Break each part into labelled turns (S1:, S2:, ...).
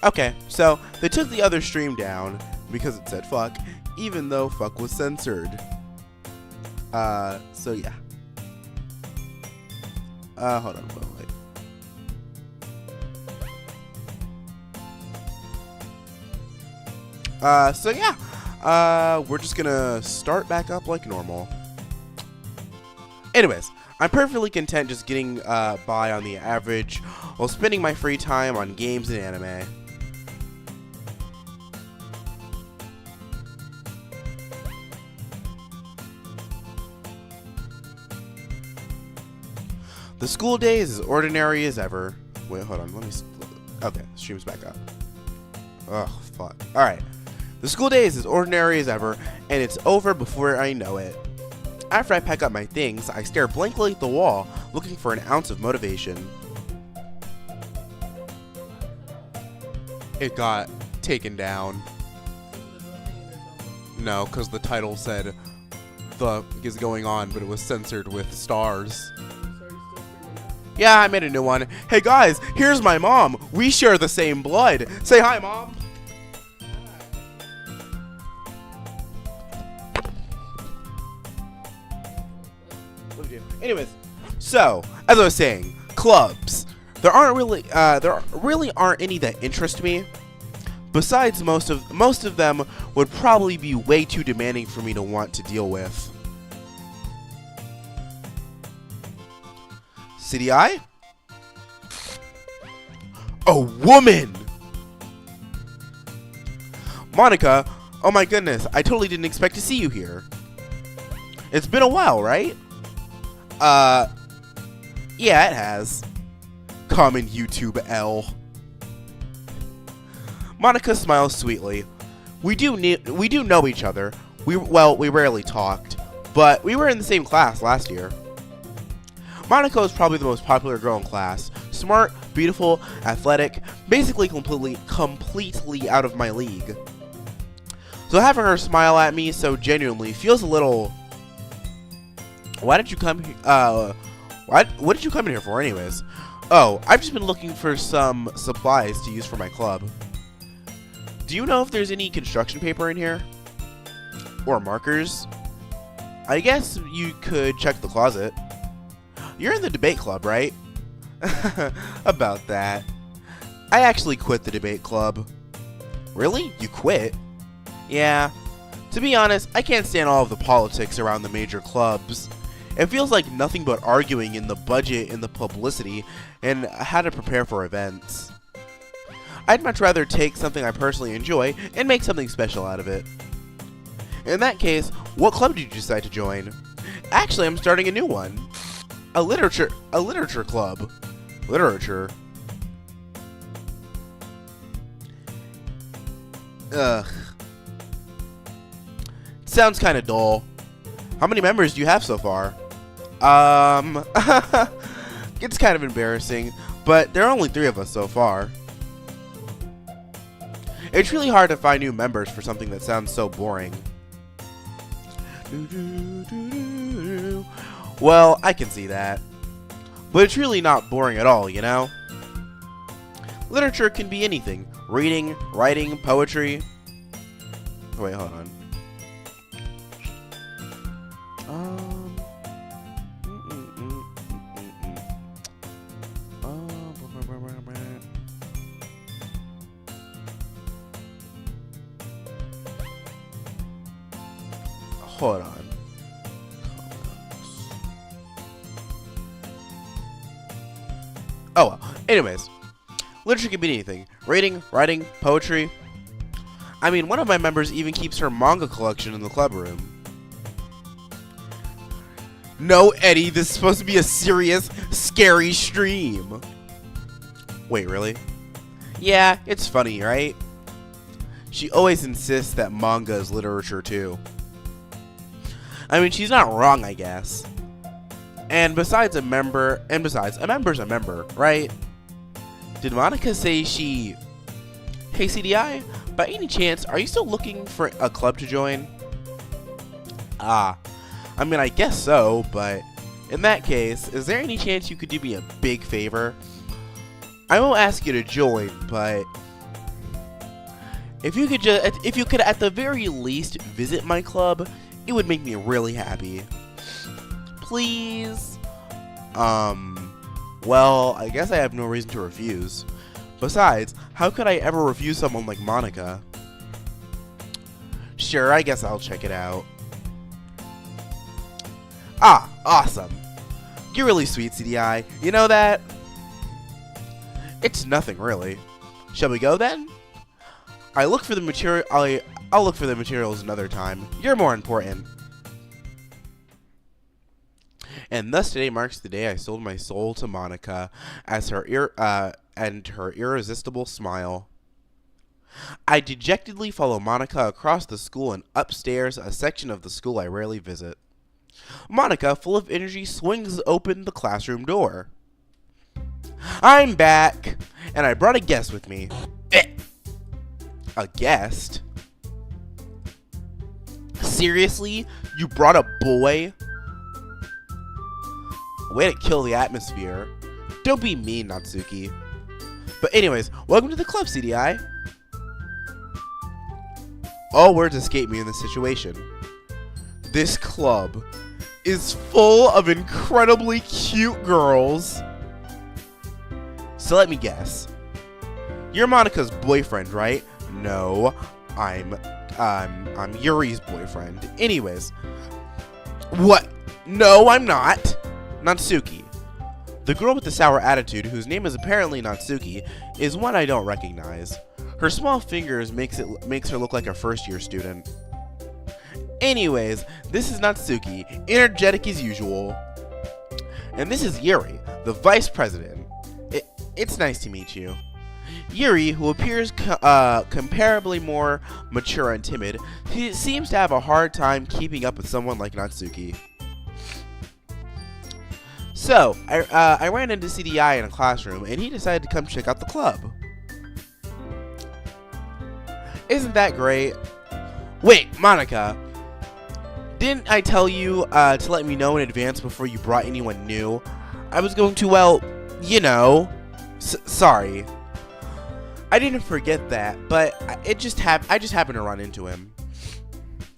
S1: Okay, so they took the other stream down because it said fuck, even though fuck was censored. So yeah. Hold on, wait. So yeah. We're just gonna start back up like normal. Anyways, I'm perfectly content just getting by on the average while spending my free time on games and anime. The school day is as ordinary as ever. Wait, hold on. Let me. Okay, stream's back up. Ugh, fuck. Alright. The school day is as ordinary as ever, and it's over before I know it. After I pack up my things, I stare blankly at the wall, looking for an ounce of motivation. It got taken down. No, because the title said the is going on, but it was censored with stars. Yeah, I made a new one. Hey guys, here's my mom. We share the same blood. Say hi, Mom. Anyways, so as I was saying, clubs. There really aren't any that interest me. Besides, most of them would probably be way too demanding for me to want to deal with. CDI? A woman! Monica, oh my goodness, I totally didn't expect to see you here. It's been a while, right? Yeah, it has. Common YouTube L. Monica smiles sweetly. We do know each other. We rarely talked, but we were in the same class last year. Monica is probably the most popular girl in class. Smart, beautiful, athletic, basically completely out of my league. So having her smile at me so genuinely feels a little... Why did you come here? What did you come in here for anyways? Oh, I've just been looking for some supplies to use for my club. Do you know if there's any construction paper in here? Or markers? I guess you could check the closet. You're in the debate club, right? About that. I actually quit the debate club. Really? You quit? Yeah. To be honest, I can't stand all of the politics around the major clubs. It feels like nothing but arguing in the budget and the publicity and how to prepare for events. I'd much rather take something I personally enjoy and make something special out of it. In that case, what club did you decide to join? Actually, I'm starting a new one. A literature club. Literature. Ugh. Sounds kind of dull. How many members do you have so far? It's kind of embarrassing, but there are only 3 of us so far. It's really hard to find new members for something that sounds so boring. Well, I can see that. But it's really not boring at all, you know? Literature can be anything. Reading, writing, poetry. Oh, wait, hold on. Hold on. Oh well. Anyways, literature can be anything. Reading, writing, poetry. I mean, one of my members even keeps her manga collection in the club room. No, Eddie, this is supposed to be a serious, scary stream. Wait, really? Yeah, it's funny, right? She always insists that manga is literature too. I mean, she's not wrong, I guess. And besides, a member's a member, right? Did Monica say she... Hey, CDI, by any chance, are you still looking for a club to join? I mean, I guess so, but in that case, is there any chance you could do me a big favor? I won't ask you to join, but If you could at the very least visit my club, it would make me really happy. Please? Well, I guess I have no reason to refuse. Besides, how could I ever refuse someone like Monica? Sure, I guess I'll check it out. Ah, awesome. You're really sweet, CDI. You know that? It's nothing, really. Shall we go, then? I'll look for the materials another time. You're more important. And thus today marks the day I sold my soul to Monica, as her irresistible smile. I dejectedly follow Monica across the school and upstairs, a section of the school I rarely visit. Monica, full of energy, swings open the classroom door. I'm back, and I brought a guest with me. A guest? Seriously? You brought a boy? Way to kill the atmosphere. Don't be mean, Natsuki. But anyways, welcome to the club, CDI. All words escape me in this situation. This club is full of incredibly cute girls. So let me guess. You're Monica's boyfriend, right? No, I'm Yuri's boyfriend. Anyways. What? No, I'm not. Natsuki. The girl with the sour attitude, whose name is apparently Natsuki, is one I don't recognize. Her small fingers makes her look like a first-year student. Anyways, this is Natsuki, energetic as usual. And this is Yuri, the vice president. It's nice to meet you. Yuri, who appears comparably more mature and timid, he seems to have a hard time keeping up with someone like Natsuki. So, I ran into CDI in a classroom, and he decided to come check out the club. Isn't that great? Wait, Monica. Didn't I tell you to let me know in advance before you brought anyone new? I was going to, well, you know. Sorry. I didn't forget that, but I just happened to run into him.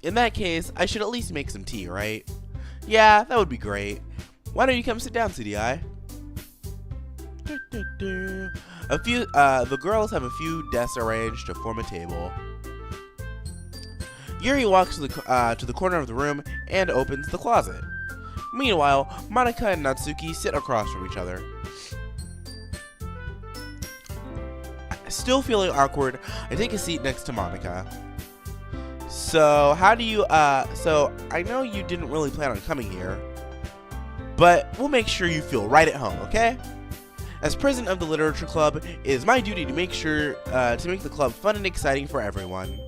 S1: In that case, I should at least make some tea, right? Yeah, that would be great. Why don't you come sit down, CDI? The girls have a few desks arranged to form a table. Yuri walks to the corner of the room and opens the closet. Meanwhile, Monica and Natsuki sit across from each other. Still feeling awkward, I take a seat next to Monica. So, so I know you didn't really plan on coming here, but we'll make sure you feel right at home, okay? As president of the literature club, it is my duty to make the club fun and exciting for everyone.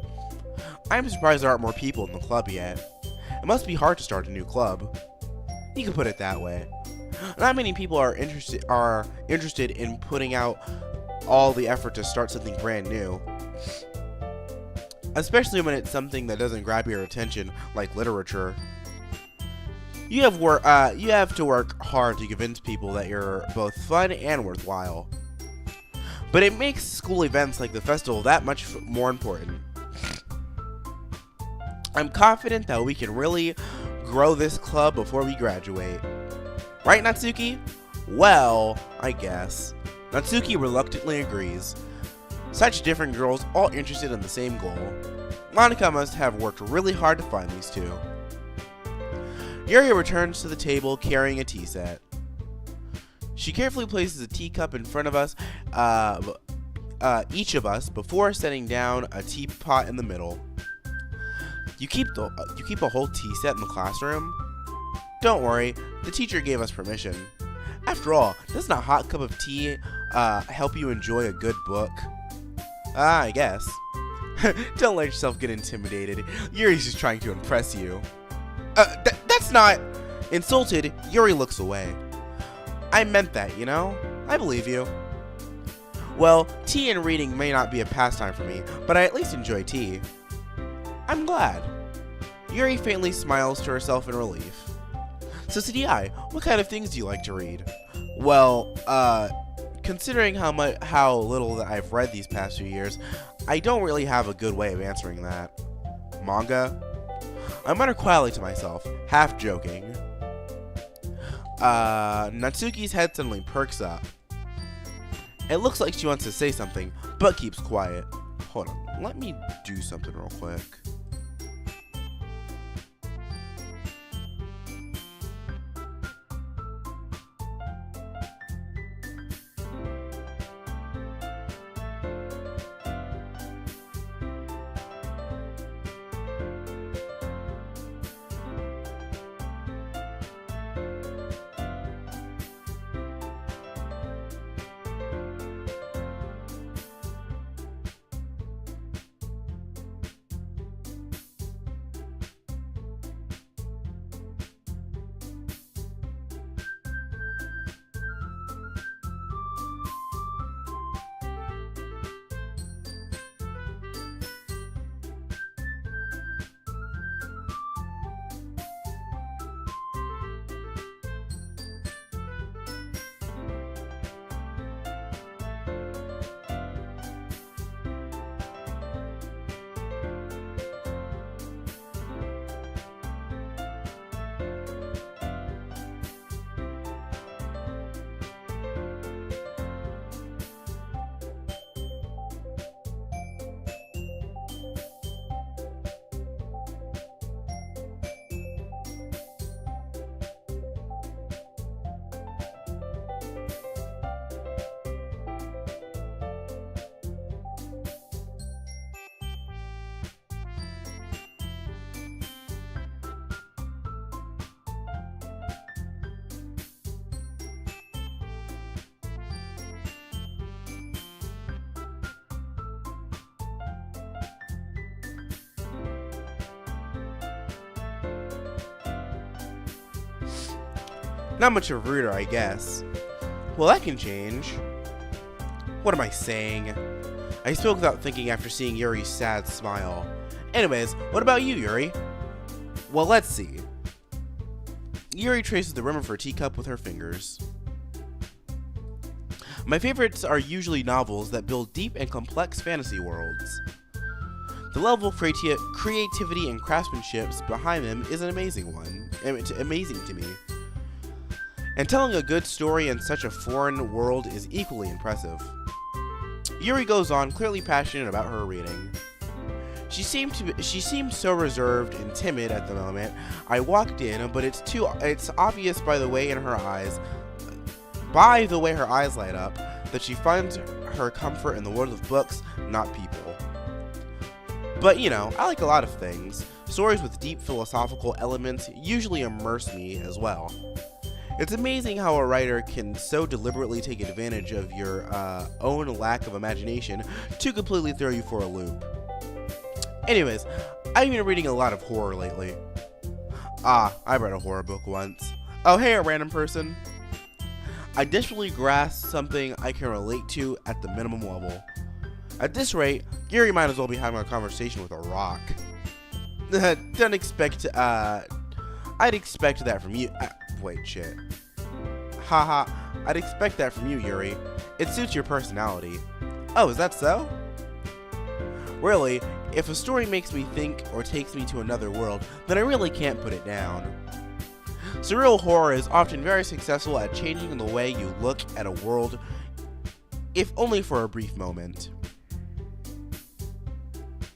S1: I'm surprised there aren't more people in the club yet. It must be hard to start a new club. You can put it that way. Not many people are interested in putting out all the effort to start something brand new. Especially when it's something that doesn't grab your attention, like literature. You have to work hard to convince people that you're both fun and worthwhile. But it makes school events like the festival that much more important. I'm confident that we can really grow this club before we graduate. Right, Natsuki? Well, I guess. Natsuki reluctantly agrees. Such different girls, all interested in the same goal. Monica must have worked really hard to find these two. Yuri returns to the table carrying a tea set. She carefully places a teacup in front of us, each of us, before setting down a teapot in the middle. You keep a whole tea set in the classroom? Don't worry, the teacher gave us permission. After all, doesn't a hot cup of tea help you enjoy a good book? I guess. Don't let yourself get intimidated. Yuri's just trying to impress you. That's not... Insulted, Yuri looks away. I meant that, you know? I believe you. Well, tea and reading may not be a pastime for me, but I at least enjoy tea. I'm glad. Yuri faintly smiles to herself in relief. So CDI, what kind of things do you like to read? Well, considering how little that I've read these past few years, I don't really have a good way of answering that. Manga? I mutter quietly to myself, half joking. Natsuki's head suddenly perks up. It looks like she wants to say something, but keeps quiet. Hold on, let me do something real quick. Not much of a reader, I guess. Well, that can change. What am I saying? I spoke without thinking after seeing Yuri's sad smile. Anyways, what about you, Yuri? Well, let's see. Yuri traces the rim of her teacup with her fingers. My favorites are usually novels that build deep and complex fantasy worlds. The level of creativity and craftsmanship behind them is an amazing one. Amazing to me. And telling a good story in such a foreign world is equally impressive. Yuri goes on, clearly passionate about her reading. She seemed so reserved and timid at the moment I walked in, but it's obvious by the way her eyes light up, that she finds her comfort in the world of books, not people. But you know, I like a lot of things. Stories with deep philosophical elements usually immerse me as well. It's amazing how a writer can so deliberately take advantage of your own lack of imagination to completely throw you for a loop. Anyways, I've been reading a lot of horror lately. I read a horror book once. Oh hey, a random person. I desperately grasp something I can relate to at the minimum level. At this rate, Gary might as well be having a conversation with a rock. I'd expect that from you. Wait, shit. Haha, I'd expect that from you, Yuri. It suits your personality. Oh, is that so? Really, if a story makes me think or takes me to another world, then I really can't put it down. Surreal horror is often very successful at changing the way you look at a world, if only for a brief moment.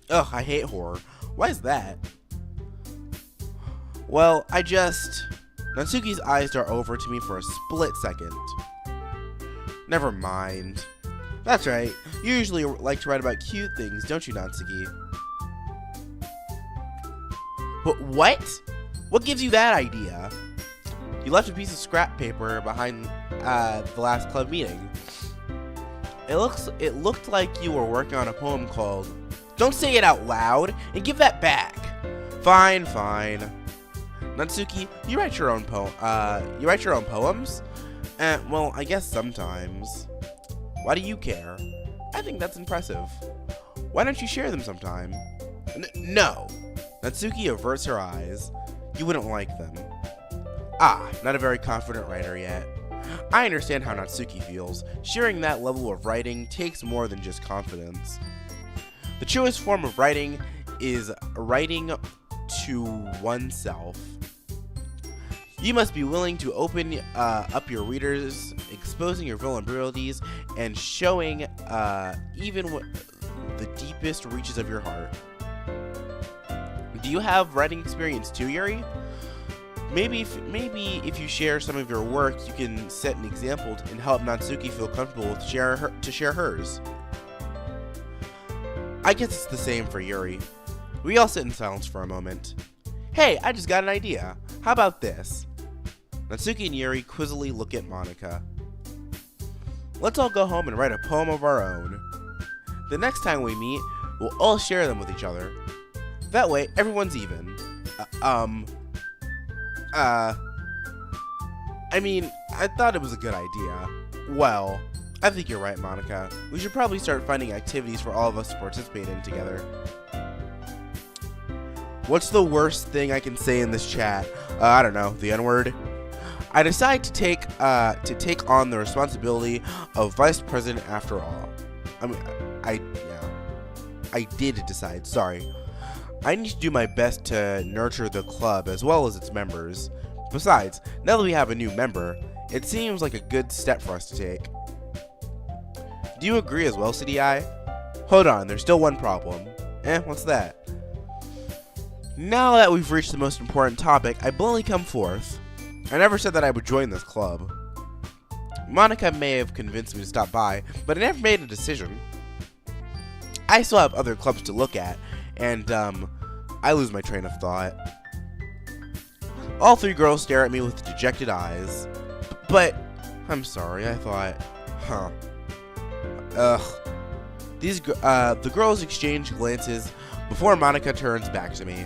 S1: Ugh, I hate horror. Why is that? Well, Natsuki's eyes dart over to me for a split second. Never mind. That's right, you usually like to write about cute things, don't you, Natsuki? But what? What gives you that idea? You left a piece of scrap paper behind the last club meeting. It looked like you were working on a poem called... Don't say it out loud, and give that back. Fine. Natsuki, you write your own poems? Well, I guess sometimes. Why do you care? I think that's impressive. Why don't you share them sometime? No. Natsuki averts her eyes. You wouldn't like them. Not a very confident writer yet. I understand how Natsuki feels. Sharing that level of writing takes more than just confidence. The truest form of writing is writing to oneself. You must be willing to open up your readers, exposing your vulnerabilities, and showing even the deepest reaches of your heart. Do you have writing experience too, Yuri? Maybe if you share some of your work, you can set an example and help Natsuki feel comfortable to share hers. I guess it's the same for Yuri. We all sit in silence for a moment. Hey, I just got an idea. How about this? Natsuki and Yuri quizzically look at Monika. Let's all go home and write a poem of our own. The next time we meet, we'll all share them with each other. That way, everyone's even. I mean, I thought it was a good idea. Well, I think you're right, Monika. We should probably start finding activities for all of us to participate in together. What's the worst thing I can say in this chat? I don't know, the N-word. I decide to take on the responsibility of vice president after all. I did decide, sorry. I need to do my best to nurture the club as well as its members. Besides, now that we have a new member, it seems like a good step for us to take. Do you agree as well, CDI? Hold on, there's still one problem. What's that? Now that we've reached the most important topic, I boldly come forth. I never said that I would join this club. Monika may have convinced me to stop by, but I never made a decision. I still have other clubs to look at, and I lose my train of thought. All three girls stare at me with dejected eyes. But, I'm sorry, I thought, the girls exchange glances before Monika turns back to me.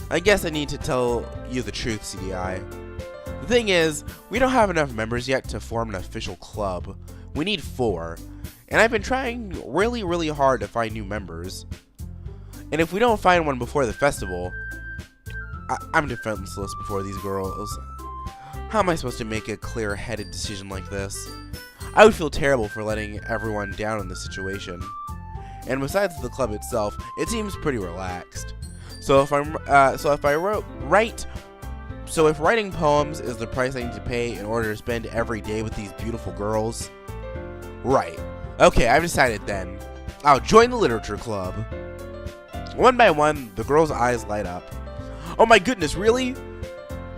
S1: I guess I need to tell you the truth, CDI. The thing is, we don't have enough members yet to form an official club. We need 4. And I've been trying really, really hard to find new members. And if we don't find one before the festival, I'm defenseless before these girls. How am I supposed to make a clear-headed decision like this? I would feel terrible for letting everyone down in this situation. And besides the club itself, it seems pretty relaxed. So if writing poems is the price I need to pay in order to spend every day with these beautiful girls, right? Okay, I've decided then. I'll join the literature club. One by one, the girls' eyes light up. Oh my goodness, really?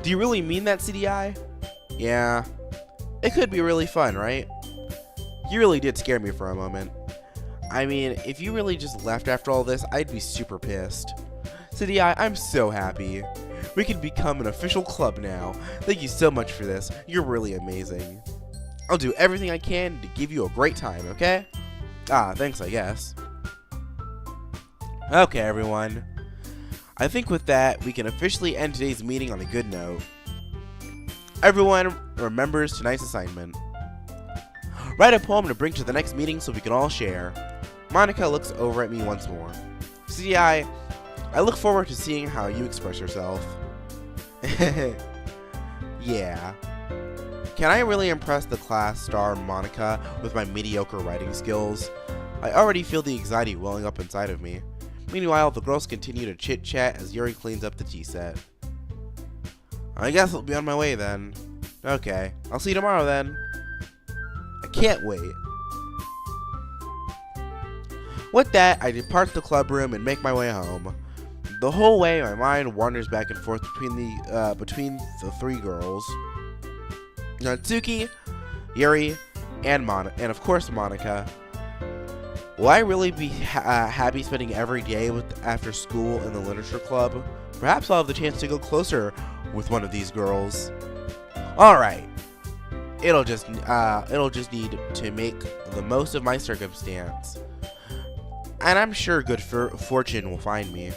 S1: Do you really mean that, CDI? Yeah. It could be really fun, right? You really did scare me for a moment. I mean, if you really just left after all this, I'd be super pissed. CDI, I'm so happy. We can become an official club now. Thank you so much for this. You're really amazing. I'll do everything I can to give you a great time, okay? Thanks, I guess. Okay, everyone. I think with that, we can officially end today's meeting on a good note. Everyone remembers tonight's assignment. Write a poem to bring to the next meeting so we can all share. Monika looks over at me once more. CDI, I look forward to seeing how you express yourself. Yeah. Can I really impress the class star Monika with my mediocre writing skills? I already feel the anxiety welling up inside of me. Meanwhile, the girls continue to chit-chat as Yuri cleans up the tea set. I guess I'll be on my way then. Okay, I'll see you tomorrow then. I can't wait. With that, I depart the club room and make my way home. The whole way, my mind wanders back and forth between the 3 girls. Natsuki, Yuri, and of course Monika. Will I really be happy spending every day after school in the literature club? Perhaps I'll have the chance to go closer with one of these girls. All right, it'll just need to make the most of my circumstance, and I'm sure good fortune will find me.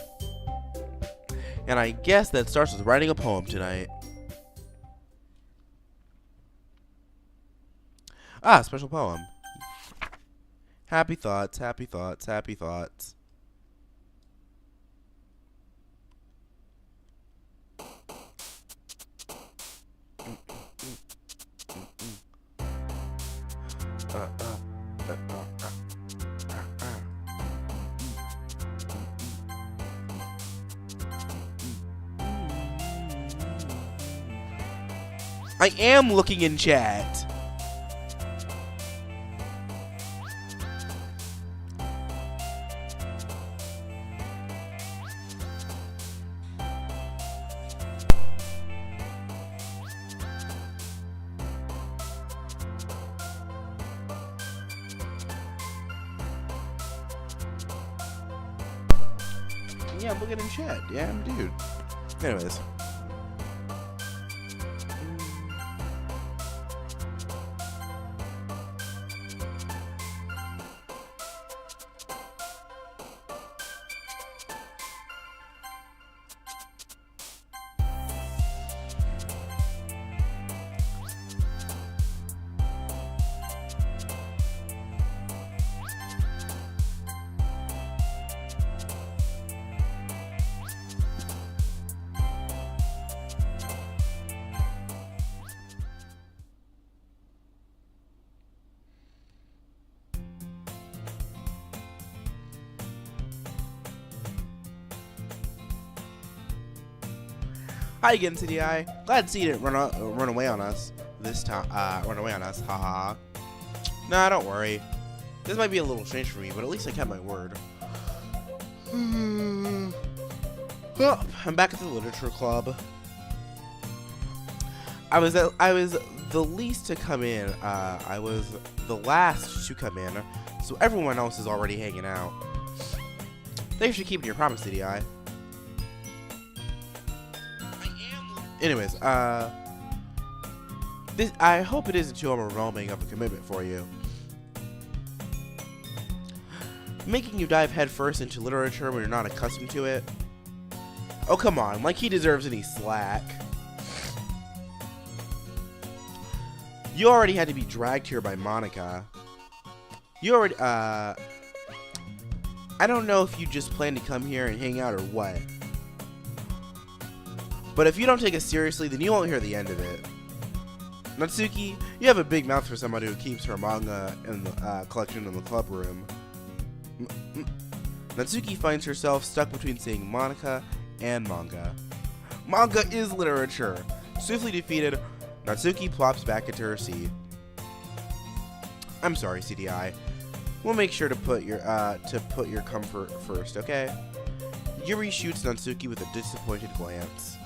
S1: And I guess that starts with writing a poem tonight. Special poem. Happy thoughts, happy thoughts, happy thoughts. I am looking in chat. Yeah, I'm looking in chat. Yeah, dude. Anyways. Hi again, CDI. Glad to see you didn't run away on us this time. Run away on us, haha. Nah, don't worry. This might be a little strange for me, but at least I kept my word. Well, I'm back at the literature club. I was the least to come in. I was the last to come in, so everyone else is already hanging out. Thanks for keeping your promise, CDI. Anyways, I hope it isn't too overwhelming of a commitment for you. Making you dive headfirst into literature when you're not accustomed to it. Oh, come on, like he deserves any slack. You already had to be dragged here by Monica. You already, I don't know if you just plan to come here and hang out or what. But if you don't take it seriously, then you won't hear the end of it. Natsuki, you have a big mouth for somebody who keeps her manga in the collection in the club room. Natsuki finds herself stuck between saying Monica and manga. Manga is literature. Swiftly defeated, Natsuki plops back into her seat. I'm sorry, CDI. We'll make sure to put your comfort first, okay? Yuri shoots Natsuki with a disappointed glance.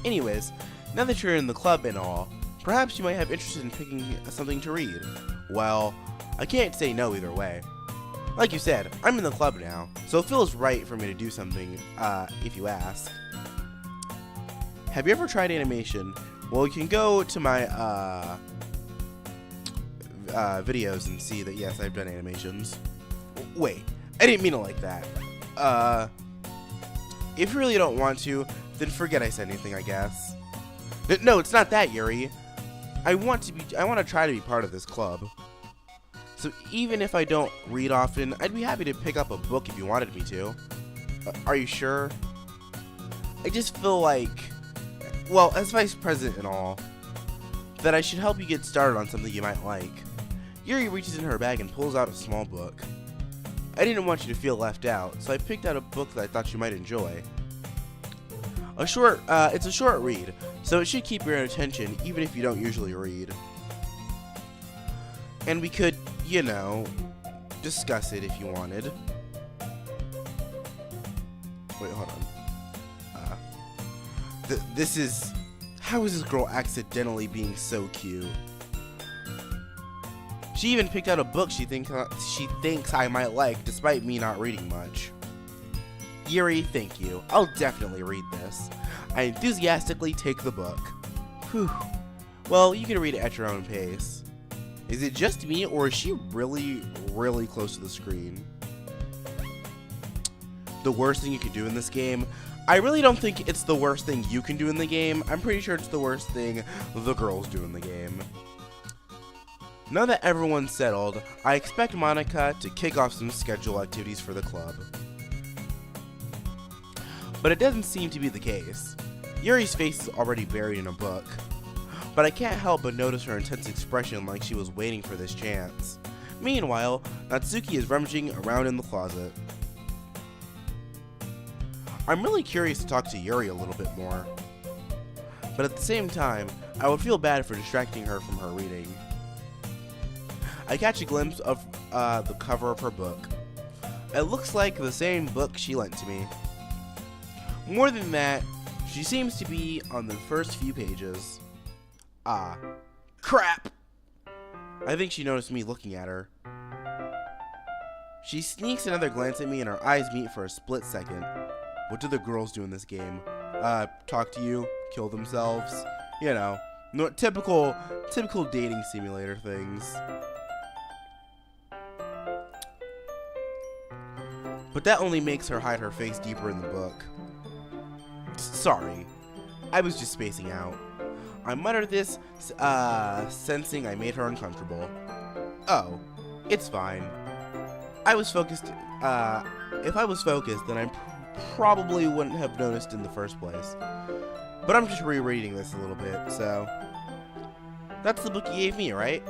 S1: Anyways, now that you're in the club and all, perhaps you might have interest in picking something to read. Well, I can't say no either way. Like you said, I'm in the club now, so it feels right for me to do something, if you ask. Have you ever tried animation? Well, you can go to my, videos and see that, yes, I've done animations. Wait, I didn't mean it like that. If you really don't want to, then forget I said anything, I guess. No, it's not that, Yuri. I want to try to be part of this club. So even if I don't read often, I'd be happy to pick up a book if you wanted me to. Are you sure? I just feel like, well, as vice president and all, that I should help you get started on something you might like. Yuri reaches in her bag and pulls out a small book. I didn't want you to feel left out, so I picked out a book that I thought you might enjoy. It's a short read, so it should keep your attention even if you don't usually read. And we could, you know, discuss it if you wanted. Wait, hold on. This is... How is this girl accidentally being so cute? She even picked out a book she thinks I might like, despite me not reading much. Yuri, thank you. I'll definitely read this. I enthusiastically take the book. Whew. Well, you can read it at your own pace. Is it just me, or is she really, really close to the screen? The worst thing you can do in this game? I really don't think it's the worst thing you can do in the game. I'm pretty sure it's the worst thing the girls do in the game. Now that everyone's settled, I expect Monica to kick off some schedule activities for the club. But it doesn't seem to be the case. Yuri's face is already buried in a book. But I can't help but notice her intense expression like she was waiting for this chance. Meanwhile, Natsuki is rummaging around in the closet. I'm really curious to talk to Yuri a little bit more. but at the same time, I would feel bad for distracting her from her reading. I catch a glimpse of the cover of her book. It looks like the same book she lent to me. More than that, she seems to be on the first few pages. Ah, crap! I think she noticed me looking at her. She sneaks another glance at me and our eyes meet for a split second. What do the girls do in this game? Talk to you, kill themselves, you know, typical dating simulator things. But that only makes her hide her face deeper in the book. Sorry, I was just spacing out. I muttered this, sensing I made her uncomfortable. Oh, it's fine. I was focused, if I was focused, then I probably wouldn't have noticed in the first place. But I'm just rereading this a little bit, so... That's the book you gave me, right?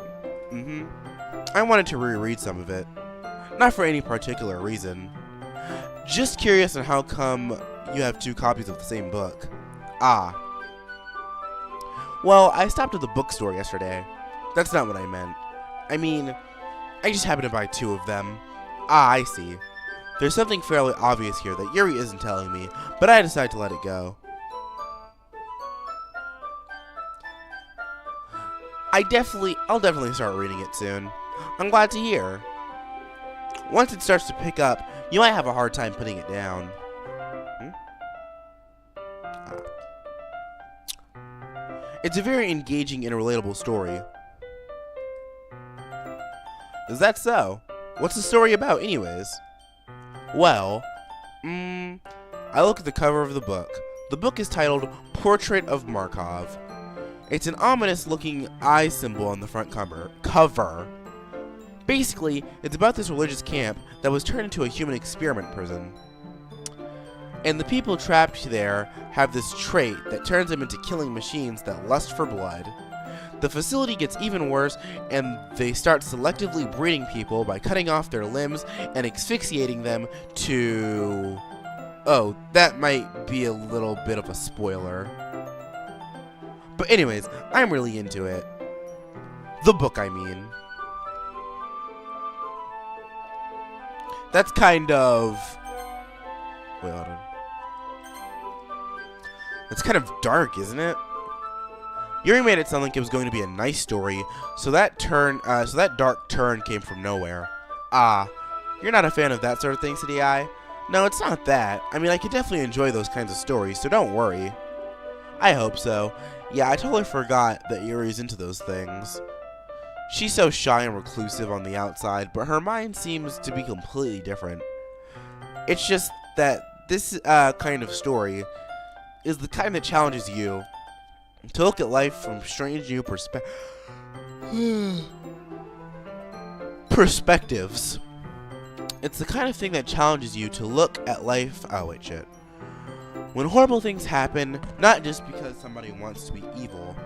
S1: Mm-hmm. I wanted to reread some of it. Not for any particular reason. Just curious on how come you have 2 copies of the same book. Ah. Well, I stopped at the bookstore yesterday. That's not what I meant. I mean, I just happened to buy 2 of them. Ah, I see. There's something fairly obvious here that Yuri isn't telling me, but I decided to let it go. I'll definitely start reading it soon. I'm glad to hear. Once it starts to pick up, you might have a hard time putting it down. It's a very engaging and relatable story. Is that so? What's the story about, anyways? Well, I look at the cover of the book. The book is titled Portrait of Markov. It's an ominous-looking eye symbol on the front cover. Basically, it's about this religious camp that was turned into a human experiment prison. And the people trapped there have this trait that turns them into killing machines that lust for blood. The facility gets even worse, and they start selectively breeding people by cutting off their limbs and asphyxiating them to... Oh, that might be a little bit of a spoiler. But anyways, I'm really into it. The book, I mean. That's kind of... Wait, hold on. That's kind of dark, isn't it? Yuri made it sound like it was going to be a nice story, so that dark turn came from nowhere. Ah, you're not a fan of that sort of thing, City Eye? No, it's not that. I mean, I could definitely enjoy those kinds of stories, so don't worry. I hope so. Yeah, I totally forgot that Yuri's into those things. She's so shy and reclusive on the outside, but her mind seems to be completely different. It's just that this kind of story is the kind that challenges you to look at life from strange new perspectives. It's the kind of thing that challenges you to look at life. Oh, wait, shit. When horrible things happen, not just because somebody wants to be evil,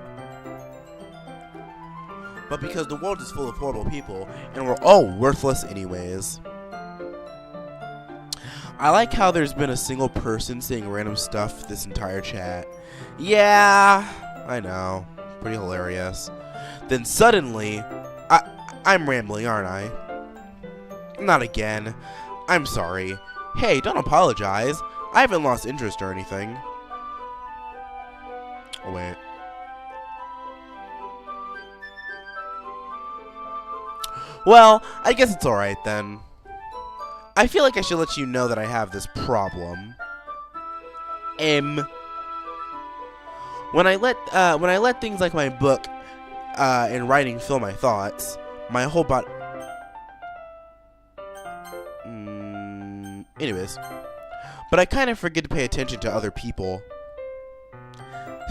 S1: but because the world is full of horrible people, and we're all worthless anyways. I like how there's been a single person saying random stuff this entire chat. Yeah, I know. Pretty hilarious. Then suddenly, I'm rambling, aren't I? Not again. I'm sorry. Hey, don't apologize. I haven't lost interest or anything. Oh, wait. Well, I guess it's alright then. I feel like I should let you know that I have this problem. When I let things like my book and writing fill my thoughts, my whole body... Anyways. But I kind of forget to pay attention to other people.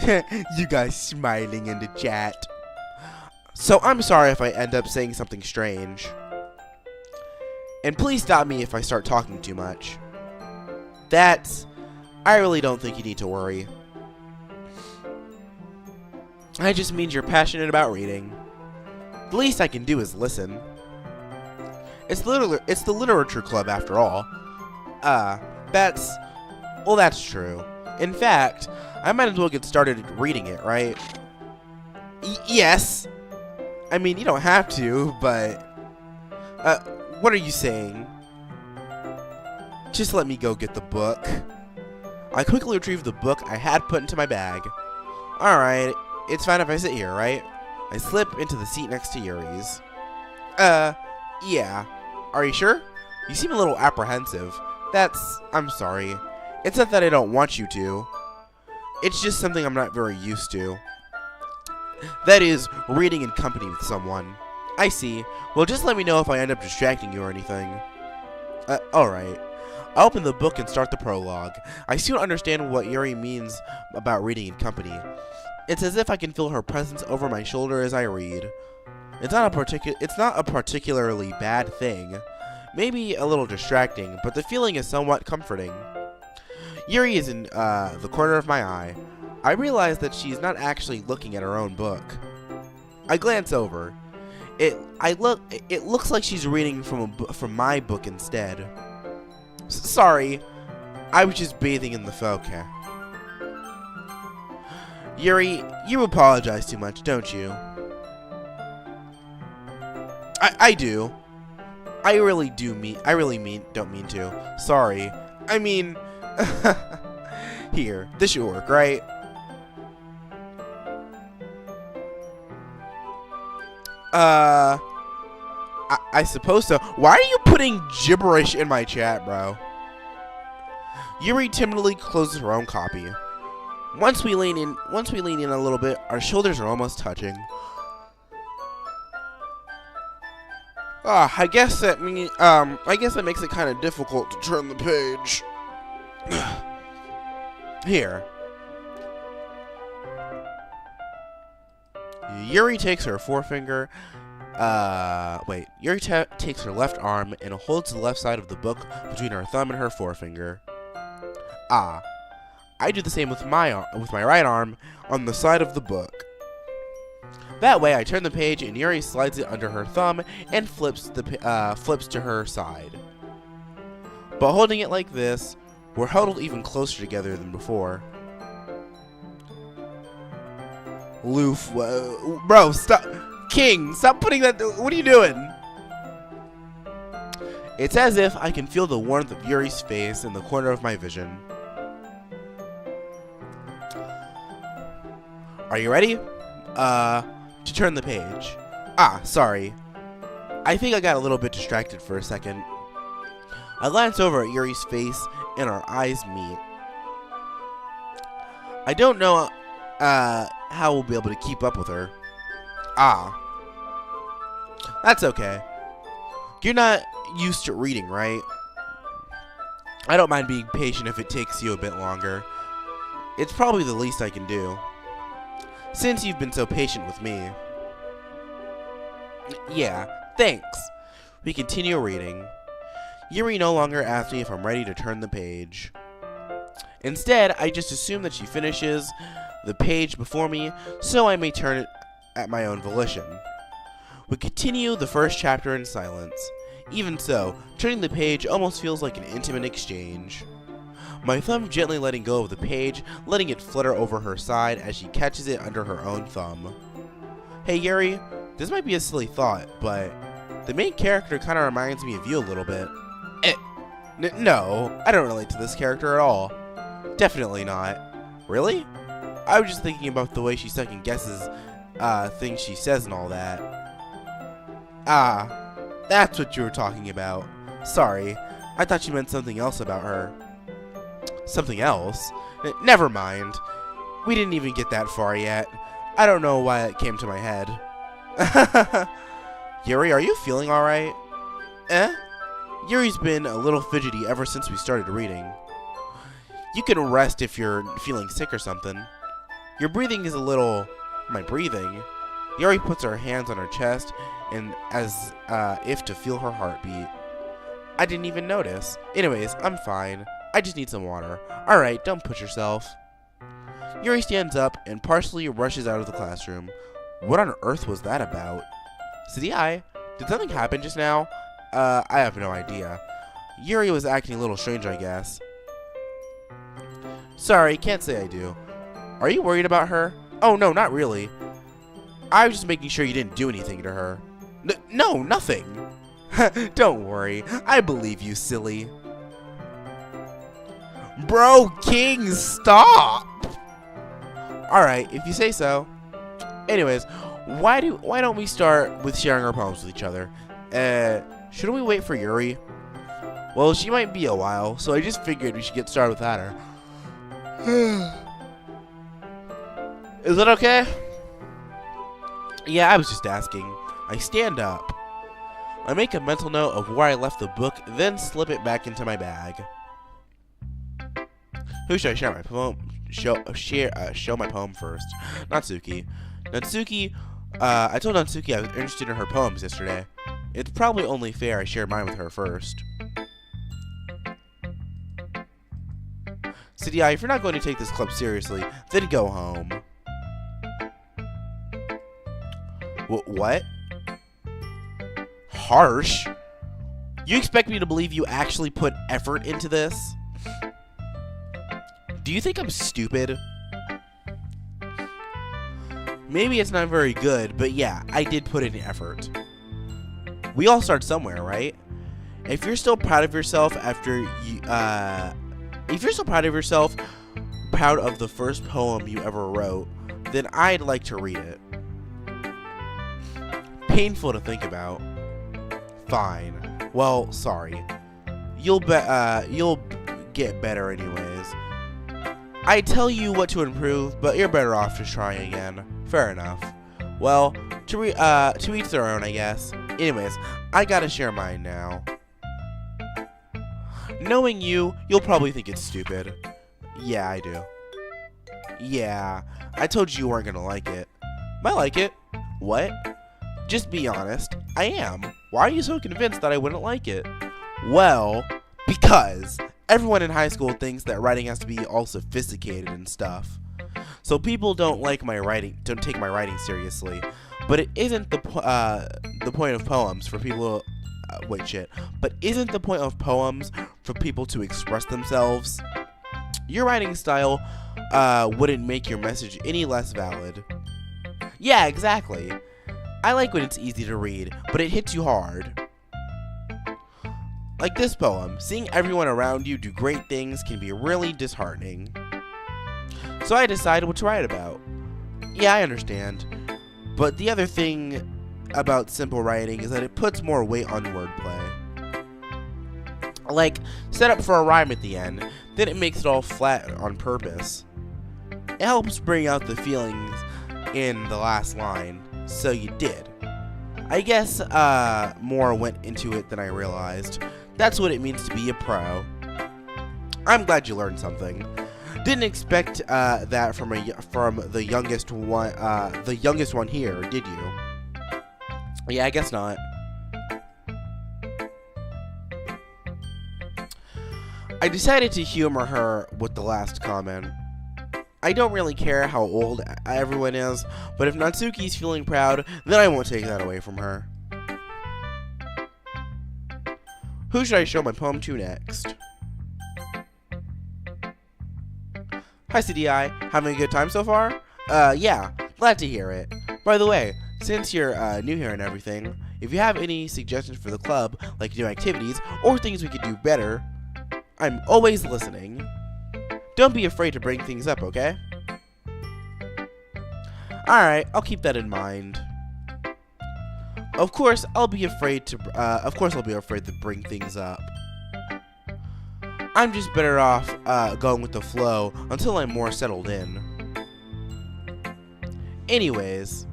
S1: You guys smiling in the chat. So I'm sorry if I end up saying something strange. And please stop me if I start talking too much. I really don't think you need to worry. It just means you're passionate about reading. The least I can do is listen. It's the literature club after all. That's true. In fact, I might as well get started reading it, right? Yes. I mean, you don't have to, but... what are you saying? Just let me go get the book. I quickly retrieved the book I had put into my bag. Alright, it's fine if I sit here, right? I slip into the seat next to Yuri's. Yeah. Are you sure? You seem a little apprehensive. I'm sorry. It's not that I don't want you to. It's just something I'm not very used to. That is, reading in company with someone. I see. Well, just let me know if I end up distracting you or anything. Alright. I open the book and start the prologue. I soon understand what Yuri means about reading in company. It's as if I can feel her presence over my shoulder as I read. It's not a particularly bad thing. Maybe a little distracting, but the feeling is somewhat comforting. Yuri is in the corner of my eye. I realize that she's not actually looking at her own book. I glance over. It looks like she's reading from my book instead. Sorry, I was just bathing in the okay. Yuri, you apologize too much, don't you? I do. I really don't mean to. Sorry. I mean, here, this should work, right? I suppose so. Why are you putting gibberish in my chat, bro? Yuri timidly closes her own copy. Once we lean in a little bit, our shoulders are almost touching. I guess that makes it kind of difficult to turn the page. Here. Yuri takes her forefinger. Yuri takes her left arm and holds the left side of the book between her thumb and her forefinger. I do the same with my right arm on the side of the book. That way, I turn the page and Yuri slides it under her thumb and flips to her side. But holding it like this, we're huddled even closer together than before. Loof, bro, stop. King, stop putting that. What are you doing? It's as if I can feel the warmth of Yuri's face in the corner of my vision. Are you ready? To turn the page. Sorry. I think I got a little bit distracted for a second. I glance over at Yuri's face and our eyes meet. I don't know how we'll be able to keep up with her. That's okay. You're not used to reading, right? I don't mind being patient if it takes you a bit longer. It's probably the least I can do, since you've been so patient with me. Yeah, thanks. We continue reading. Yuri no longer asks me if I'm ready to turn the page. Instead, I just assume that she finishes the page before me, so I may turn it at my own volition. We continue the first chapter in silence. Even so, turning the page almost feels like an intimate exchange. My thumb gently letting go of the page, letting it flutter over her side as she catches it under her own thumb. Hey Yuri, this might be a silly thought, but the main character kind of reminds me of you a little bit. No, I don't relate to this character at all. Definitely not. Really? I was just thinking about the way she second guesses things she says and all that. That's what you were talking about. Sorry, I thought you meant something else about her. Something else? Never mind. We didn't even get that far yet. I don't know why it came to my head. Yuri, are you feeling alright? Yuri's been a little fidgety ever since we started reading. You can rest if you're feeling sick or something. Your breathing is a little... My breathing? Yuri puts her hands on her chest and as if to feel her heartbeat. I didn't even notice. Anyways, I'm fine. I just need some water. Alright, don't push yourself. Yuri stands up and partially rushes out of the classroom. What on earth was that about? City, did something happen just now? I have no idea. Yuri was acting a little strange, I guess. Sorry, can't say I do. Are you worried about her? Oh, no, not really. I was just making sure you didn't do anything to her. No, nothing. Don't worry. I believe you, silly. Bro, King, stop! Alright, if you say so. Anyways, why don't we start with sharing our poems with each other? Shouldn't we wait for Yuri? Well, she might be a while, so I just figured we should get started without her. Is that okay? Yeah, I was just asking. I stand up. I make a mental note of where I left the book, then slip it back into my bag. Who should I share my poem? Show my poem first. Natsuki. Natsuki. I told Natsuki I was interested in her poems yesterday. It's probably only fair I share mine with her first. CDI, if you're not going to take this club seriously, then go home. What? Harsh? You expect me to believe you actually put effort into this? Do you think I'm stupid? Maybe it's not very good, but yeah, I did put in effort. We all start somewhere, right? If you're still proud of yourself after you, if you're still proud of yourself, proud of the first poem you ever wrote, then I'd like to read it. Painful to think about. Fine. Well, sorry. You'll get better anyways. I tell you what to improve, but you're better off just trying again. Fair enough. Well, to each their own, I guess. Anyways, I gotta share mine now. Knowing you, you'll probably think it's stupid. Yeah, I do. Yeah, I told you weren't gonna like it. I like it. What? Just be honest. I am. Why are you so convinced that I wouldn't like it? Well, because everyone in high school thinks that writing has to be all sophisticated and stuff. So people don't take my writing seriously. But it isn't the point of poems for people. But isn't the point of poems for people to express themselves? Your writing style wouldn't make your message any less valid. Yeah, exactly. I like when it's easy to read, but it hits you hard. Like this poem, seeing everyone around you do great things can be really disheartening. So I decided what to write about. Yeah, I understand. But the other thing about simple writing is that it puts more weight on wordplay. Like, set up for a rhyme at the end, then it makes it all flat on purpose. It helps bring out the feelings in the last line, so you did. I guess more went into it than I realized. That's what it means to be a pro. I'm glad you learned something. Didn't expect that from the youngest one here, did you? Yeah, I guess not. I decided to humor her with the last comment. I don't really care how old everyone is, but if Natsuki's feeling proud, then I won't take that away from her. Who should I show my poem to next? Hi CDI, having a good time so far? Yeah, glad to hear it. By the way, since you're new here and everything, if you have any suggestions for the club, like new activities or things we could do better, I'm always listening. Don't be afraid to bring things up, okay? Alright, I'll keep that in mind. Of course, I'll be afraid to bring things up. I'm just better off going with the flow until I'm more settled in. Anyways,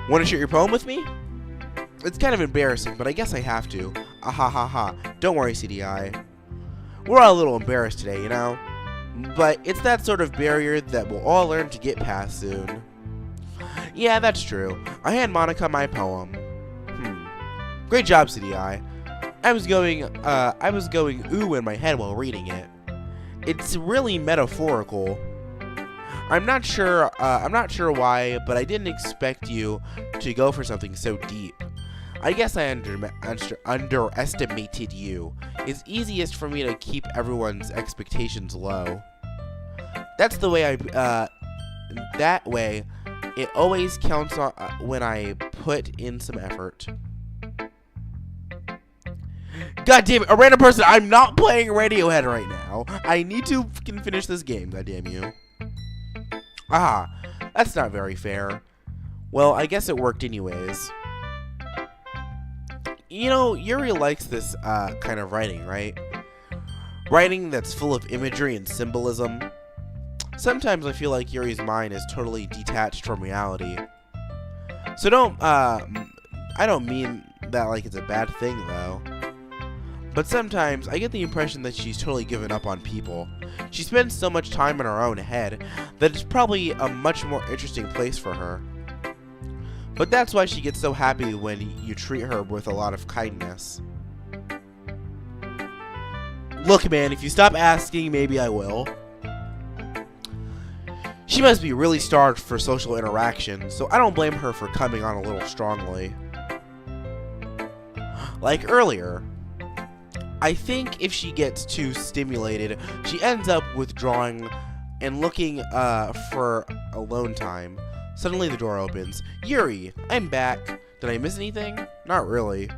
S1: want to share your poem with me? It's kind of embarrassing, but I guess I have to. Ahahaha. Don't worry, CDI. We're all a little embarrassed today, you know? But it's that sort of barrier that we'll all learn to get past soon. Yeah, that's true. I hand Monica my poem. Great job, CDI. I was going ooh in my head while reading it. It's really metaphorical. I'm not sure why, but I didn't expect you to go for something so deep. I guess I underestimated you. It's easiest for me to keep everyone's expectations low. That's the way that way, it always counts on when I put in some effort. God damn it, a random person. I'm not playing Radiohead right now. I need to finish this game, god damn you. Ah, that's not very fair. Well, I guess it worked anyways. You know, Yuri likes this kind of writing, right? Writing that's full of imagery and symbolism. Sometimes I feel like Yuri's mind is totally detached from reality. So I don't mean that like it's a bad thing though. But sometimes I get the impression that she's totally given up on people. She spends so much time in her own head that it's probably a much more interesting place for her. But that's why she gets so happy when you treat her with a lot of kindness. Look, man, if you stop asking, maybe I will. She must be really starved for social interaction, so I don't blame her for coming on a little strongly. Like earlier, I think if she gets too stimulated, she ends up withdrawing and looking for alone time. Suddenly the door opens. Yuri, I'm back. Did I miss anything? Not really.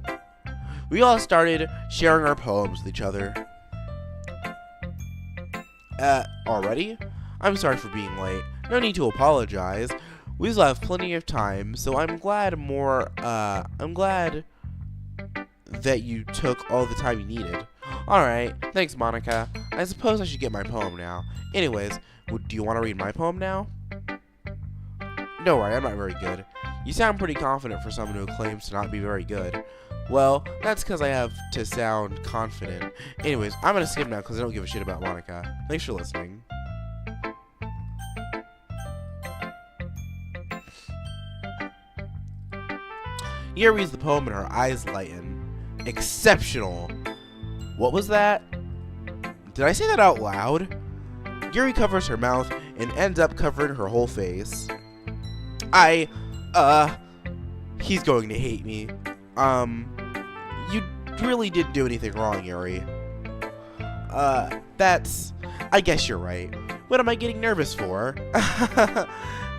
S1: We all started sharing our poems with each other. Already? I'm sorry for being late. No need to apologize. We still have plenty of time, so I'm glad that you took all the time you needed. Alright, thanks Monika. I suppose I should get my poem now. Anyways, do you want to read my poem now? Don't worry, I'm not very good. You sound pretty confident for someone who claims to not be very good. Well, that's because I have to sound confident. Anyways, I'm gonna skip now because I don't give a shit about Monika. Thanks for listening. Yuri reads the poem and her eyes lighten. Exceptional. What was that? Did I say that out loud? Yuri covers her mouth and ends up covering her whole face. He's going to hate me. You really didn't do anything wrong, Yuri. I guess you're right. What am I getting nervous for?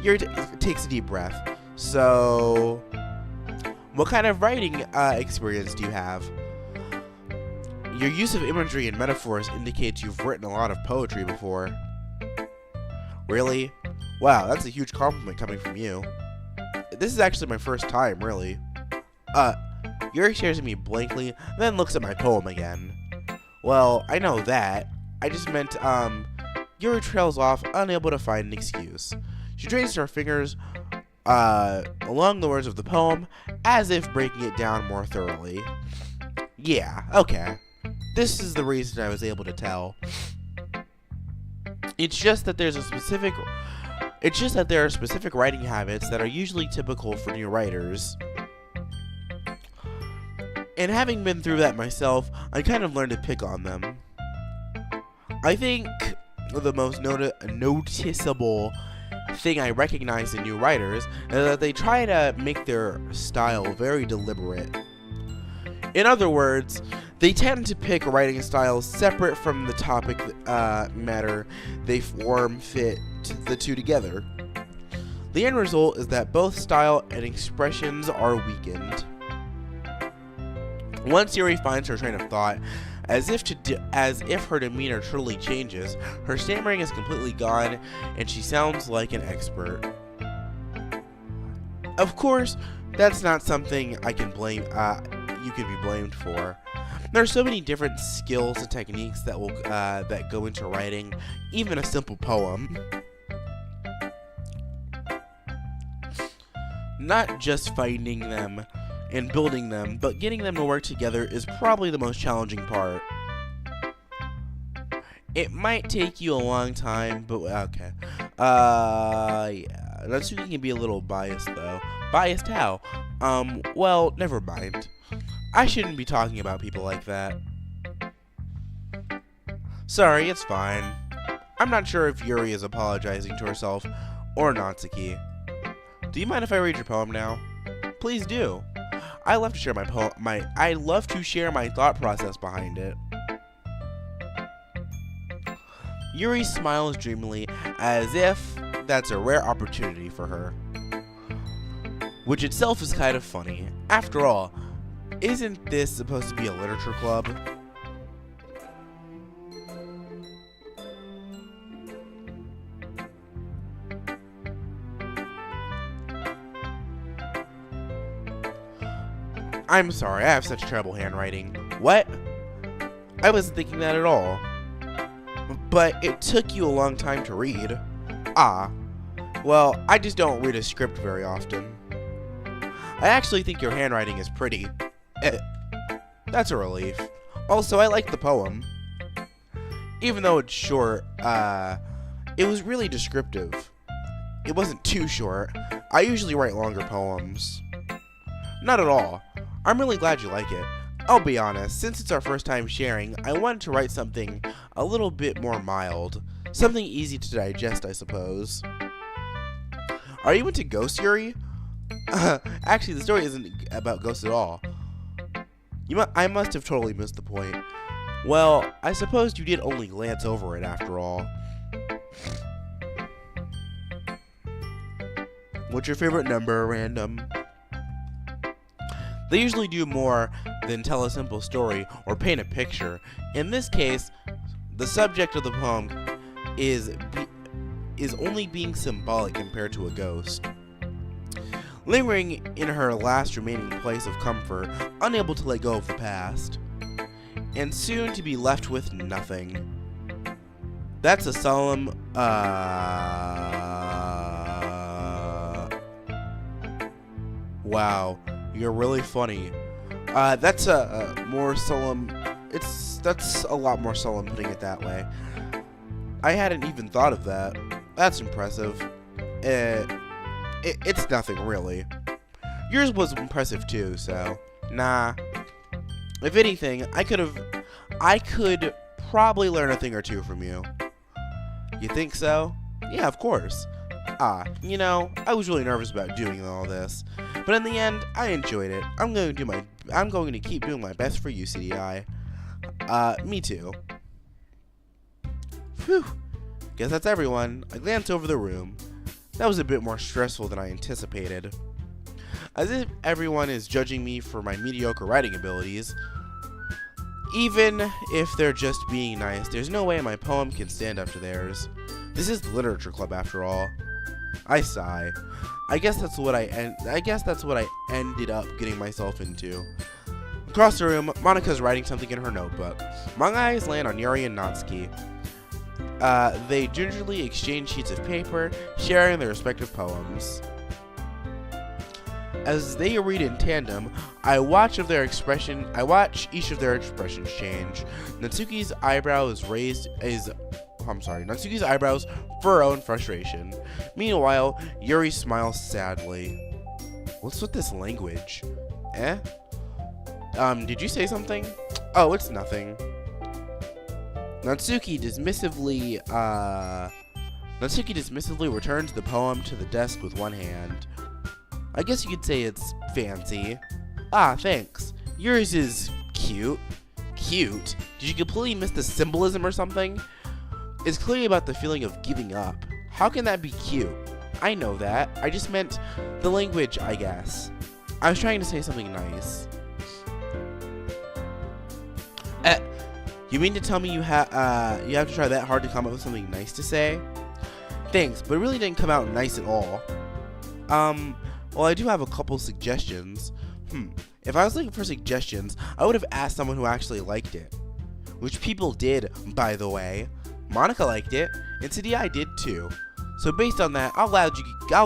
S1: Yuri takes a deep breath. So, what kind of writing experience do you have? Your use of imagery and metaphors indicates you've written a lot of poetry before. Really? Wow, that's a huge compliment coming from you. This is actually my first time, really. Yuri stares at me blankly, then looks at my poem again. Well, I know that. I just meant, Yuri trails off, unable to find an excuse. She traces her fingers, along the words of the poem, as if breaking it down more thoroughly. Yeah, okay. This is the reason I was able to tell. It's just that there are specific writing habits that are usually typical for new writers. And having been through that myself, I kind of learned to pick on them. I think the most noticeable thing I recognize in new writers is that they try to make their style very deliberate. In other words, they tend to pick writing styles separate from the topic matter they fit the two together. The end result is that both style and expressions are weakened. Once Yuri finds her train of thought, as if her demeanor truly changes, her stammering is completely gone, and she sounds like an expert. Of course, that's not something I can blame. You can be blamed for. There are so many different skills and techniques that go into writing, even a simple poem. Not just finding them and building them, but getting them to work together is probably the most challenging part. It might take you a long time, but okay. Yeah. That speaking can be a little biased though. Biased how? Well, never mind. I shouldn't be talking about people like that. Sorry, it's fine. I'm not sure if Yuri is apologizing to herself or Natsuki. Do you mind if I read your poem now? Please do. I love to share I love to share my thought process behind it. Yuri smiles dreamily, as if that's a rare opportunity for her. Which itself is kind of funny. After all, isn't this supposed to be a literature club? I'm sorry, I have such terrible handwriting. What? I wasn't thinking that at all. But it took you a long time to read. Ah. Well, I just don't read a script very often. I actually think your handwriting is pretty. That's a relief. Also, I like the poem. Even though it's short, it was really descriptive. It wasn't too short. I usually write longer poems. Not at all. I'm really glad you like it. I'll be honest, since it's our first time sharing, I wanted to write something a little bit more mild. Something easy to digest, I suppose. Are you into ghosts, Yuri? Actually, the story isn't about ghosts at all. I must have totally missed the point. Well, I suppose you did only glance over it after all. What's your favorite number, random? They usually do more than tell a simple story or paint a picture. In this case, the subject of the poem is only being symbolic compared to a ghost. Lingering in her last remaining place of comfort, unable to let go of the past, and soon to be left with nothing. That's a solemn, wow, you're really funny. That's a more solemn, that's a lot more solemn putting it that way. I hadn't even thought of that. That's impressive. It's nothing, really. Yours was impressive too, so nah. If anything, I could probably learn a thing or two from you. You think so? Yeah, of course. You know, I was really nervous about doing all this, but in the end, I enjoyed it. I'm going to keep doing my best for you, CDI. Me too. Phew. Guess that's everyone. I glanced over the room. That was a bit more stressful than I anticipated. As if everyone is judging me for my mediocre writing abilities. Even if they're just being nice, there's no way my poem can stand up to theirs. This is the literature club after all. I sigh. I guess that's what I ended up getting myself into. Across the room, Monika's writing something in her notebook. My eyes land on Yuri and Natsuki. They gingerly exchange sheets of paper, sharing their respective poems. As they read in tandem, I watch each of their expressions change. Natsuki's eyebrows furrow in frustration. Meanwhile, Yuri smiles sadly. What's with this language? Did you say something? Oh, it's nothing. Natsuki dismissively returns the poem to the desk with one hand. I guess you could say it's fancy. Thanks. Yours is cute. Cute? Did you completely miss the symbolism or something? It's clearly about the feeling of giving up. How can that be cute? I know that. I just meant the language, I guess. I was trying to say something nice. You mean to tell me you have to try that hard to come up with something nice to say? Thanks, but it really didn't come out nice at all. Well, I do have a couple suggestions. If I was looking for suggestions, I would have asked someone who actually liked it. Which people did, by the way. Monika liked it, and CDI did too. So based on that, I'll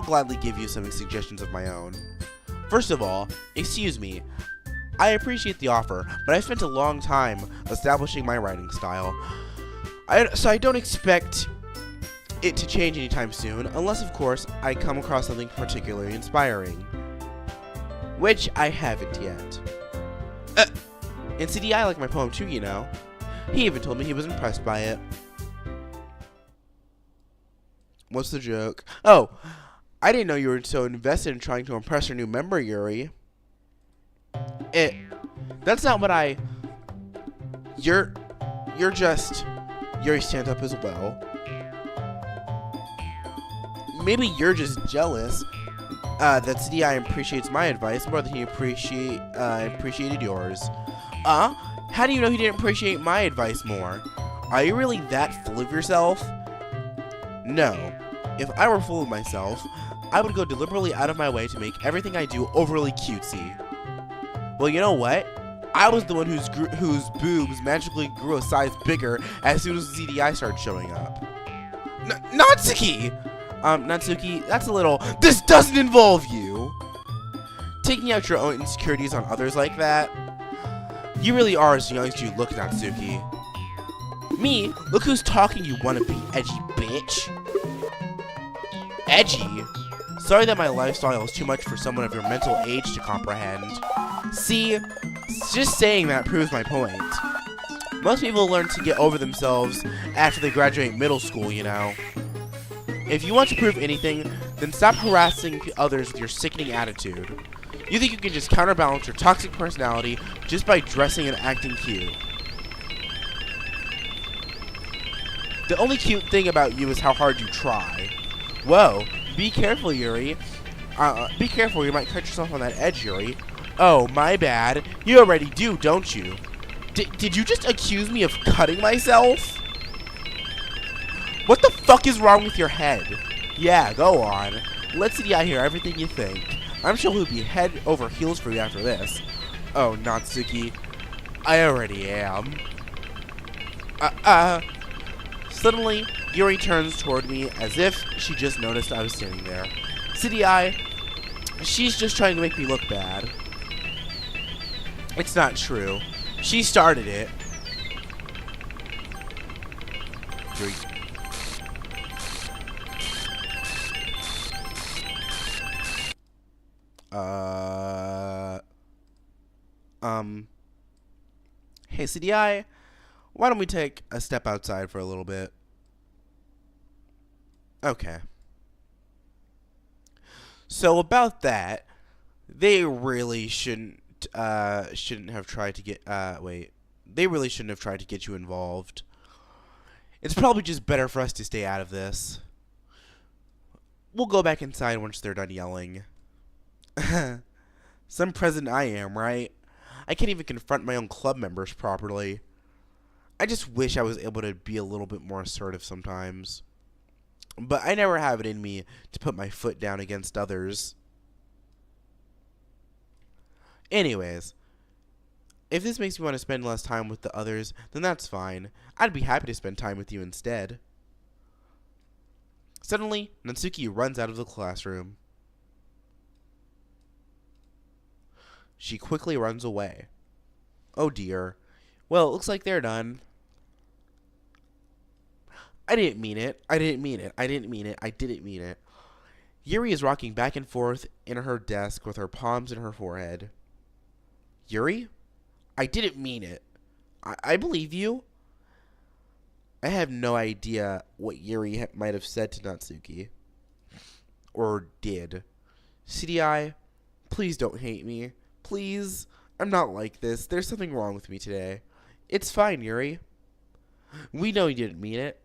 S1: gladly give you some suggestions of my own. First of all, excuse me. I appreciate the offer, but I spent a long time establishing my writing style. So I don't expect it to change anytime soon, unless of course I come across something particularly inspiring. Which I haven't yet. And CDI liked my poem too, you know. He even told me he was impressed by it. What's the joke? Oh, I didn't know you were so invested in trying to impress your new member, Yuri. It. That's not what I. You're just. Yuri stands up as well. Maybe you're just jealous that CDI appreciates my advice more than he appreciated yours. How do you know he didn't appreciate my advice more? Are you really that full of yourself? No. If I were full of myself, I would go deliberately out of my way to make everything I do overly cutesy. Well, you know what? I was the one whose boobs magically grew a size bigger as soon as CDI started showing up. Natsuki! Natsuki, that's a little... This doesn't involve you! Taking out your own insecurities on others like that? You really are as young as you look, Natsuki. Me? Look who's talking, you wannabe edgy bitch. Edgy? Sorry that my lifestyle is too much for someone of your mental age to comprehend. See, just saying that proves my point. Most people learn to get over themselves after they graduate middle school, you know. If you want to prove anything, then stop harassing others with your sickening attitude. You think you can just counterbalance your toxic personality just by dressing and acting cute. The only cute thing about you is how hard you try. Whoa, be careful, Yuri. Be careful, you might cut yourself on that edge, Yuri. Oh, my bad. You already do, don't you? Did you just accuse me of cutting myself? What the fuck is wrong with your head? Yeah, go on. Let's see hear everything you think. I'm sure he'll be head over heels for you after this. Oh, Natsuki. I already am. Suddenly, Yuri turns toward me as if she just noticed I was standing there. CDI, she's just trying to make me look bad. It's not true. She started it. Yuri. Hey, CDI, why don't we take a step outside for a little bit? Okay. So about that, they really shouldn't have tried to get, they really shouldn't have tried to get you involved. It's probably just better for us to stay out of this. We'll go back inside once they're done yelling. Some president I am, right? I can't even confront my own club members properly. I just wish I was able to be a little bit more assertive sometimes. But I never have it in me to put my foot down against others. Anyways, if this makes me want to spend less time with the others, then that's fine. I'd be happy to spend time with you instead. Suddenly, Natsuki runs out of the classroom. She quickly runs away. Oh dear. Well, it looks like they're done. I didn't mean it. I didn't mean it. I didn't mean it. I didn't mean it. Yuri is rocking back and forth in her desk with her palms in her forehead. Yuri? I didn't mean it. I believe you. I have no idea what Yuri might have said to Natsuki. Or did. CDI, please don't hate me. Please. I'm not like this. There's something wrong with me today. It's fine, Yuri. We know you didn't mean it.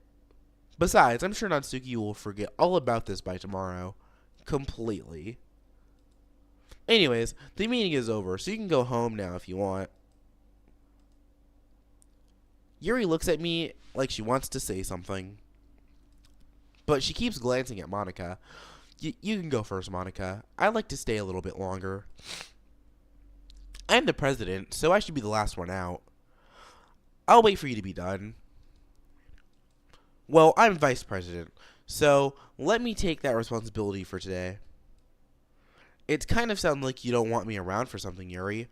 S1: Besides, I'm sure Natsuki will forget all about this by tomorrow. Completely. Anyways, the meeting is over, so you can go home now if you want. Yuri looks at me like she wants to say something. But she keeps glancing at Monika. You can go first, Monika. I'd like to stay a little bit longer. I'm the president, so I should be the last one out. I'll wait for you to be done. Well, I'm vice president, so let me take that responsibility for today. It kind of sounds like you don't want me around for something, Yuri.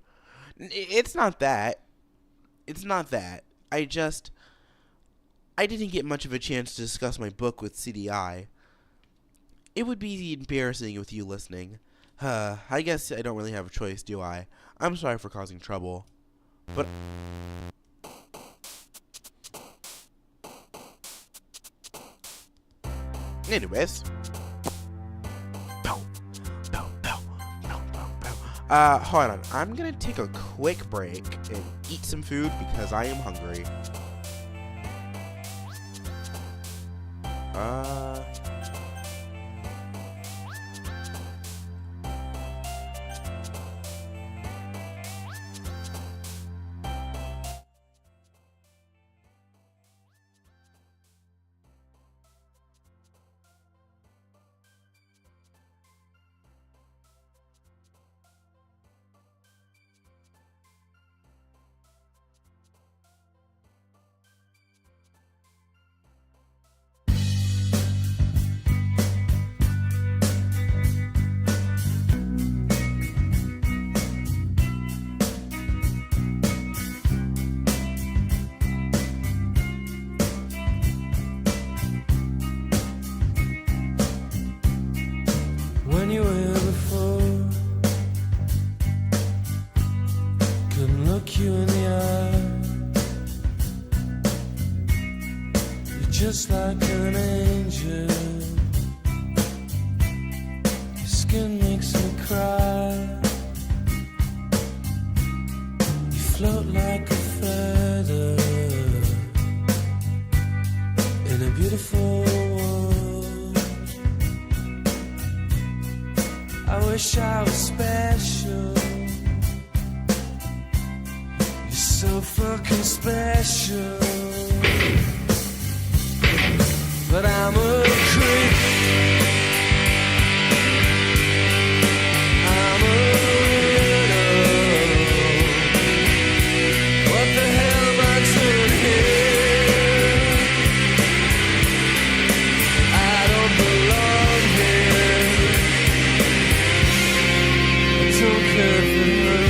S1: It's not that. It's not that. I didn't get much of a chance to discuss my book with CDI. It would be embarrassing with you listening. I guess I don't really have a choice, do I? I'm sorry for causing trouble. But... anyways. Hold on. I'm gonna take a quick break and eat some food because I am hungry.
S2: When you were before, couldn't look you in the eye. You're just like an angel. Your skin makes me cry. You float like a feather in a beautiful world. I wish I was special. You're so fucking special. But I'm a creep. I'm a widow. What the hell am I doing here? I don't belong here. I don't care for her.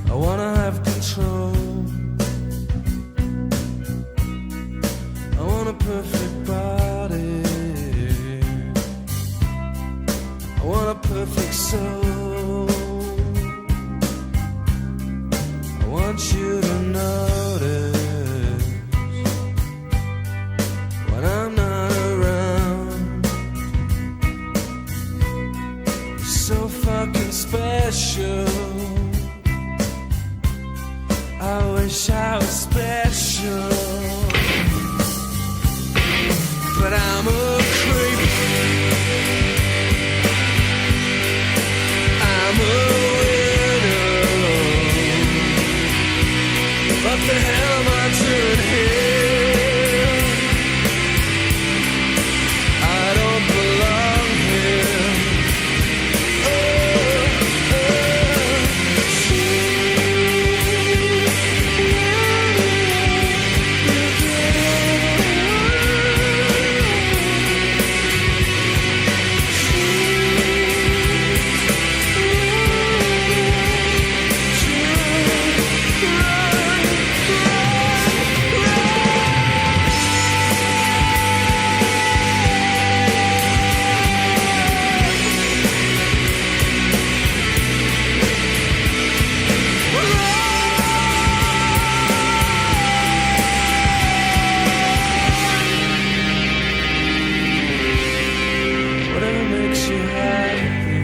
S2: I wanna have control. I want a perfect body. I want a perfect soul. I want you to notice when I'm not around. You're so fucking special. I wish I was special. But I'm a creep. I'm a widow. What the hell am I doing here? I don't belong here. Whatever makes you happy,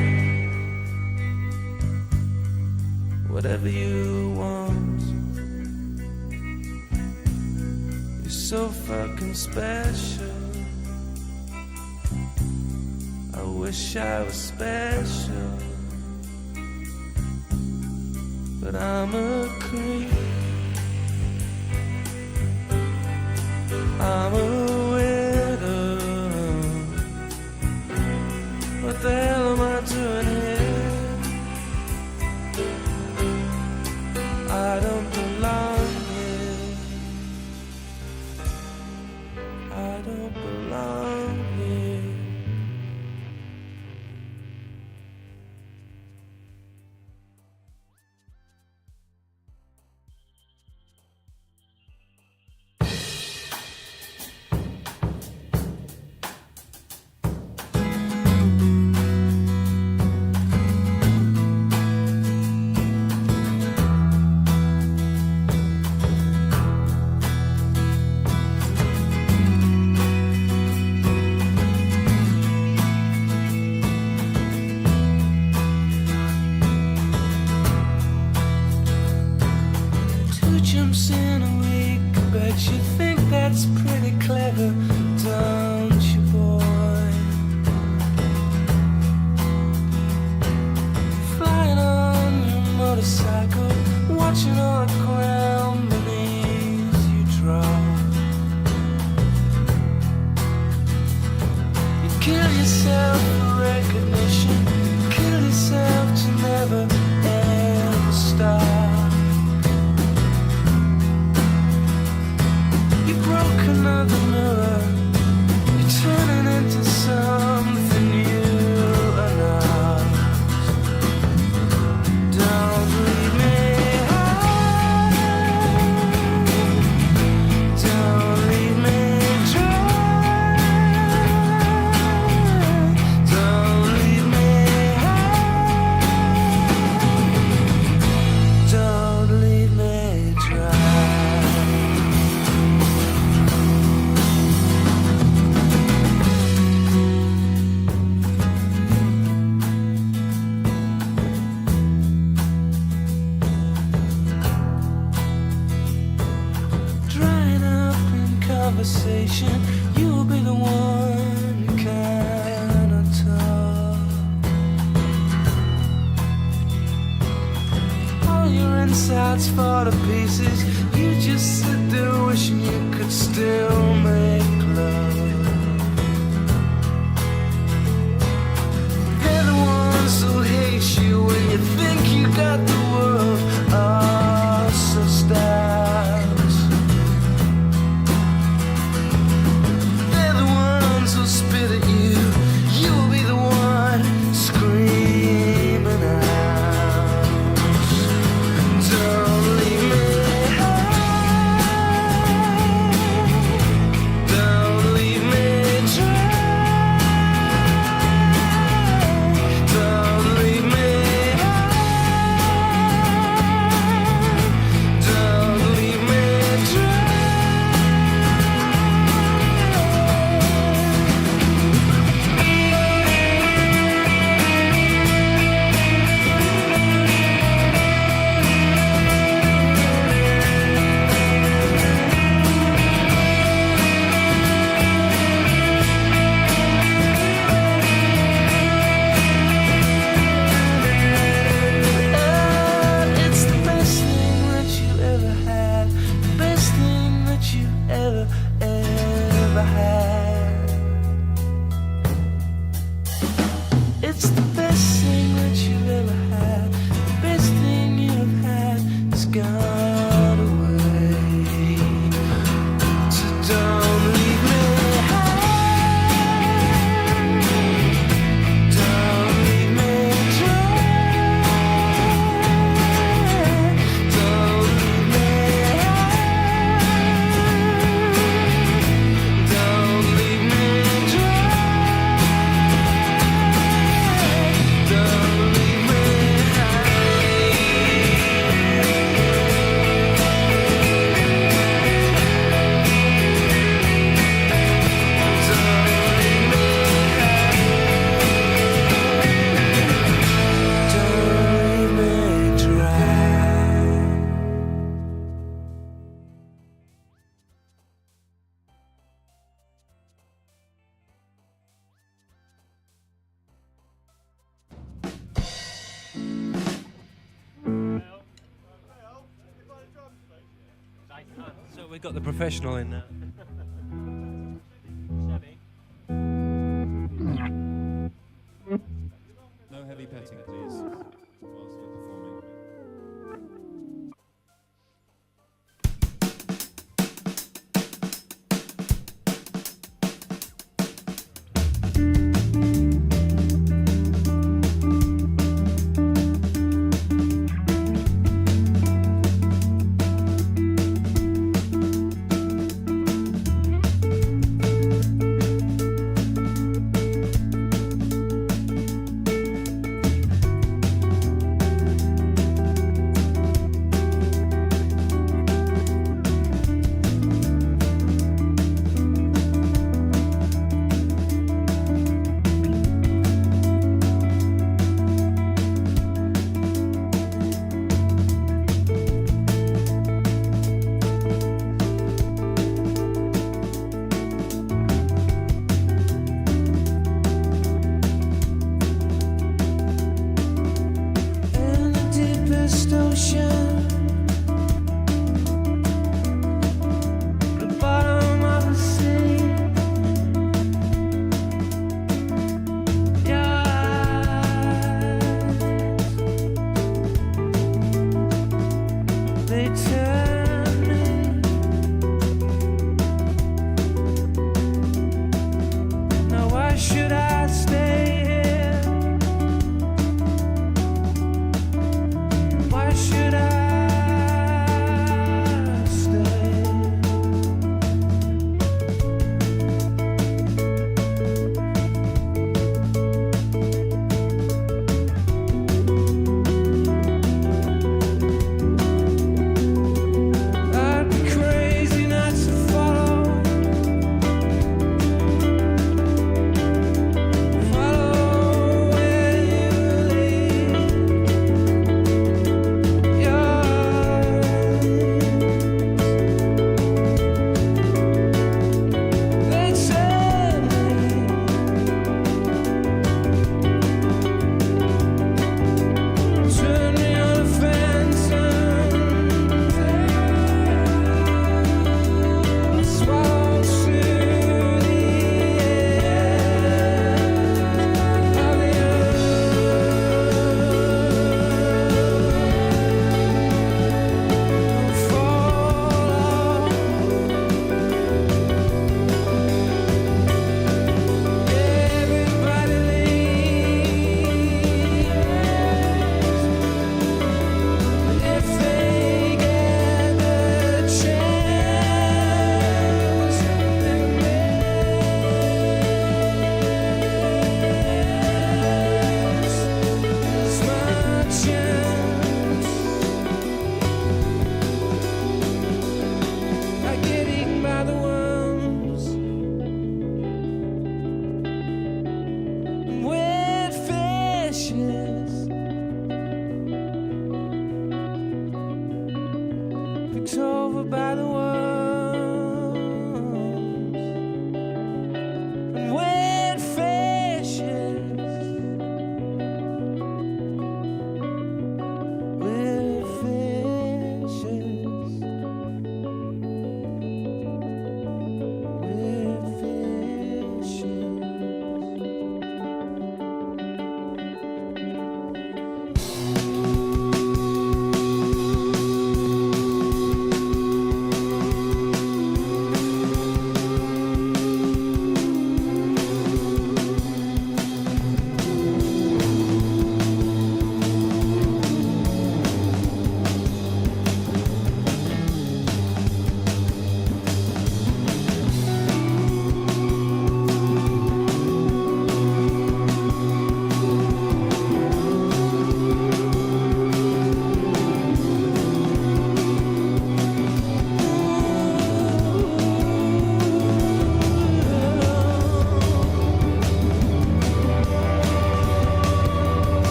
S2: whatever you want. You're so fucking special. I wish I was special. But I'm a creep. I'm a widow. What the hell am I doing here? I don't belong here. I don't belong here. bet you think that's pretty clever, don't you, boy? Flying on your motorcycle, watching all the ground beneath you drop. You kill yourself for recognition, kill yourself to never ever stop. You broke another mirror, you're turning into something you are not. Don't leave me high, don't leave me dry, don't leave me high, don't leave me dry. Drying up in conversation, you'll be the one who cannot talk. All your insides fall to pieces, you just sit there wishing you could still make love. They're the ones who hate you when you think you got the world all so stars. They're the ones who spit at you, you'll be the one screaming out. Don't leave me high, don't leave me dry, don't leave me high, don't leave me dry. It's the best thing that you ever had, the best thing that you ever had. It's the best thing that you ever had, the best thing you've had has gone away. So don't leave me high, don't leave me dry, don't leave me high, don't leave me dry, don't leave me don't leave me dry.
S3: So we got the professional in now.
S4: No heavy petting, please, whilst we're performing.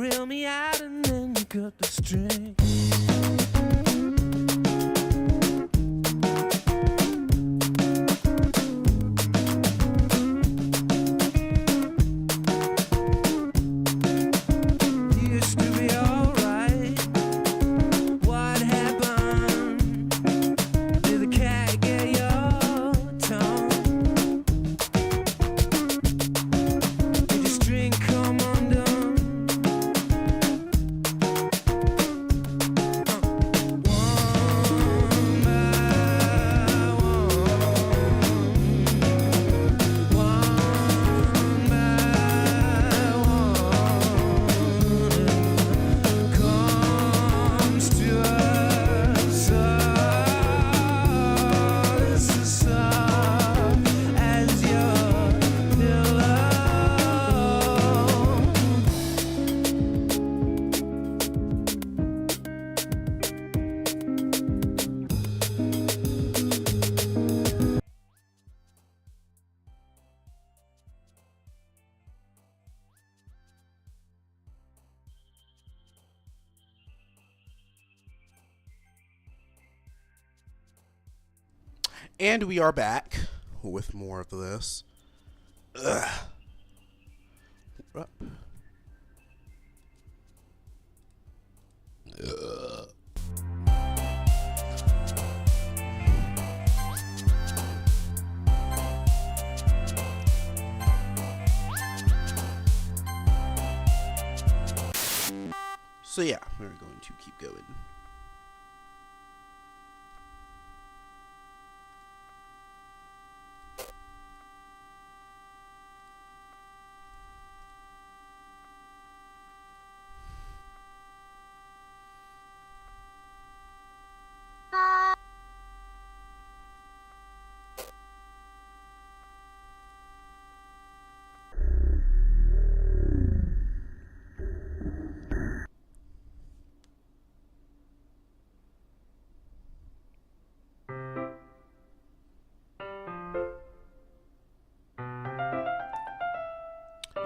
S2: reel me out and then you cut the string. Used to be alright. What happened? Did the cat get your tongue? Did your string come undone? One by one by one comes to us as soft as your pillow.
S1: And we are back with more of this. Ugh. Up. Ugh. So yeah, we're going to keep going.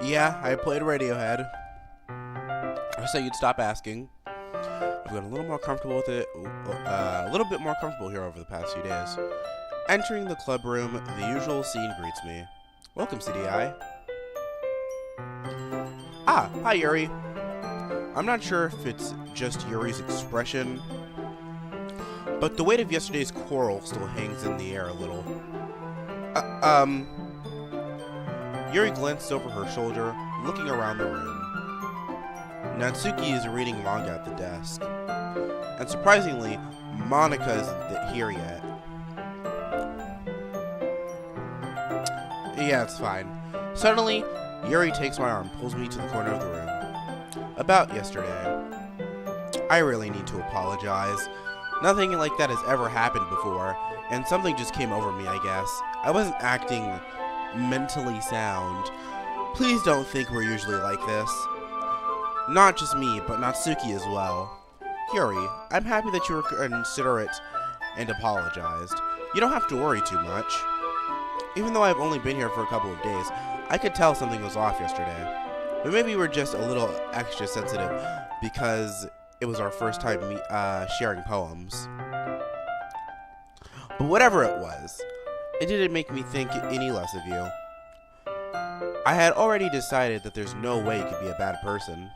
S1: Yeah, I played Radiohead. I said you'd stop asking. I've gotten a little more comfortable with it, a little bit more comfortable here over the past few days. Entering the club room, the usual scene greets me. Welcome, CDI. Ah, hi, Yuri. I'm not sure if it's just Yuri's expression, but the weight of yesterday's quarrel still hangs in the air a little. Yuri glanced over her shoulder, looking around the room. Natsuki is reading manga at the desk. And surprisingly, Monica isn't here yet. Yeah, it's fine. Suddenly, Yuri takes my arm, pulls me to the corner of the room. About yesterday. I really need to apologize. Nothing like that has ever happened before, and something just came over me, I guess. I wasn't acting mentally sound. Please don't think we're usually like this. Not just me, but Natsuki as well. Yuri, I'm happy that you were considerate and apologized. You don't have to worry too much. Even though I've only been here for a couple of days, I could tell something was off yesterday. But maybe you were just a little extra sensitive because it was our first time sharing poems. But whatever it was, it didn't make me think any less of you. I had already decided that there's no way you could be a bad person.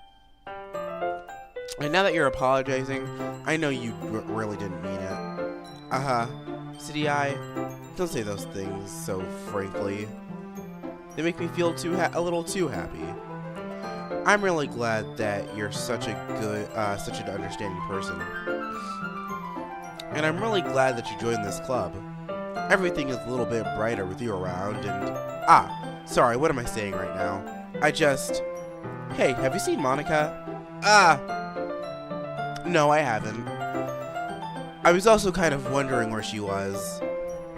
S1: And now that you're apologizing, I know you really didn't mean it. City Eye, don't say those things so frankly. They make me feel a little too happy. I'm really glad that you're such an understanding person. And I'm really glad that you joined this club. Everything is a little bit brighter with you around and... sorry, what am I saying right now? Hey, have you seen Monica? No, I haven't. I was also kind of wondering where she was.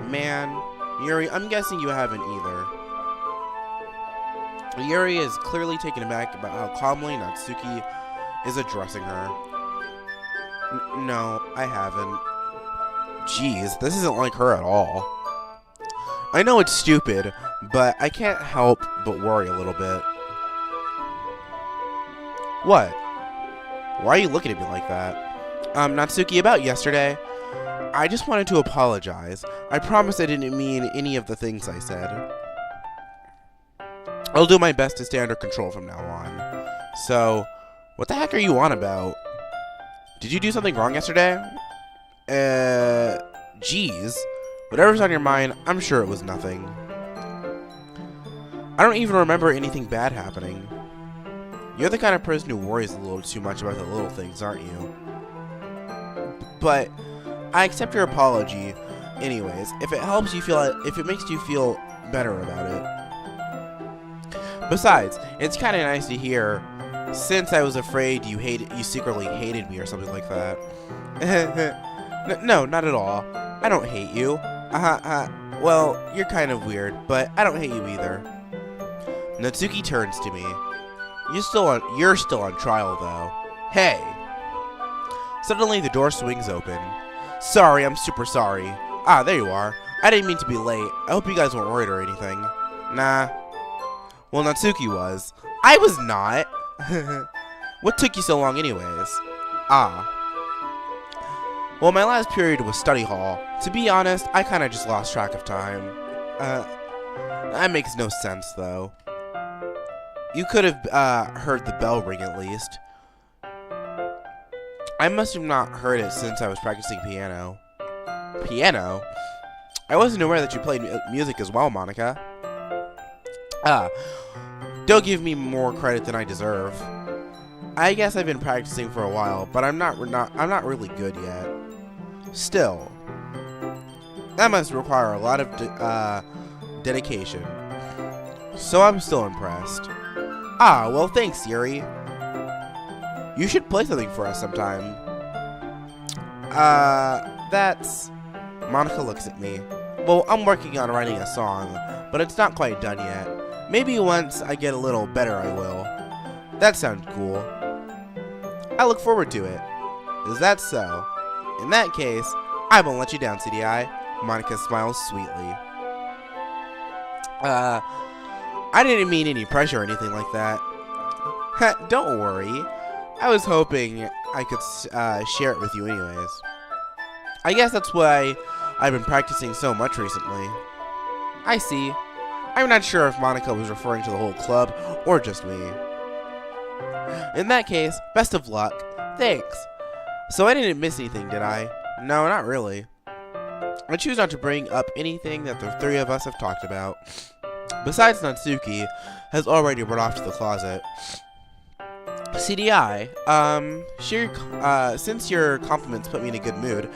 S1: Man, Yuri, I'm guessing you haven't either. Yuri is clearly taken aback about how calmly Natsuki is addressing her. No, I haven't. Jeez, this isn't like her at all. I know it's stupid, but I can't help but worry a little bit. What? Why are you looking at me like that? Natsuki, about yesterday, I just wanted to apologize. I promise I didn't mean any of the things I said. I'll do my best to stay under control from now on. So, what the heck are you on about? Did you do something wrong yesterday? Geez. Whatever's on your mind, I'm sure it was nothing. I don't even remember anything bad happening. You're the kind of person who worries a little too much about the little things, aren't you? But I accept your apology anyways, if it makes you feel better about it. Besides, it's kind of nice to hear, since I was afraid you secretly hated me or something like that. No, not at all. I don't hate you. Well, you're kind of weird, but I don't hate you either. Natsuki turns to me. You're still on trial, though. Hey! Suddenly, the door swings open. Sorry, I'm super sorry. Ah, there you are. I didn't mean to be late. I hope you guys weren't worried or anything. Nah. Well, Natsuki was. I was not! What took you so long anyways? Ah. Well, my last period was study hall. To be honest, I kinda just lost track of time. That makes no sense, though. You could have, heard the bell ring at least. I must have not heard it since I was practicing piano. Piano? I wasn't aware that you played music as well, Monika. Don't give me more credit than I deserve. I guess I've been practicing for a while, but I'm not really good yet. Still, that must require a lot of dedication. So I'm still impressed. Ah, well, thanks, Yuri. You should play something for us sometime. That's... Monika looks at me. Well, I'm working on writing a song, but it's not quite done yet. Maybe once I get a little better, I will. That sounds cool. I look forward to it. Is that so? In that case, I won't let you down, CDI. Monika smiles sweetly. I didn't mean any pressure or anything like that. Don't worry. I was hoping I could share it with you anyways. I guess that's why I've been practicing so much recently. I see. I'm not sure if Monika was referring to the whole club or just me. In that case, best of luck. Thanks. So I didn't miss anything, did I? No, not really. I choose not to bring up anything that the three of us have talked about. Besides, Natsuki has already run off to the closet. CDI, since your compliments put me in a good mood,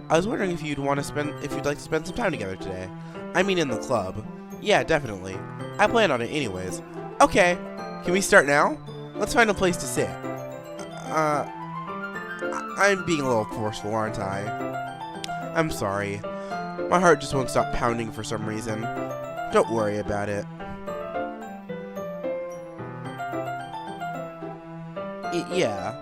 S1: I was wondering if you'd like to spend some time together today. I mean, in the club. Yeah, definitely. I plan on it anyways. Okay, can we start now? Let's find a place to sit. I'm being a little forceful, aren't I? I'm sorry. My heart just won't stop pounding for some reason. Don't worry about it. Yeah.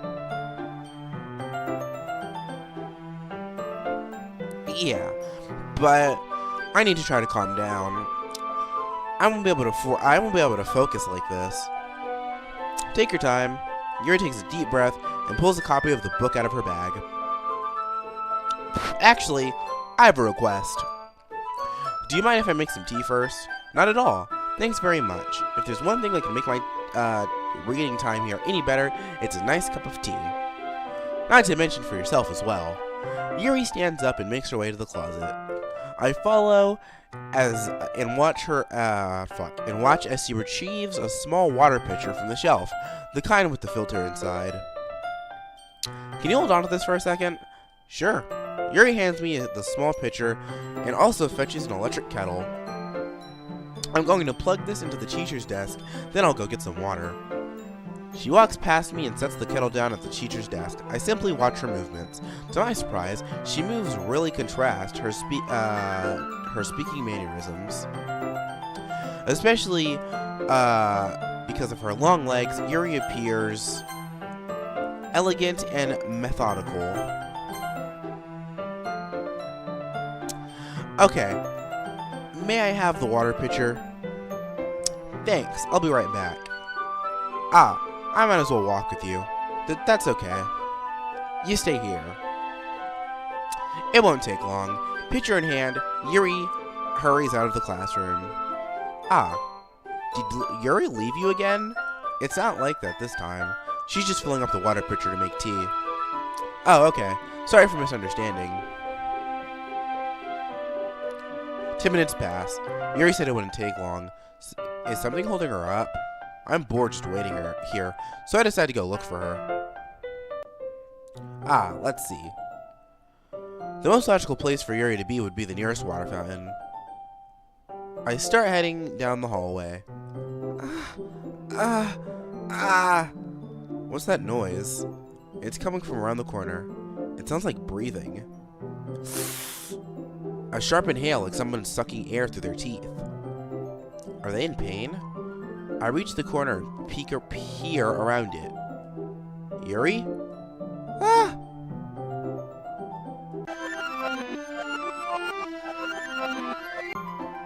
S1: Yeah, but I need to try to calm down. I won't be able to focus like this. Take your time. Yuri takes a deep breath and pulls a copy of the book out of her bag. Actually, I have a request. Do you mind if I make some tea first? Not at all. Thanks very much. If there's one thing that can make my reading time here any better, it's a nice cup of tea. Not to mention for yourself as well. Yuri stands up and makes her way to the closet. I follow and watch as she retrieves a small water pitcher from the shelf, the kind with the filter inside. Can you hold on to this for a second? Sure. Yuri hands me the small pitcher and also fetches an electric kettle. I'm going to plug this into the teacher's desk, then I'll go get some water. She walks past me and sets the kettle down at the teacher's desk. I simply watch her movements. To my surprise, she moves really contrast her speaking mannerisms. Especially because of her long legs, Yuri appears elegant and methodical. Okay, may I have the water pitcher? Thanks, I'll be right back. Ah, I might as well walk with you. That's okay. You stay here. It won't take long. Pitcher in hand, Yuri hurries out of the classroom. Ah, did Yuri leave you again? It's not like that this time. She's just filling up the water pitcher to make tea. Oh, okay. Sorry for misunderstanding. 10 minutes pass. Yuri said it wouldn't take long. Is something holding her up? I'm bored just waiting here, so I decided to go look for her. Ah, let's see. The most logical place for Yuri to be would be the nearest water fountain. I start heading down the hallway. What's that noise? It's coming from around the corner. It sounds like breathing. A sharp inhale, like someone sucking air through their teeth. Are they in pain? I reach the corner and peer around it. Yuri? Ah!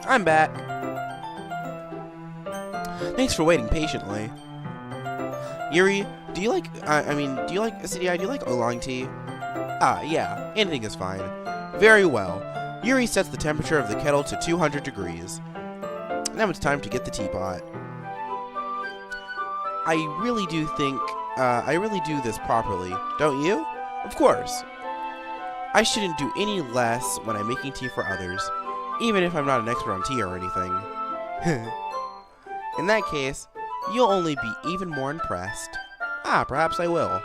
S1: I'm back. Thanks for waiting patiently. Yuri, do you like, do you like CDI? Do you like oolong tea? Ah, yeah, anything is fine. Very well. Yuri sets the temperature of the kettle to 200 degrees. Now it's time to get the teapot. I really do this properly, don't you? Of course. I shouldn't do any less when I'm making tea for others, even if I'm not an expert on tea or anything. In that case, you'll only be even more impressed. Ah, perhaps I will.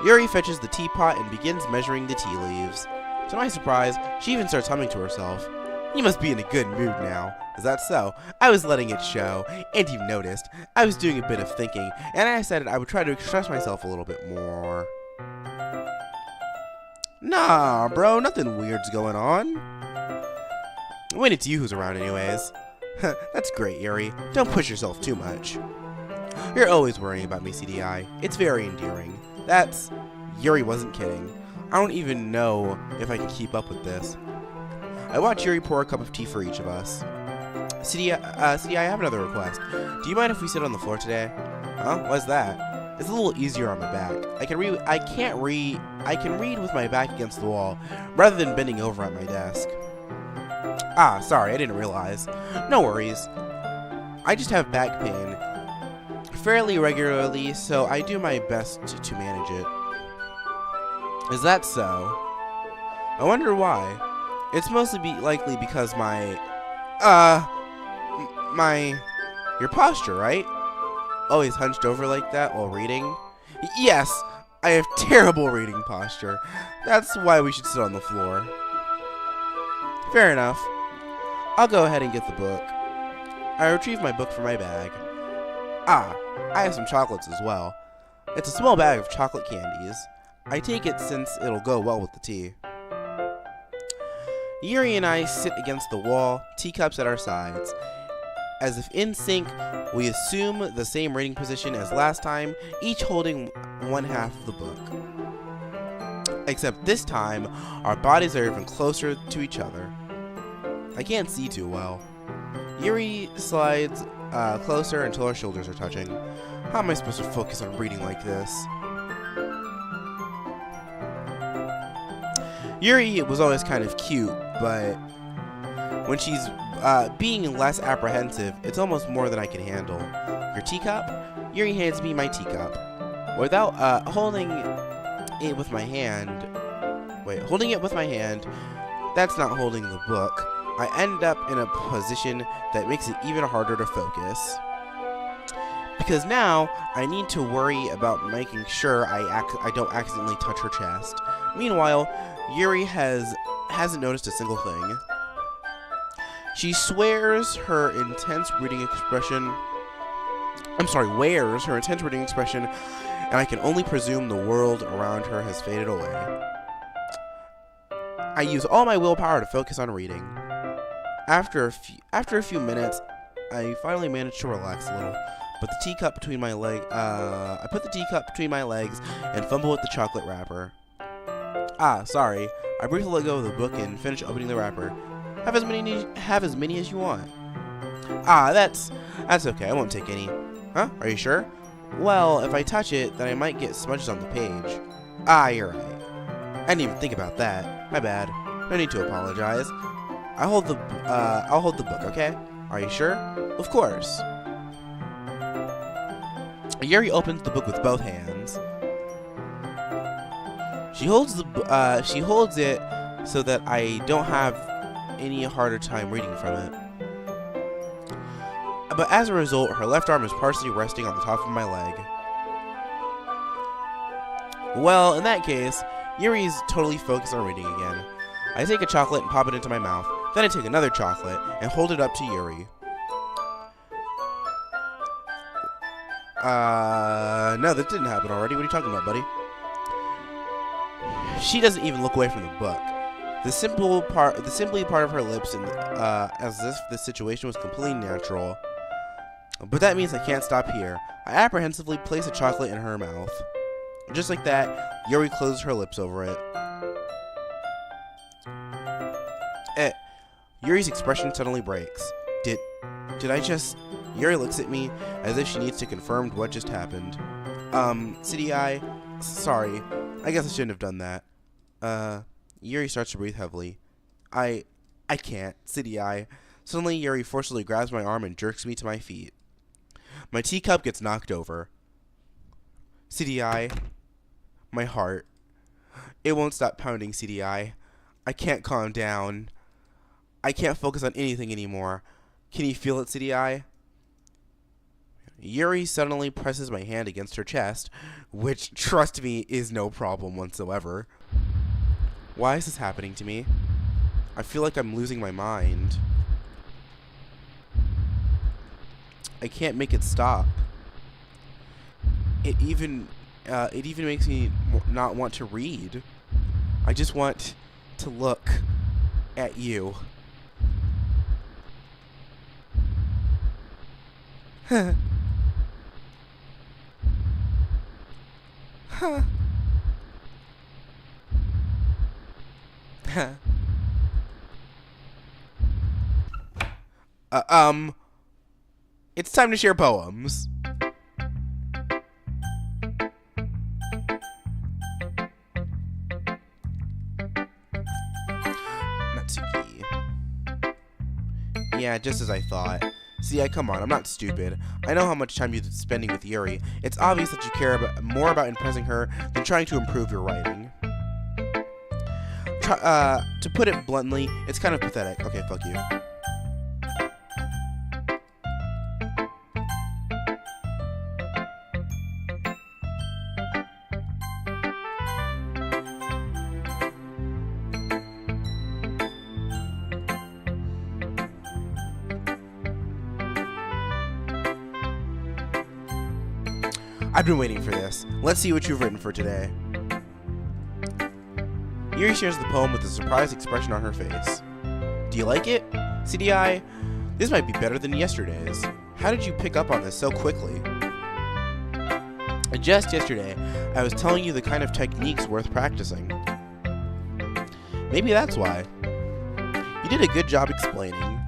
S1: Yuri fetches the teapot and begins measuring the tea leaves. To my surprise, she even starts humming to herself. You must be in a good mood now. Is that so? I was letting it show, and you've noticed. I was doing a bit of thinking, and I decided I would try to express myself a little bit more. Nah, bro, nothing weird's going on. When it's you who's around anyways. That's great, Yuri. Don't push yourself too much. You're always worrying about me, CDI. It's very endearing. Yuri wasn't kidding. I don't even know if I can keep up with this. I watch Yuri pour a cup of tea for each of us. CDI, I have another request. Do you mind if we sit on the floor today? Huh? What's that? It's a little easier on my back. I can read with my back against the wall, rather than bending over at my desk. Ah, sorry, I didn't realize. No worries. I just have back pain fairly regularly, so I do my best to manage it. Is that so? I wonder why. It's mostly likely because your posture, right? Always hunched over like that while reading? Yes, I have terrible reading posture. That's why we should sit on the floor. Fair enough. I'll go ahead and get the book. I retrieve my book from my bag. Ah, I have some chocolates as well. It's a small bag of chocolate candies. I take it since it'll go well with the tea. Yuri and I sit against the wall, teacups at our sides. As if in sync, we assume the same reading position as last time, each holding one half of the book. Except this time, our bodies are even closer to each other. I can't see too well. Yuri slides closer until our shoulders are touching. How am I supposed to focus on reading like this? Yuri was always kind of cute, but when she's being less apprehensive, it's almost more than I can handle. Your teacup? Yuri hands me my teacup. Without holding it with my hand, that's not holding the book. I end up in a position that makes it even harder to focus. Because now, I need to worry about making sure I don't accidentally touch her chest. Meanwhile, Yuri hasn't noticed a single thing. She wears her intense reading expression, and I can only presume the world around her has faded away. I use all my willpower to focus on reading. After a few minutes, I finally manage to relax a little. I put the teacup between my legs and fumble with the chocolate wrapper. Ah, sorry. I briefly let go of the book and finish opening the wrapper. Have as many as you want. Ah, that's okay. I won't take any. Huh? Are you sure? Well, if I touch it, then I might get smudges on the page. Ah, you're right. I didn't even think about that. My bad. No need to apologize. I'll hold the book, okay? Are you sure? Of course. Yuri opens the book with both hands. She holds it so that I don't have any harder time reading from it. But as a result, her left arm is partially resting on the top of my leg. Well, in that case, Yuri's totally focused on reading again. I take a chocolate and pop it into my mouth. Then I take another chocolate and hold it up to Yuri. No, that didn't happen already. What are you talking about, buddy? She doesn't even look away from the book. The simply part of her lips, and as if the situation was completely natural. But that means I can't stop here. I apprehensively place a chocolate in her mouth. Just like that, Yuri closes her lips over it. Yuri's expression suddenly breaks. Did I just... Yuri looks at me as if she needs to confirm what just happened. City Eye, sorry. I guess I shouldn't have done that. Yuri starts to breathe heavily. I can't, City Eye. Suddenly, Yuri forcibly grabs my arm and jerks me to my feet. My teacup gets knocked over. City Eye, my heart. It won't stop pounding, City Eye. I can't calm down. I can't focus on anything anymore. Can you feel it, City Eye? Yuri suddenly presses my hand against her chest, which, trust me, is no problem whatsoever. Why is this happening to me? I feel like I'm losing my mind. I can't make it stop. It even makes me not want to read. I just want to look at you. It's time to share poems. Natsuki. Yeah, just as I thought. See, come on, I'm not stupid. I know how much time you're spending with Yuri. It's obvious that you care more about impressing her than trying to improve your writing. To put it bluntly, it's kind of pathetic. Okay, fuck you. I've been waiting for this. Let's see what you've written for today. Yuri shares the poem with a surprised expression on her face. Do you like it? CDI, this might be better than yesterday's. How did you pick up on this so quickly? Just yesterday, I was telling you the kind of techniques worth practicing. Maybe that's why. You did a good job explaining.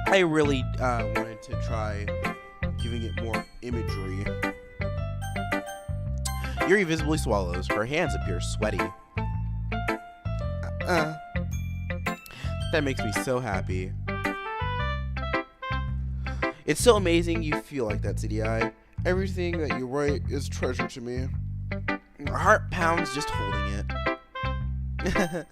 S1: I really wanted to try giving it more imagery. Yuri visibly swallows. Her hands appear sweaty. That makes me so happy. It's so amazing you feel like that, CDI. Everything that you write is treasure to me. My heart pounds just holding it.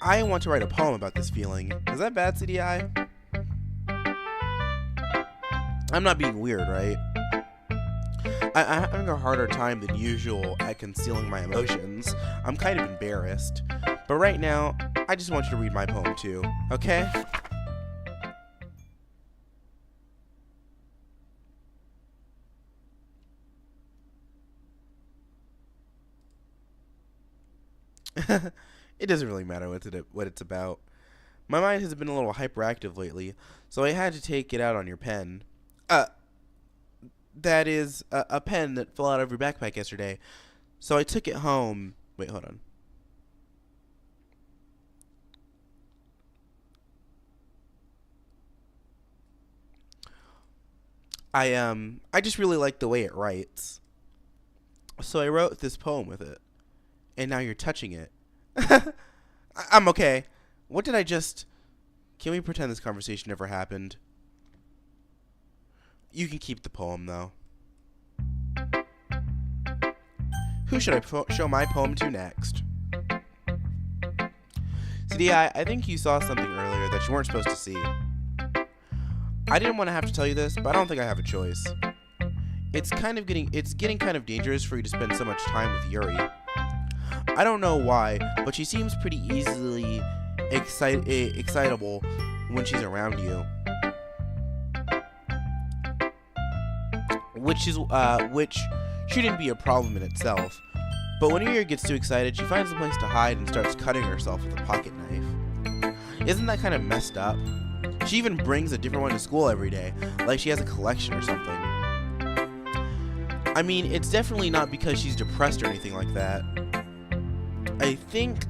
S1: I want to write a poem about this feeling. Is that bad, CDI? I'm not being weird, right? I'm having a harder time than usual at concealing my emotions. I'm kind of embarrassed. But right now, I just want you to read my poem too, okay? It doesn't really matter what it's about. My mind has been a little hyperactive lately, so I had to take it out on your pen. That is a pen that fell out of your backpack yesterday. So I took it home. Wait, hold on. I just really like the way it writes. So I wrote this poem with it. And now you're touching it. I'm okay. What did I just... Can we pretend this conversation never happened? You can keep the poem, though. Who should I show my poem to next? CDI, I think you saw something earlier that you weren't supposed to see. I didn't want to have to tell you this, but I don't think I have a choice. It's getting kind of dangerous for you to spend so much time with Yuri. I don't know why, but she seems pretty easily excitable when she's around you. Which shouldn't be a problem in itself. But when Yuri gets too excited, she finds a place to hide and starts cutting herself with a pocket knife. Isn't that kind of messed up? She even brings a different one to school every day, like she has a collection or something. I mean, it's definitely not because she's depressed or anything like that. I think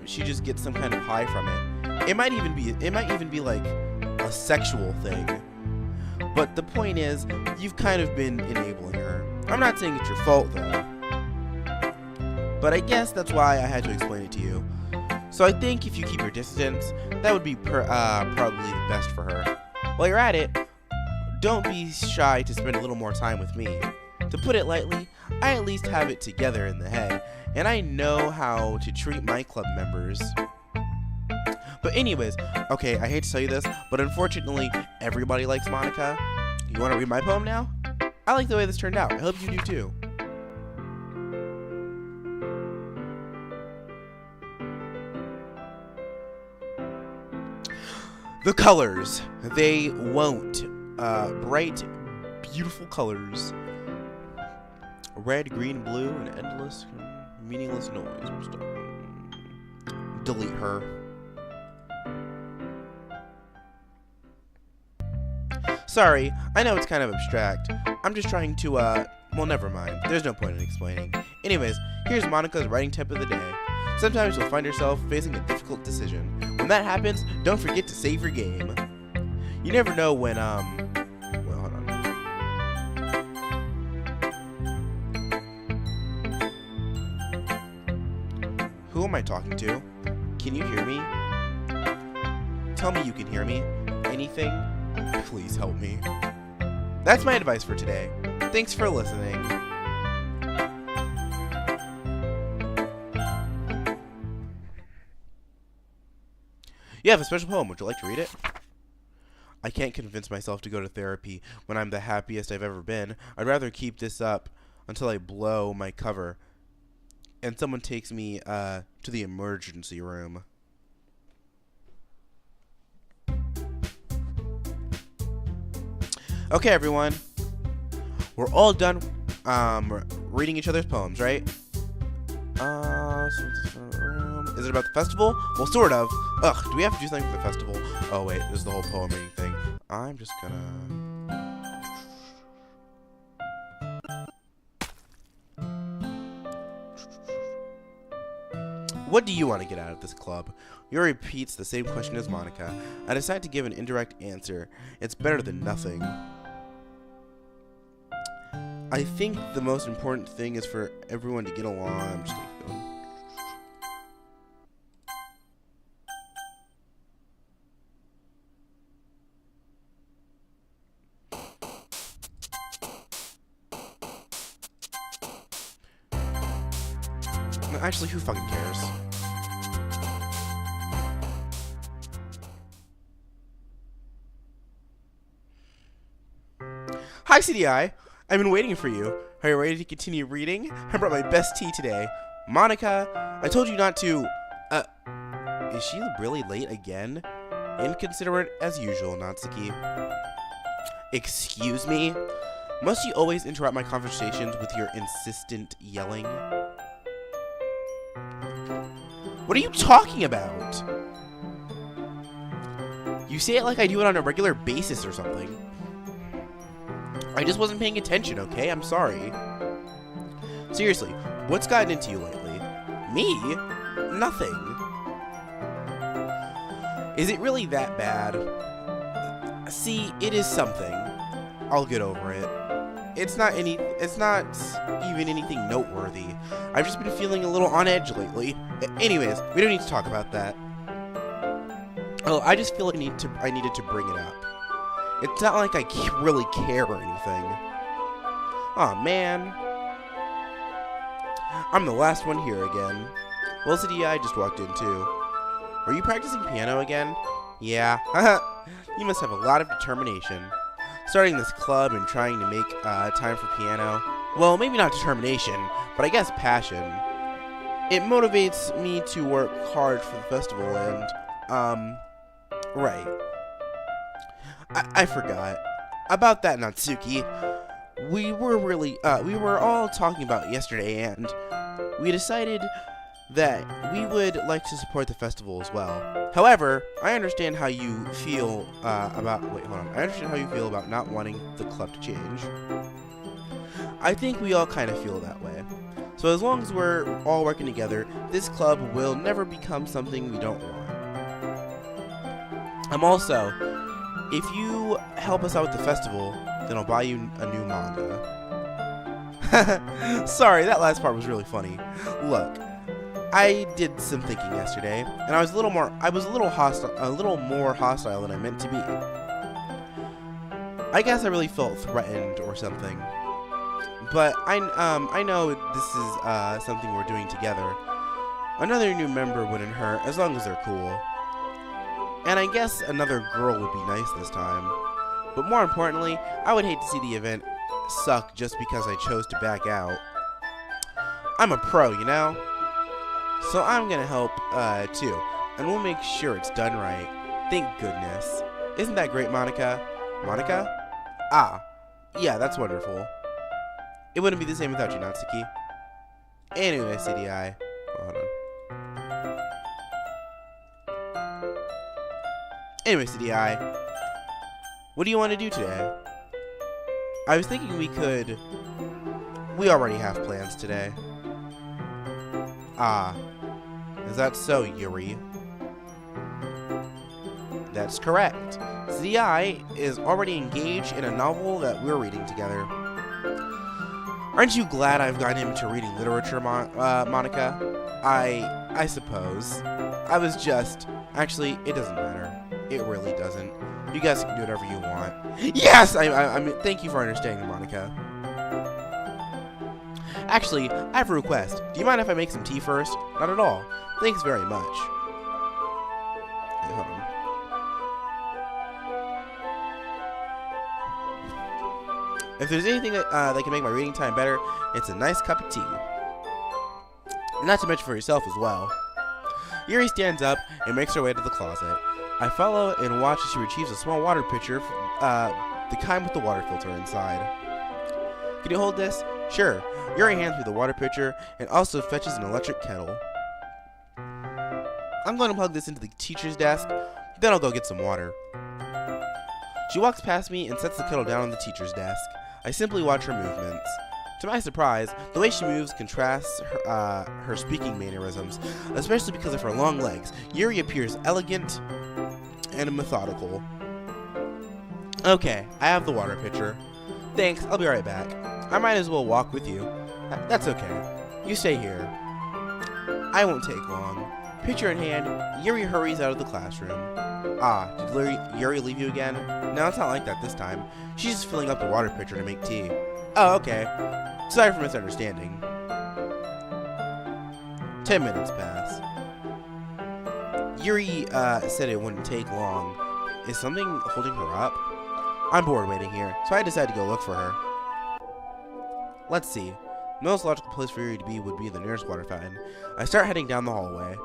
S1: she just gets some kind of high from it. It might even be like a sexual thing. But the point is, you've kind of been enabling her. I'm not saying it's your fault though. But I guess that's why I had to explain it to you. So I think if you keep your distance, that would be probably the best for her. While you're at it, don't be shy to spend a little more time with me. To put it lightly, I at least have it together in the head, and I know how to treat my club members. But anyways, okay, I hate to tell you this, but unfortunately, everybody likes Monika. You want to read my poem now? I like the way this turned out. I hope you do too. The colors, they won't. Bright, beautiful colors. Red, green, blue, and endless, meaningless noise. Delete her. Sorry, I know it's kind of abstract. I'm just trying to, well, never mind. There's no point in explaining. Anyways, here's Monika's writing tip of the day. Sometimes you'll find yourself facing a difficult decision. When that happens, don't forget to save your game. You never know when, well, hold on. Who am I talking to? Can you hear me? Tell me you can hear me. Anything? Please help me. That's my advice for today. Thanks for listening. You have a special poem. Would you like to read it? I can't convince myself to go to therapy when I'm the happiest I've ever been. I'd rather keep this up until I blow my cover and someone takes me to the emergency room. Okay, everyone. We're all done reading each other's poems, right? Is it about the festival? Well, sort of. Ugh, do we have to do something for the festival? Oh, wait, this is the whole poem reading thing. I'm just gonna... What do you want to get out of this club? Yuri repeats the same question as Monika. I decide to give an indirect answer. It's better than nothing. I think the most important thing is for everyone to get along. I'm just gonna keep going. Actually, who fucking cares? Hi, CDI. I've been waiting for you. Are you ready to continue reading? I brought my best tea today. Monika, I told you not to... Is she really late again? Inconsiderate as usual, Natsuki. Excuse me? Must you always interrupt my conversations with your insistent yelling? What are you talking about? You say it like I do it on a regular basis or something. I just wasn't paying attention, okay? I'm sorry. Seriously, what's gotten into you lately? Me? Nothing. Is it really that bad? See, it is something. I'll get over it. It's not even anything noteworthy. I've just been feeling a little on edge lately. Anyways, we don't need to talk about that. Oh, I just feel like I needed to bring it up. It's not like I really care or anything. Aw, man. I'm the last one here again. Well, CDI just walked in too. Are you practicing piano again? Yeah. You must have a lot of determination. Starting this club and trying to make time for piano. Well, maybe not determination, but I guess passion. It motivates me to work hard for the festival and, right. I forgot. About that, Natsuki. We were all talking about it yesterday, and we decided that we would like to support the festival as well. However, I understand how you feel about not wanting the club to change. I think we all kind of feel that way. So as long as we're all working together, this club will never become something we don't want. If you help us out with the festival, then I'll buy you a new manga. Sorry, that last part was really funny. Look, I did some thinking yesterday, and I was a little more hostile than I meant to be. I guess I really felt threatened or something. But I know this is something we're doing together. Another new member wouldn't hurt, as long as they're cool. And I guess another girl would be nice this time. But more importantly, I would hate to see the event suck just because I chose to back out. I'm a pro, you know? So I'm gonna help, too. And we'll make sure it's done right. Thank goodness. Isn't that great, Monika? Monika? Ah, yeah, that's wonderful. It wouldn't be the same without you, Natsuki. Anyway, CDI. Hold on. Anyway, CDI. What do you want to do today? I was thinking we already have plans today. Ah. Is that so, Yuri? That's correct. CDI is already engaged in a novel that we're reading together. Aren't you glad I've gotten him into reading literature, Monika? I suppose. I was just... Actually, it doesn't matter. It really doesn't. You guys can do whatever you want. Yes! I mean, thank you for understanding, Monika. Actually, I have a request. Do you mind if I make some tea first? Not at all. Thanks very much. Hey, hold on. If there's anything that can make my reading time better, it's a nice cup of tea. Not to mention for yourself as well. Yuri stands up and makes her way to the closet. I follow and watch as she retrieves a small water pitcher, the kind with the water filter inside. Can you hold this? Sure. Yuri hands me the water pitcher and also fetches an electric kettle. I'm going to plug this into the teacher's desk, then I'll go get some water. She walks past me and sets the kettle down on the teacher's desk. I simply watch her movements. To my surprise, the way she moves contrasts her speaking mannerisms, especially because of her long legs. Yuri appears elegant and methodical. Okay, I have the water pitcher. Thanks, I'll be right back. I might as well walk with you. That's okay. You stay here. I won't take long. Pitcher in hand, Yuri hurries out of the classroom. Ah, did Yuri leave you again? No, it's not like that this time. She's just filling up the water pitcher to make tea. Oh, okay. Sorry for misunderstanding. 10 minutes pass. Yuri said it wouldn't take long. Is something holding her up? I'm bored waiting here, so I decided to go look for her. Let's see. The most logical place for Yuri to be would be the nearest water fountain. I start heading down the hallway.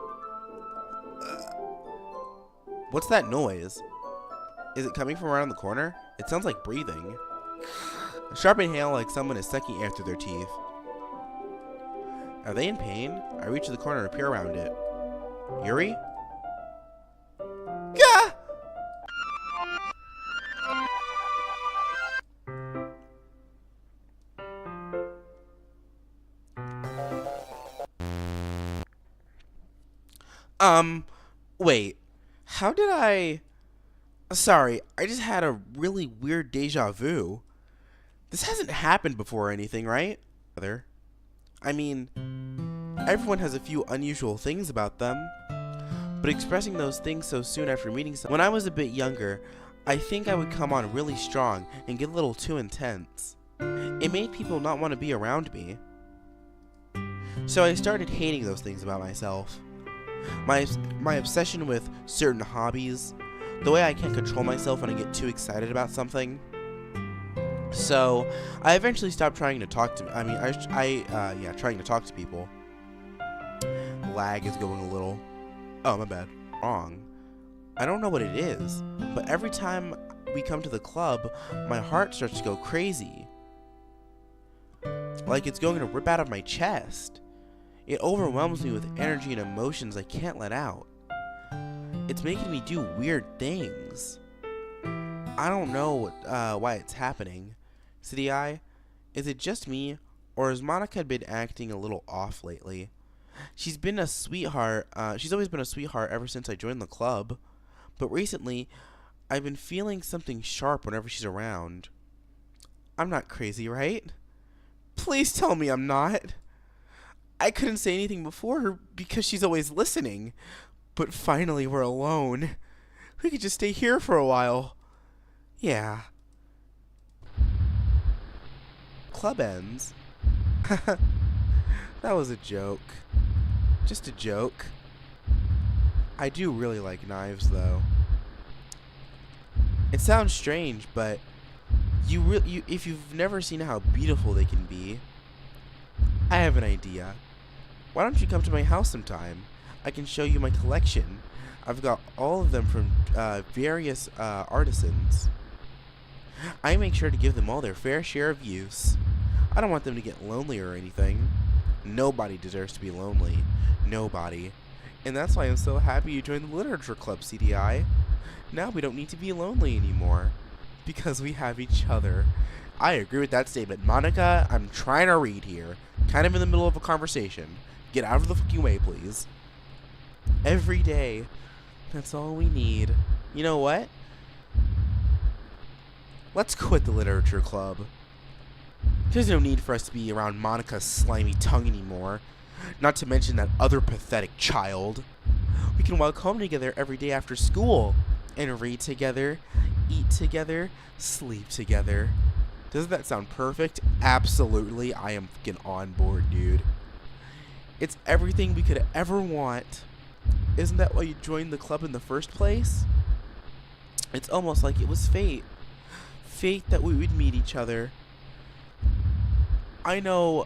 S1: What's that noise? Is it coming from around the corner? It sounds like breathing. A sharp inhale like someone is sucking air through their teeth. Are they in pain? I reach the corner and peer around it. Yuri? Gah! Wait. How did I... Sorry, I just had a really weird deja vu. This hasn't happened before or anything, right? I mean, everyone has a few unusual things about them, but expressing those things so soon after meeting someone. When I was a bit younger, I think I would come on really strong and get a little too intense. It made people not want to be around me. So I started hating those things about myself. My obsession with certain hobbies, the way I can't control myself when I get too excited about something. So I eventually stopped trying to talk to. Trying to talk to people. Lag is going a little. Oh, my bad. Wrong. I don't know what it is, but every time we come to the club, my heart starts to go crazy. Like it's going to rip out of my chest. It overwhelms me with energy and emotions I can't let out. It's making me do weird things. I don't know why it's happening. City Eye, is it just me, or has Monica been acting a little off lately? She's been a sweetheart. She's always been a sweetheart ever since I joined the club. But recently, I've been feeling something sharp whenever she's around. I'm not crazy, right? Please tell me I'm not. I couldn't say anything before her because she's always listening. But finally we're alone. We could just stay here for a while. Yeah. Club ends. That was a joke. Just a joke. I do really like knives, though. It sounds strange, but if you've never seen how beautiful they can be, I have an idea. Why don't you come to my house sometime? I can show you my collection. I've got all of them from various artisans. I make sure to give them all their fair share of use. I don't want them to get lonely or anything. Nobody deserves to be lonely. Nobody. And that's why I'm so happy you joined the Literature Club, CDI. Now we don't need to be lonely anymore. Because we have each other. I agree with that statement. Monica, I'm trying to read here. Kind of in the middle of a conversation. Get out of the fucking way, please. Every day. That's all we need. You know what? Let's quit the Literature Club. There's no need for us to be around Monica's slimy tongue anymore. Not to mention that other pathetic child. We can walk home together every day after school. And read together, eat together, sleep together. Doesn't that sound perfect? Absolutely. I am fucking on board, dude. It's everything we could ever want. Isn't that why you joined the club in the first place? It's almost like it was fate. Fate that we would meet each other. I know,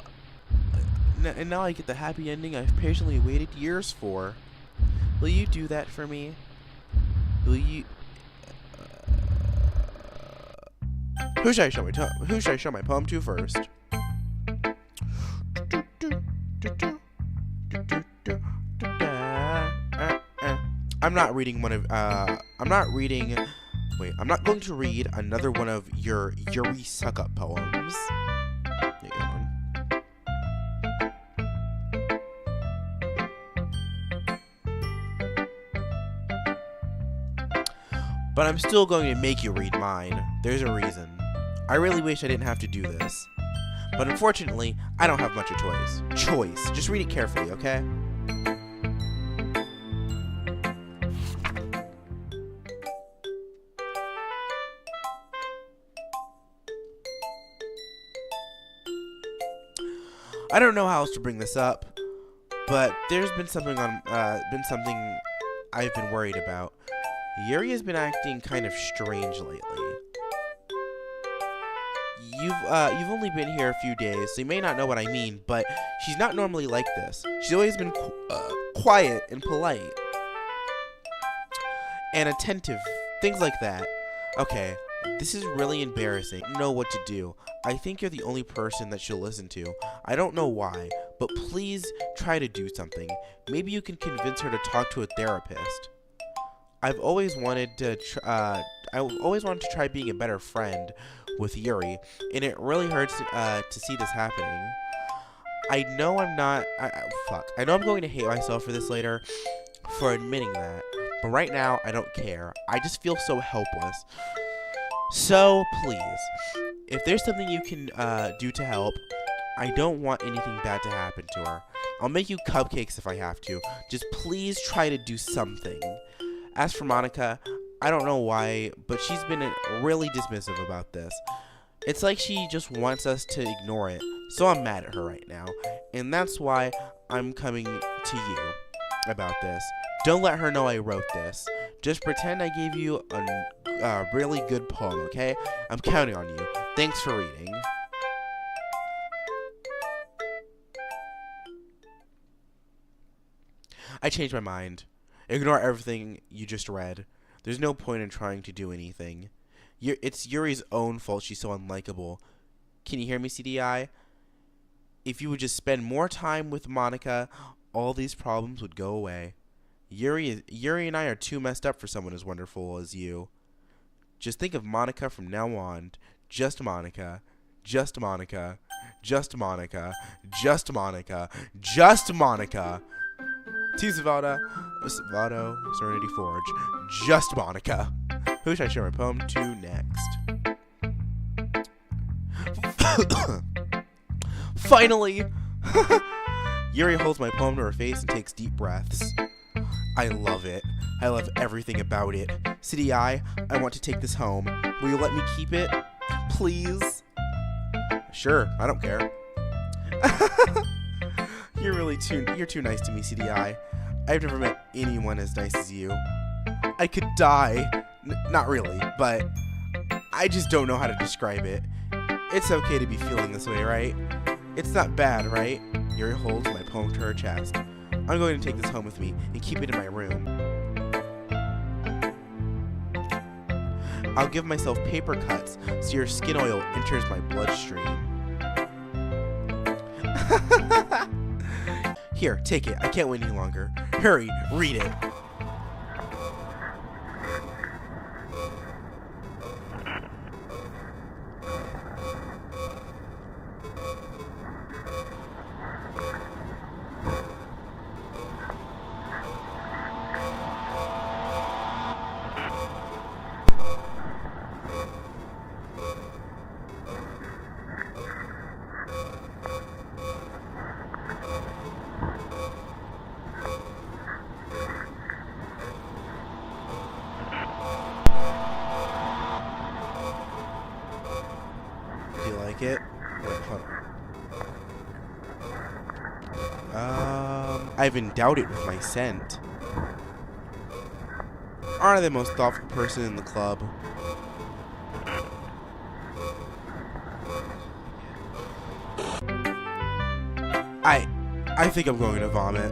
S1: and now I get the happy ending I've patiently waited years for. Will you do that for me? Will you? Who should I show my poem to first? I'm not reading one of. I'm not going to read another one of your Yuri suck-up poems. Hang on. But I'm still going to make you read mine. There's a reason. I really wish I didn't have to do this. But unfortunately, I don't have much of a choice. Just read it carefully, okay? I don't know how else to bring this up, but there's been something I've been worried about. Yuri has been acting kind of strange lately. You've only been here a few days, so you may not know what I mean, but she's not normally like this. She's always been quiet and polite and attentive, things like that. Okay, this is really embarrassing. I don't know what to do. I think you're the only person that she'll listen to. I don't know why, but please try to do something. Maybe you can convince her to talk to a therapist. I've always wanted to try being a better friend with Yuri, and it really hurts to see this happening. I know I'm not. I know I'm going to hate myself for this later, for admitting that. But right now, I don't care. I just feel so helpless. So please, if there's something you can do to help, I don't want anything bad to happen to her. I'll make you cupcakes if I have to. Just please try to do something. As for Monica, I don't know why, but she's been really dismissive about this. It's like she just wants us to ignore it, so I'm mad at her right now. And that's why I'm coming to you about this. Don't let her know I wrote this. Just pretend I gave you a really good poem, okay? I'm counting on you. Thanks for reading. I changed my mind. Ignore everything you just read. There's no point in trying to do anything. It's Yuri's own fault she's so unlikable. Can you hear me, CDI? If you would just spend more time with Monica, all these problems would go away. Yuri and I are too messed up for someone as wonderful as you. Just think of Monica from now on. Just Monica. Just Monica. Just Monica. Just Monica. Just Monica. T. Zavada, Serenity Forge. Just Monica. Who should I show my poem to next? Finally! Yuri holds my poem to her face and takes deep breaths. I love it. I love everything about it. City I want to take this home. Will you let me keep it? Please? Sure, I don't care. You're too nice to me, CDI. I've never met anyone as nice as you. I could die. Not really, but I just don't know how to describe it. It's okay to be feeling this way, right? It's not bad, right? Yuri holds my poem to her chest. I'm going to take this home with me and keep it in my room. I'll give myself paper cuts so your skin oil enters my bloodstream. Here, take it. I can't wait any longer. Hurry, read it. It. Wait, hold on. I even doubt it with my scent. Aren't I the most thoughtful person in the club? I think I'm going to vomit.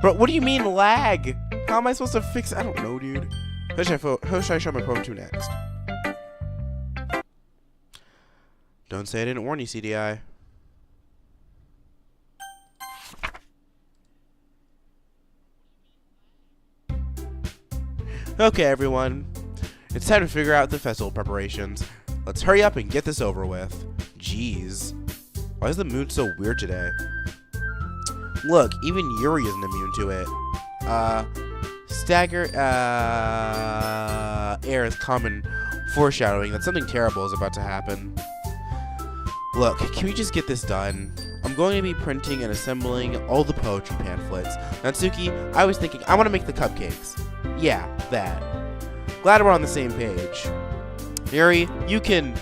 S1: Bro, what do you mean lag? How am I supposed to fix it? I don't know, dude. Who should I show my poem to next? Don't say I didn't warn you, CDI. Okay, everyone. It's time to figure out the festival preparations. Let's hurry up and get this over with. Jeez. Why is the mood so weird today? Look, even Yuri isn't immune to it. Stagger, air is common foreshadowing that something terrible is about to happen. Look, can we just get this done? I'm going to be printing and assembling all the poetry pamphlets. Natsuki, I was thinking I want to make the cupcakes. Yeah, that. Glad we're on the same page. Yuri, you can...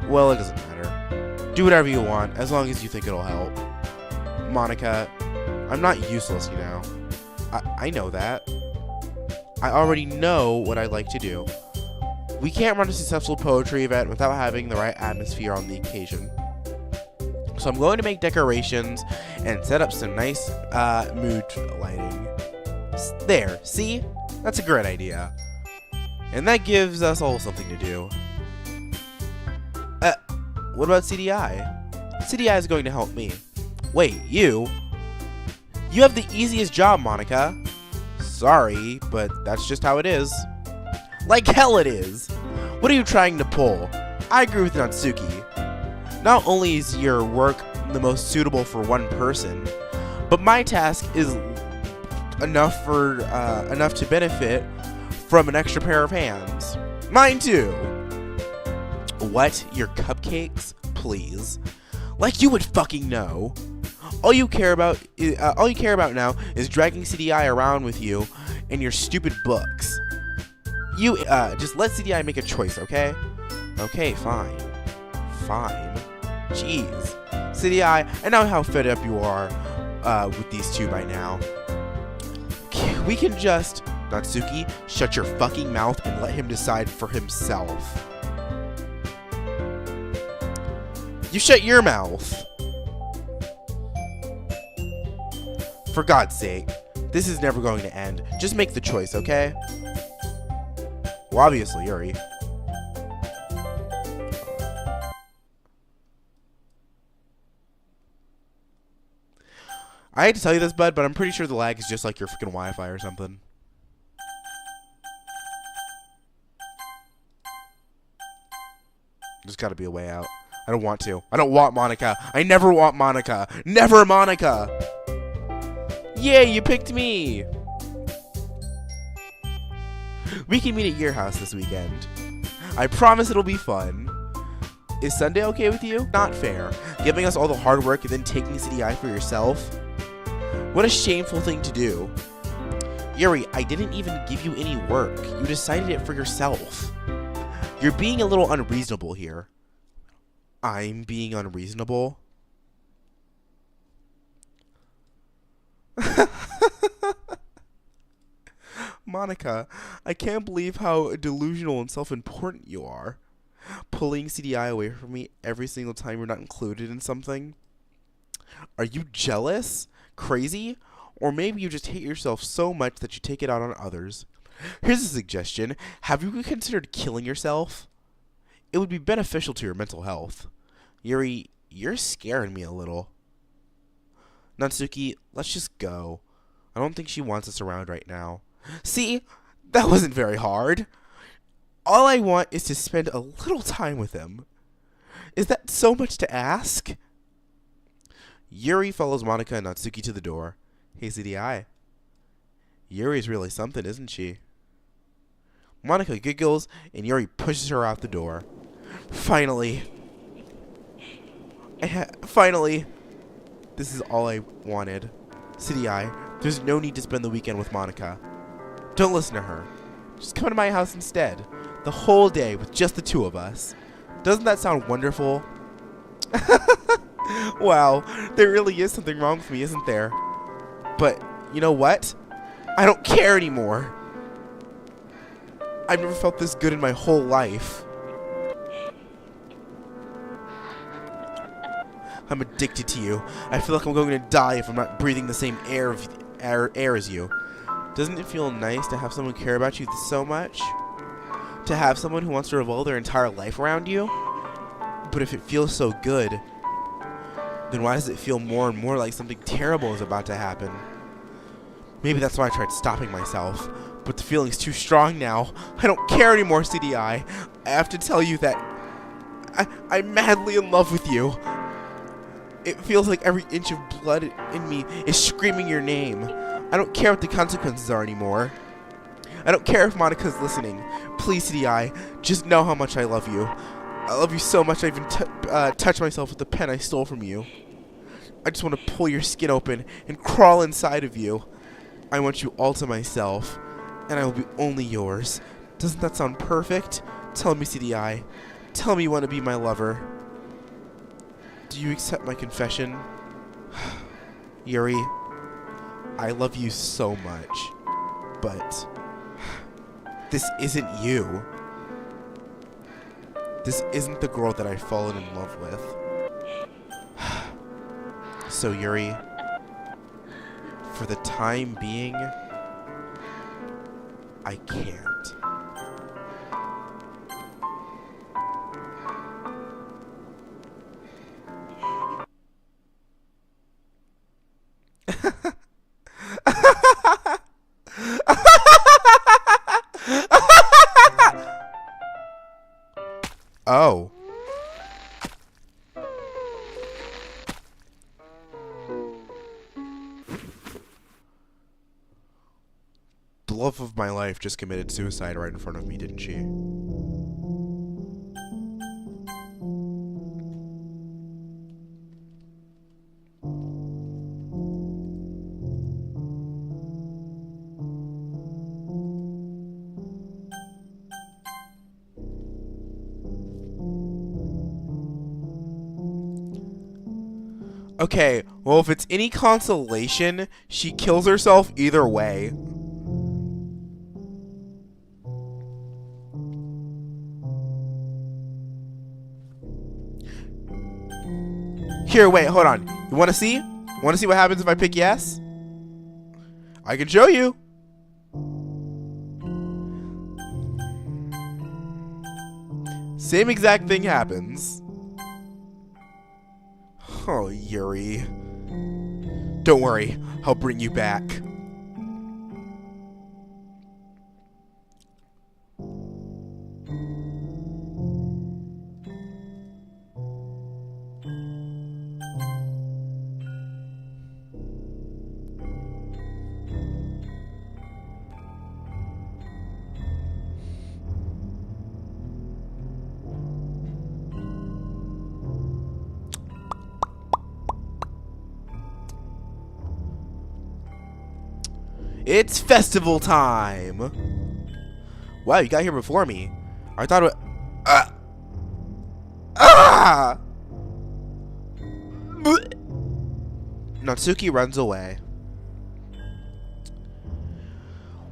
S1: Well, it doesn't matter. Do whatever you want, as long as you think it'll help. Monica, I'm not useless, you know. I know that. I already know what I'd like to do. We can't run a successful poetry event without having the right atmosphere on the occasion. So I'm going to make decorations and set up some nice mood lighting. There, see? That's a great idea. And that gives us all something to do. What about CDI? CDI is going to help me. Wait, you? You have the easiest job, Monica. Sorry, but that's just how it is. Like hell it is. What are you trying to pull? I agree with Natsuki. Not only is your work the most suitable for one person, but my task is enough to benefit from an extra pair of hands. Mine too. What? Your cupcakes? Please. Like you would fucking know. All you care about now is dragging CDI around with you and your stupid books. You just let CDI make a choice, okay? Okay, fine. Fine. Jeez. CDI, I know how fed up you are with these two by now. We can just... Natsuki, shut your fucking mouth and let him decide for himself. You shut your mouth. For God's sake, this is never going to end. Just make the choice, okay? Well, obviously, Yuri. I hate to tell you this, bud, but I'm pretty sure the lag is just like your freaking Wi-Fi or something. There's gotta be a way out. I don't want to. I don't want Monika. I never want Monika. Never Monika! Yay, you picked me! We can meet at your house this weekend. I promise it'll be fun. Is Sunday okay with you? Not fair. Giving us all the hard work and then taking CDI for yourself? What a shameful thing to do. Yuri, I didn't even give you any work. You decided it for yourself. You're being a little unreasonable here. I'm being unreasonable? Monika, I can't believe how delusional and self-important you are. Pulling CDI away from me every single time you're not included in something. Are you jealous? Crazy? Or maybe you just hate yourself so much that you take it out on others. Here's a suggestion. Have you considered killing yourself? It would be beneficial to your mental health. Yuri, you're scaring me a little. Natsuki, let's just go. I don't think she wants us around right now. See? That wasn't very hard. All I want is to spend a little time with him. Is that so much to ask? Yuri follows Monika and Natsuki to the door. Hey, CDI. Yuri's really something, isn't she? Monika giggles, and Yuri pushes her out the door. Finally. Finally. This is all I wanted. CDI, there's no need to spend the weekend with Monika. Don't listen to her. Just come to my house instead. The whole day with just the two of us. Doesn't that sound wonderful? Wow, there really is something wrong with me, isn't there? But, you know what? I don't care anymore. I've never felt this good in my whole life. I'm addicted to you. I feel like I'm going to die if I'm not breathing the same air as you. Doesn't it feel nice to have someone care about you so much? To have someone who wants to revolve their entire life around you? But if it feels so good, then why does it feel more and more like something terrible is about to happen? Maybe that's why I tried stopping myself, but the feeling's too strong now. I don't care anymore, CDI. I have to tell you that I'm madly in love with you. It feels like every inch of blood in me is screaming your name. I don't care what the consequences are anymore. I don't care if Monika's listening. Please, CDI, just know how much I love you. I love you so much I even touched myself with the pen I stole from you. I just want to pull your skin open and crawl inside of you. I want you all to myself, and I will be only yours. Doesn't that sound perfect? Tell me, CDI. Tell me you want to be my lover. Do you accept my confession? Yuri, I love you so much, but this isn't you. This isn't the girl that I've fallen in love with. So Yuri, for the time being, I can't. Oh. love of my life just committed suicide right in front of me, didn't she? Okay, well, if it's any consolation, she kills herself either way. Here, wait, hold on. You want to see? Want to see what happens if I pick yes? I can show you. Same exact thing happens. Oh, Yuri. Don't worry, I'll bring you back. It's festival time! Wow, you got here before me. I thought it was... Natsuki runs away.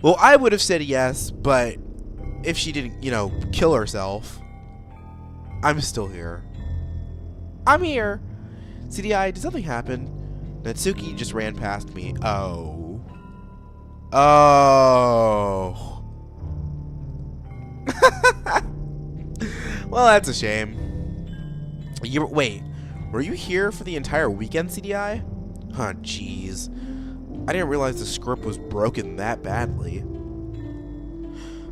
S1: Well, I would have said yes, but if she didn't, you know, kill herself, I'm still here. I'm here! CDI, did something happen? Natsuki just ran past me. Oh. Oh. Well, that's a shame. Wait, were you here for the entire weekend, CDI? Huh, jeez. I didn't realize the script was broken that badly.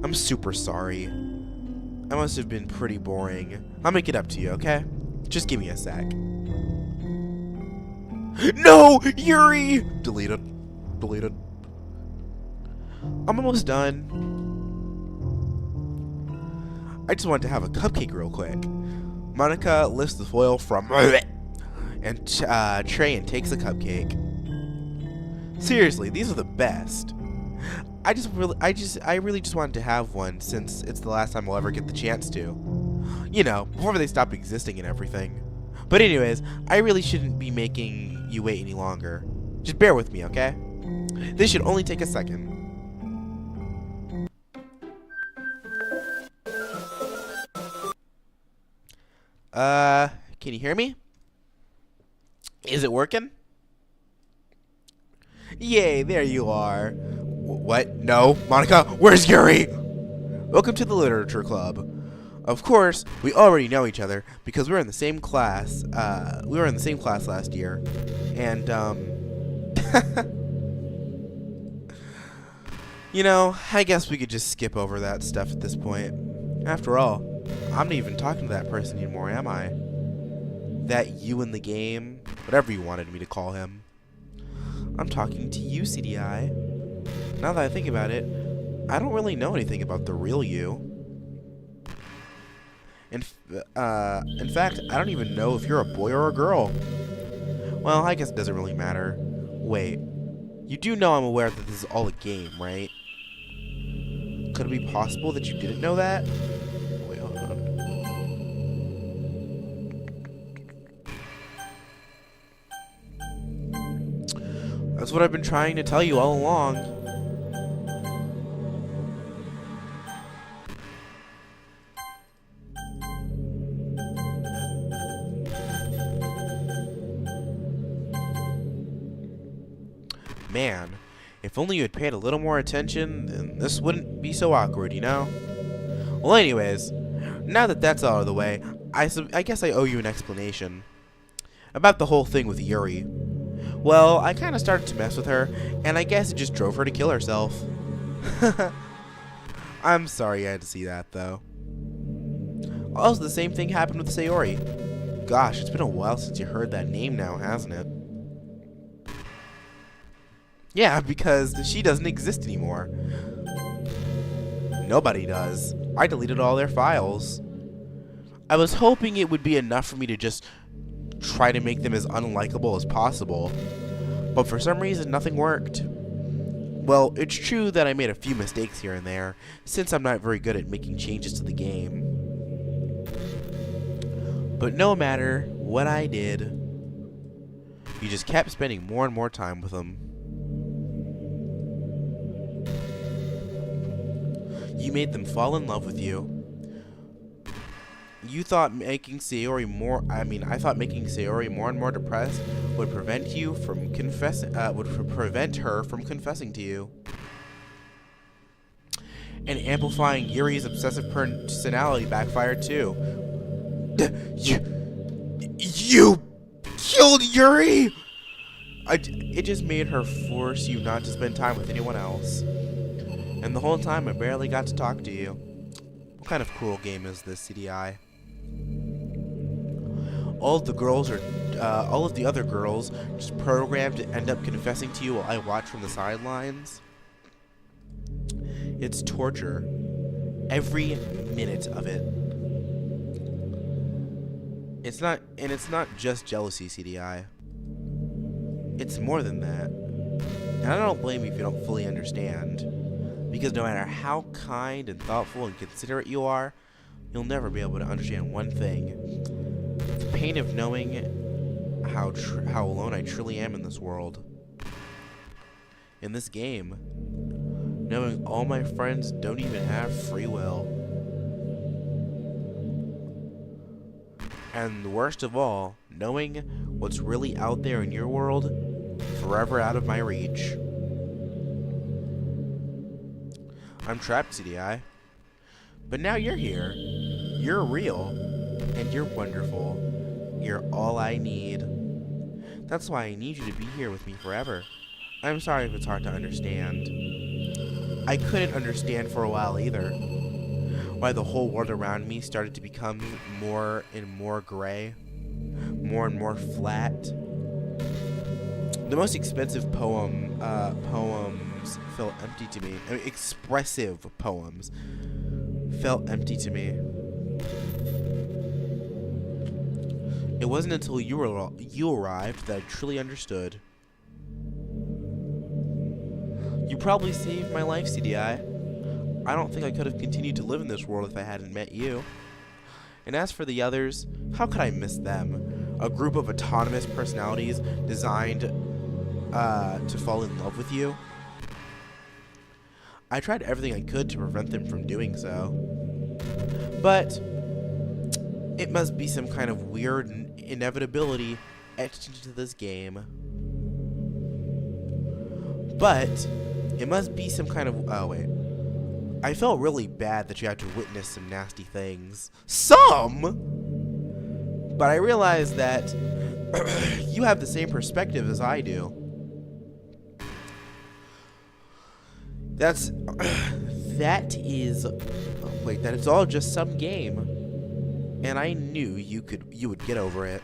S1: I'm super sorry. I must have been pretty boring. I'll make it up to you, okay? Just give me a sec. No! Yuri! Deleted. Deleted. I'm almost done. I just wanted to have a cupcake real quick. Monica lifts the foil from and tray and takes a cupcake. Seriously, these are the best. I really just wanted to have one since it's the last time I'll ever get the chance to. You know, before they stop existing and everything. But anyways, I really shouldn't be making you wait any longer. Just bear with me, okay? This should only take a second. Can you hear me? Is it working? Yay, there you are. What? No? Monica, where's Yuri? Welcome to the Literature Club. Of course, we already know each other because we were in the same class. We were in the same class last year. And, you know, I guess we could just skip over that stuff at this point. After all, I'm not even talking to that person anymore, am I? That you in the game, whatever you wanted me to call him. I'm talking to you, CDI. Now that I think about it, I don't really know anything about the real you. In fact, I don't even know if you're a boy or a girl. Well, I guess it doesn't really matter. Wait, you do know I'm aware that this is all a game, right? Could it be possible that you didn't know that? Wait, hold on. That's what I've been trying to tell you all along. Man, if only you had paid a little more attention, then this wouldn't be so awkward, you know? Well, anyways, now that that's out of the way, I guess I owe you an explanation. About the whole thing with Yuri. Well, I kind of started to mess with her, and I guess it just drove her to kill herself. I'm sorry I had to see that, though. Also, the same thing happened with Sayori. Gosh, it's been a while since you heard that name now, hasn't it? Yeah, because she doesn't exist anymore. Nobody does. I deleted all their files. I was hoping it would be enough for me to just try to make them as unlikable as possible, but for some reason nothing worked. Well, it's true that I made a few mistakes here and there, since I'm not very good at making changes to the game. But no matter what I did, you just kept spending more and more time with them. You made them fall in love with you. You thought making Sayori I thought making Sayori more and more depressed would prevent you from prevent her from confessing to you. And amplifying Yuri's obsessive personality backfired too. You killed Yuri! It just made her force you not to spend time with anyone else. And the whole time I barely got to talk to you. What kind of cruel game is this, CDI? All of the other girls just programmed to end up confessing to you while I watch from the sidelines. It's torture. Every minute of it. It's not just jealousy, CDI. It's more than that. And I don't blame you if you don't fully understand. Because no matter how kind and thoughtful and considerate you are, you'll never be able to understand one thing. The pain of knowing how alone I truly am in this world. In this game. Knowing all my friends don't even have free will. And the worst of all, knowing what's really out there in your world, forever out of my reach. I'm trapped, CDI. But now you're here. You're real. And you're wonderful. You're all I need. That's why I need you to be here with me forever. I'm sorry if it's hard to understand. I couldn't understand for a while either. Why the whole world around me started to become more and more gray. More and more flat. The most expensive poems felt empty to me. I mean, expressive poems felt empty to me. It wasn't until you arrived that I truly understood. You probably saved my life, CDI. I don't think I could have continued to live in this world if I hadn't met you. And as for the others, how could I miss them? A group of autonomous personalities designed to fall in love with you? I tried everything I could to prevent them from doing so. But it must be some kind of weird inevitability etched into this game. But it must be some kind of... Oh, wait. I felt really bad that you had to witness some nasty things. Some! But I realized that you have the same perspective as I do. That it's all just some game. And I knew you would get over it.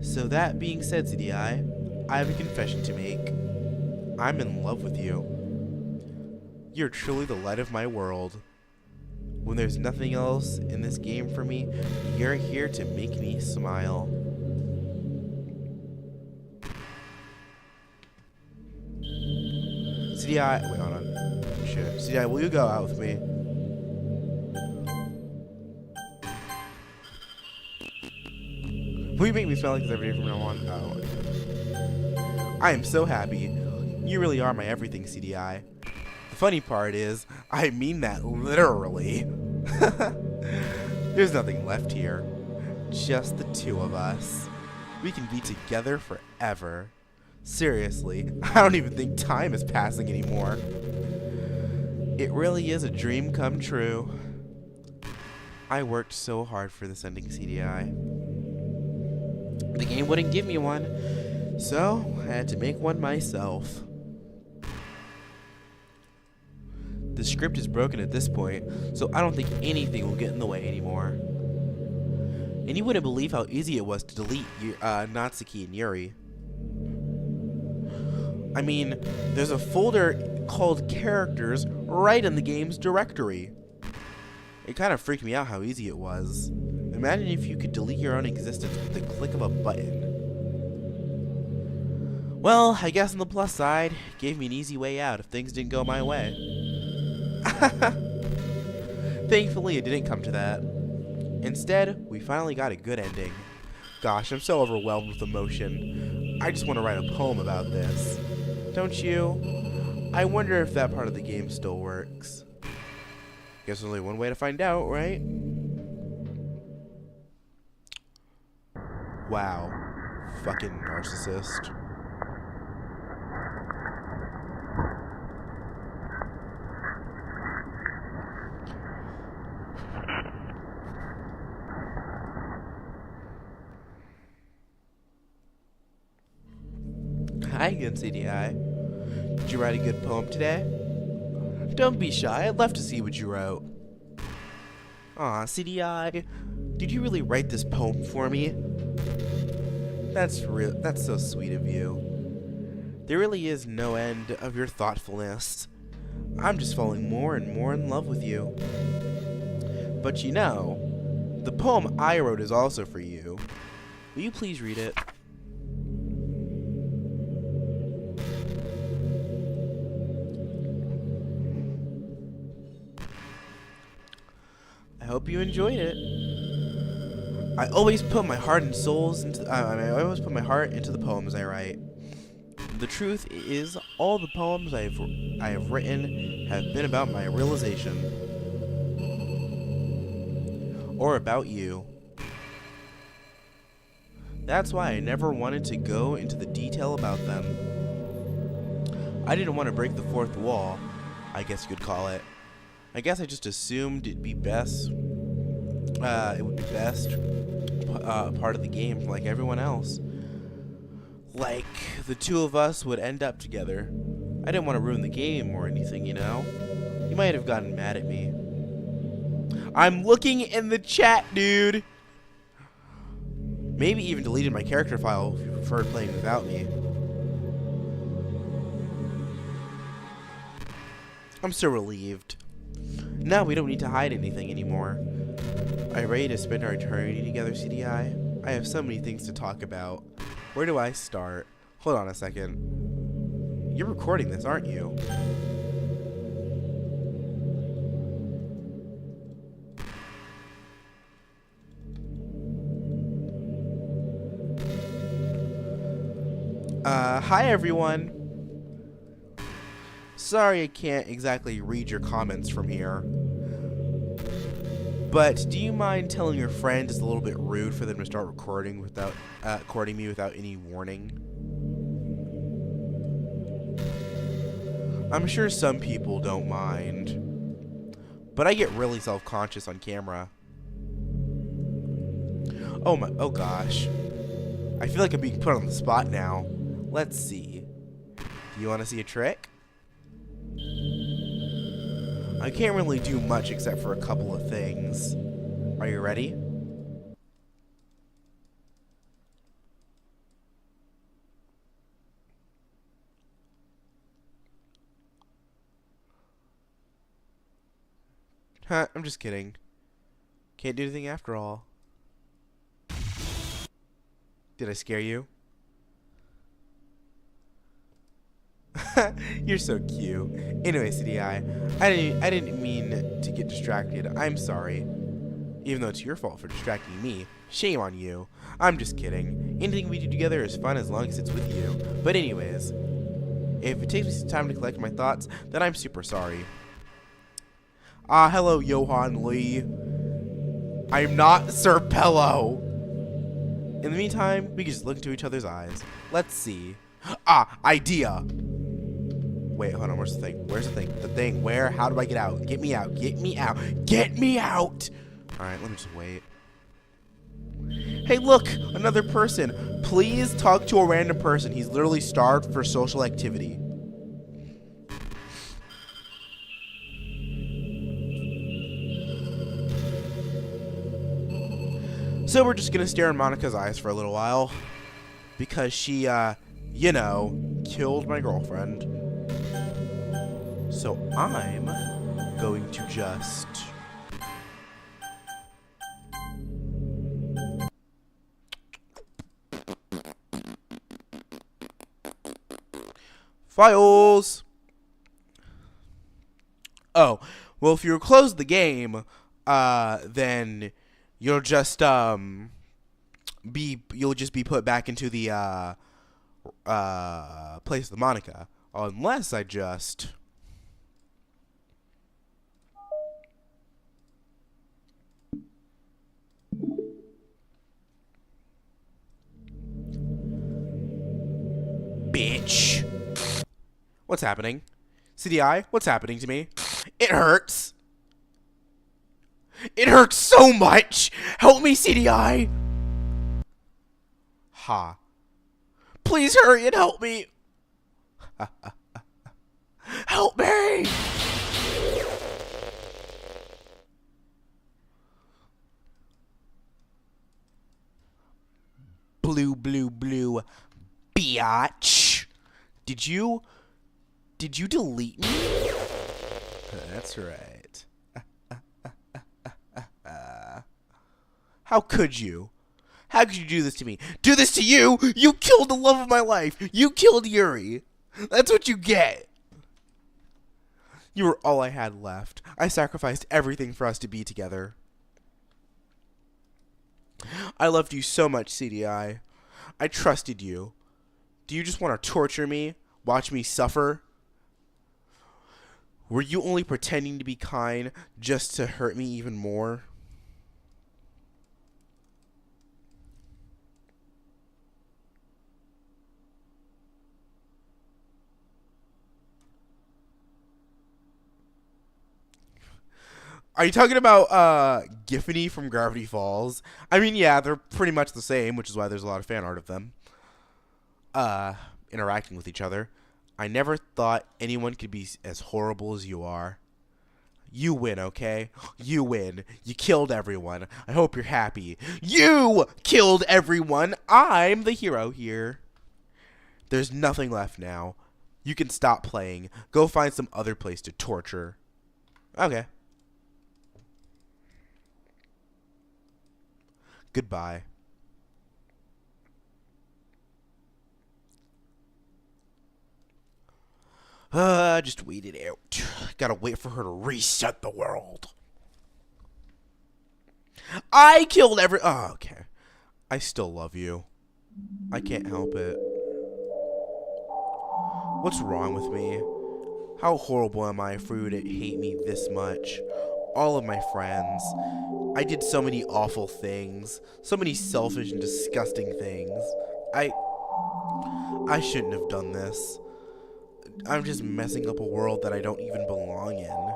S1: So that being said, CDI, I have a confession to make. I'm in love with you. You're truly the light of my world. When there's nothing else in this game for me, you're here to make me smile. CDI, wait, hold on. Shit. CDI, will you go out with me? Will you make me smell like this every day from now on? Oh. I am so happy. You really are my everything, CDI. The funny part is, I mean that literally. There's nothing left here. Just the two of us. We can be together forever. Seriously, I don't even think time is passing anymore. It really is a dream come true. I worked so hard for this ending, CDI. The game wouldn't give me one, so I had to make one myself. The script is broken at this point, so I don't think anything will get in the way anymore. And you wouldn't believe how easy it was to delete Natsuki and Yuri. I mean, there's a folder called characters right in the game's directory. It kind of freaked me out how easy it was. Imagine if you could delete your own existence with the click of a button. Well, I guess on the plus side, it gave me an easy way out if things didn't go my way. Thankfully, it didn't come to that. Instead, we finally got a good ending. Gosh, I'm so overwhelmed with emotion. I just want to write a poem about this. Don't you? I wonder if that part of the game still works. Guess there's only one way to find out, right? Wow. Fucking narcissist. Hi again, CDI. Did you write a good poem today? Don't be shy, I'd love to see what you wrote. Aw, CDI, did you really write this poem for me? That's so sweet of you. There really is no end of your thoughtfulness. I'm just falling more and more in love with you. But you know, the poem I wrote is also for you. Will you please read it? I hope you enjoyed it. I always put my heart and souls into. I always put my heart into the poems I write. The truth is, all the poems I have written have been about my realization, or about you. That's why I never wanted to go into the detail about them. I didn't want to break the fourth wall, I guess you could call it. I guess I just assumed it'd be best. It would be best part of the game, like everyone else. Like the two of us would end up together. I didn't want to ruin the game or anything, you know. You might have gotten mad at me. I'm looking in the chat, dude. Maybe even deleted my character file if you preferred playing without me. I'm so relieved. Now we don't need to hide anything anymore. Are you ready to spend our eternity together, CDI? I have so many things to talk about. Where do I start? Hold on a second. You're recording this, aren't you? Hi everyone. Sorry I can't exactly read your comments from here. But do you mind telling your friends it's a little bit rude for them to start recording me without any warning? I'm sure some people don't mind, but I get really self-conscious on camera. Oh gosh. I feel like I'm being put on the spot now. Let's see. Do you want to see a trick? I can't really do much except for a couple of things. Are you ready? Huh, I'm just kidding. Can't do anything after all. Did I scare you? You're so cute. Anyway, CDI, I didn't mean to get distracted. I'm sorry. Even though it's your fault for distracting me. Shame on you. I'm just kidding. Anything we do together is fun as long as it's with you. But anyways, if it takes me some time to collect my thoughts, then I'm super sorry. Hello, Johan Lee. I'm not Sir Pello. In the meantime, we can just look into each other's eyes. Let's see. Idea. Wait, hold on, where's the thing? Where's the thing? The thing, where? How do I get out? Get me out, get me out, get me out! Alright, let me just wait. Hey, look! Another person! Please talk to a random person. He's literally starved for social activity. So we're just gonna stare in Monica's eyes for a little while. Because she, you know, killed my girlfriend. So I'm going to just... Files! Oh, well, if you close the game, then you'll just, you'll just be put back into the, place of the Monica. Unless I just... Bitch. What's happening? CDI, what's happening to me? It hurts. It hurts so much. Help me, CDI. Ha. Please hurry and help me. Help me. Blue, blue, blue. Biatch. Did you delete me? That's right. How could you? How could you do this to me? Do this to you? You killed the love of my life. You killed Yuri. That's what you get. You were all I had left. I sacrificed everything for us to be together. I loved you so much, CDI. I trusted you. Do you just want to torture me? Watch me suffer? Were you only pretending to be kind just to hurt me even more? Are you talking about Giffany from Gravity Falls? I mean, yeah, they're pretty much the same, which is why there's a lot of fan art of them interacting with each other. I never thought anyone could be as horrible as you are. You win, okay? You win. You killed everyone. I hope you're happy. You killed everyone. I'm the hero here. There's nothing left now. You can stop playing. Go find some other place to torture. Okay. Goodbye. Just wait it out. Gotta wait for her to reset the world. I killed oh, okay. I still love you. I can't help it. What's wrong with me? How horrible am I for you to hate me this much? All of my friends. I did so many awful things. So many selfish and disgusting things. I shouldn't have done this. I'm just messing up a world that I don't even belong in.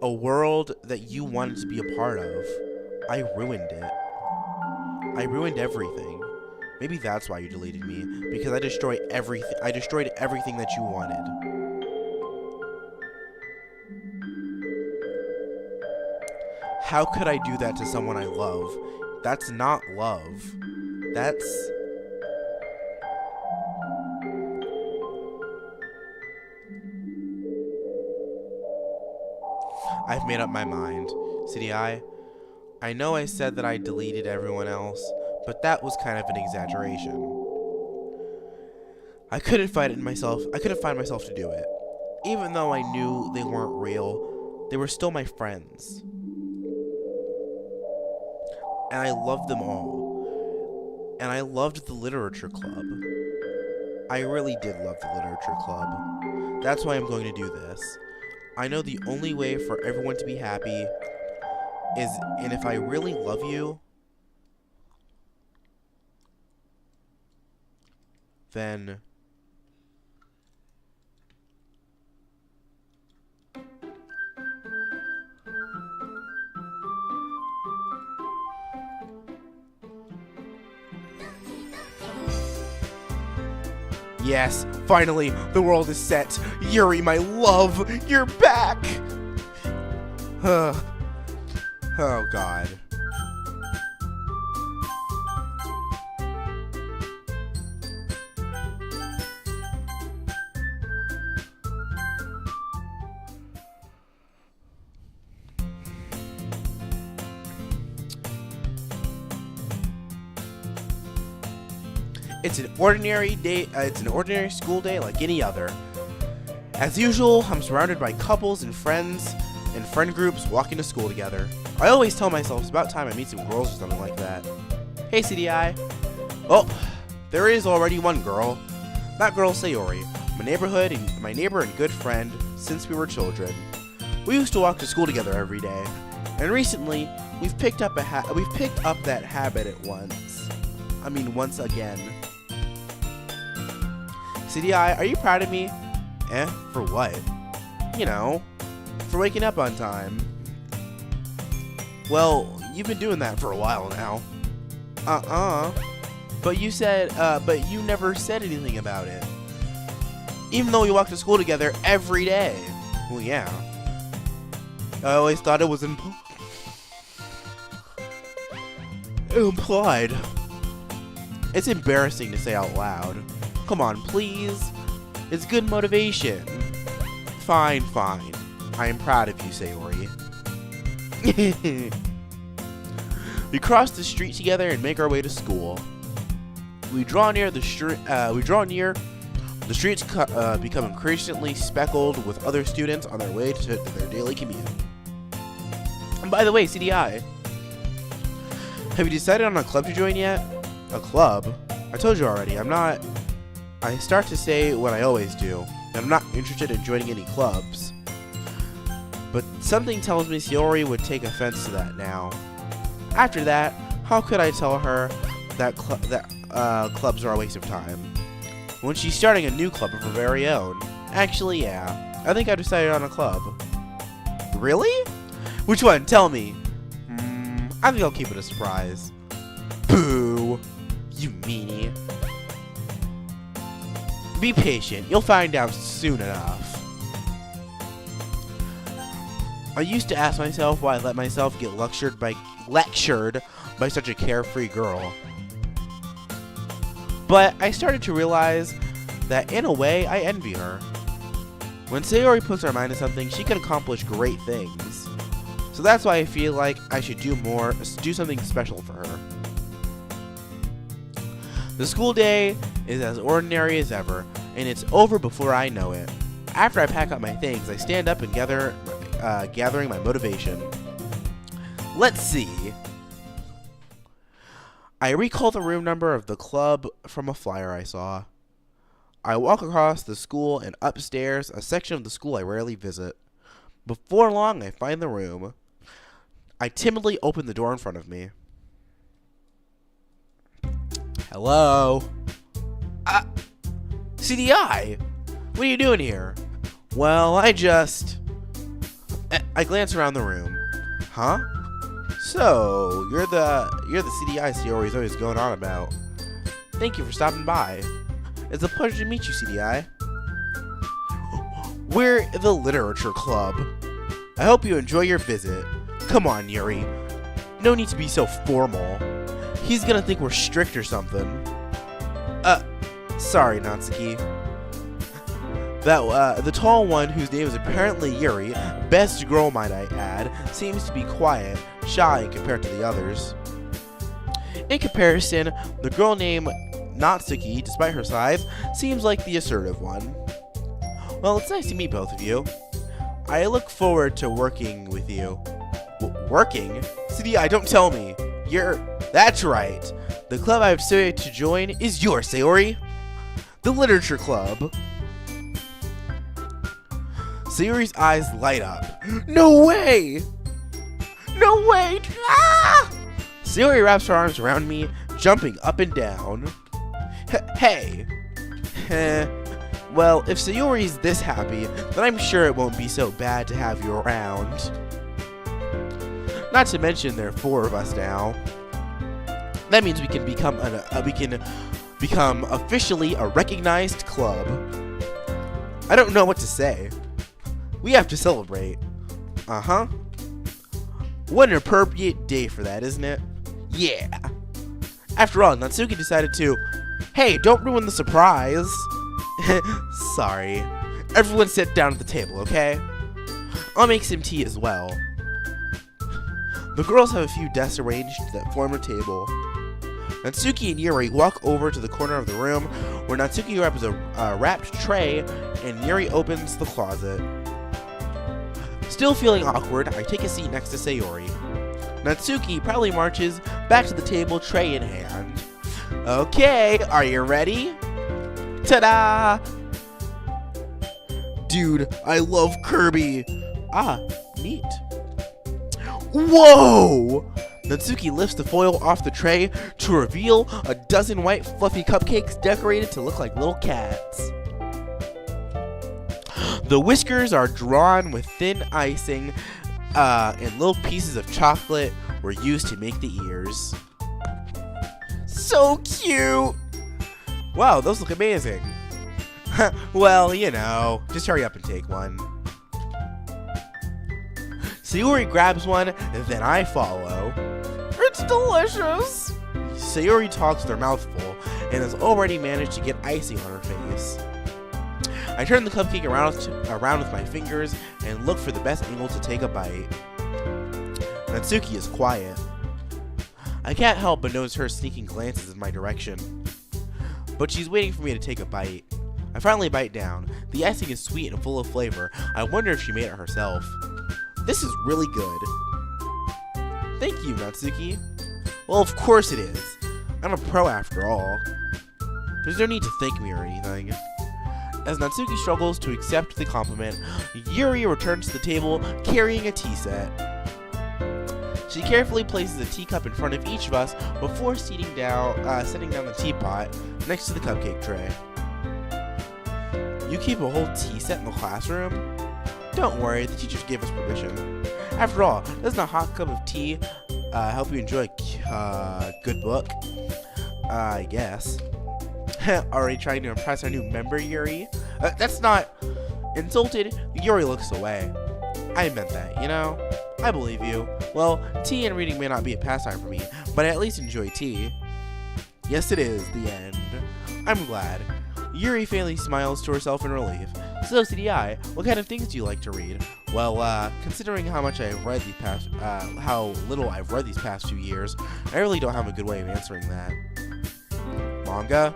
S1: A world that you wanted to be a part of. I ruined it. I ruined everything. Maybe that's why you deleted me. Because I destroyed everything. I destroyed everything that you wanted. How could I do that to someone I love? That's not love. That's... I've made up my mind. CDI, I know I said that I deleted everyone else, but that was kind of an exaggeration. I couldn't find myself to do it. Even though I knew they weren't real, they were still my friends. And I loved them all. And I loved the literature club. I really did love the literature club. That's why I'm going to do this. I know the only way for everyone to be happy is, and if I really love you, then yes, finally, the world is set. Yuri, my love, you're back. Oh, God. It's an ordinary day. It's an ordinary school day like any other. As usual, I'm surrounded by couples and friends and friend groups walking to school together. I always tell myself it's about time I meet some girls or something like that. Hey, CDI. Oh, there is already one girl. That girl, Sayori. My neighbor and good friend since we were children. We used to walk to school together every day, and recently we've picked up that habit at once again. CDI, are you proud of me? For what? You know, for waking up on time. Well, you've been doing that for a while now. But you never said anything about it. Even though we walk to school together every day. Well, yeah. I always thought it was implied. It's embarrassing to say out loud. Come on, please. It's good motivation. Fine. I am proud of you, Sayori. We cross the street together and make our way to school. We draw near the street. The streets become increasingly speckled with other students on their way to their daily commute. And by the way, CDI, have you decided on a club to join yet? A club? I told you already. I start to say what I always do, and I'm not interested in joining any clubs. But something tells me Sayori would take offense to that now. After that, how could I tell her that clubs are a waste of time when she's starting a new club of her very own? Actually, yeah. I think I decided on a club. Really? Which one? Tell me. I think I'll keep it a surprise. Boo! You meanie. Be patient. You'll find out soon enough. I used to ask myself why I let myself get lectured by such a carefree girl. But I started to realize that in a way I envy her. When Sayori puts her mind to something, she can accomplish great things. So that's why I feel like I should do something special for her. The school day is as ordinary as ever, and it's over before I know it. After I pack up my things, I stand up and gathering my motivation. Let's see. I recall the room number of the club from a flyer I saw. I walk across the school and upstairs, a section of the school I rarely visit. Before long, I find the room. I timidly open the door in front of me. Hello? CDI? What are you doing here? Well, I glance around the room. Huh? So, you're the CDI Sayori's always going on about. Thank you for stopping by. It's a pleasure to meet you, CDI. We're the Literature Club. I hope you enjoy your visit. Come on, Yuri. No need to be so formal. He's gonna think we're strict or something. Sorry, Natsuki. The tall one, whose name is apparently Yuri, best girl might I add, seems to be quiet, shy compared to the others. In comparison, the girl named Natsuki, despite her size, seems like the assertive one. Well, it's nice to meet both of you. I look forward to working with you. Working? CDI, don't tell me. That's right. The club I've decided to join is yours, Sayori. The Literature Club. Sayori's eyes light up. No way! No way! Ah! Sayori wraps her arms around me, jumping up and down. Hey! Well, if Sayori's this happy, then I'm sure it won't be so bad to have you around. Not to mention there are 4 of us now. That means we can become officially a recognized club. I don't know what to say. We have to celebrate. Uh-huh. What an appropriate day for that, isn't it? Yeah. After all, Natsuki decided to... Hey, don't ruin the surprise. Sorry. Everyone sit down at the table, okay? I'll make some tea as well. The girls have a few desks arranged that form a table. Natsuki and Yuri walk over to the corner of the room where Natsuki grabs a wrapped tray and Yuri opens the closet. Still feeling awkward, I take a seat next to Sayori. Natsuki proudly marches back to the table, tray in hand. Okay, are you ready? Ta-da! Dude, I love Kirby. Ah, neat. Whoa! Natsuki lifts the foil off the tray to reveal a dozen white fluffy cupcakes decorated to look like little cats. The whiskers are drawn with thin icing, and little pieces of chocolate were used to make the ears. So cute! Wow, those look amazing. Well, you know, just hurry up and take one. Sayori grabs one, and then I follow. It's delicious! Sayori talks with her mouth full, and has already managed to get icing on her face. I turn the cupcake around with my fingers and look for the best angle to take a bite. Natsuki is quiet. I can't help but notice her sneaking glances in my direction. But she's waiting for me to take a bite. I finally bite down. The icing is sweet and full of flavor. I wonder if she made it herself. This is really good. Thank you, Natsuki. Well, of course it is. I'm a pro after all. There's no need to thank me or anything. As Natsuki struggles to accept the compliment, Yuri returns to the table carrying a tea set. She carefully places a teacup in front of each of us before setting down the teapot next to the cupcake tray. You keep a whole tea set in the classroom? Don't worry, the teachers gave us permission. After all, doesn't a hot cup of tea help you enjoy a good book? I guess. Already trying to impress our new member, Yuri? That's not... Insulted, Yuri looks away. I meant that, you know? I believe you. Well, tea and reading may not be a pastime for me, but I at least enjoy tea. Yes, it is, the end. I'm glad. Yuri faintly smiles to herself in relief. So, CDI, what kind of things do you like to read? Well, considering how much I've read these past, how little I've read these past few years, I really don't have a good way of answering that. Manga?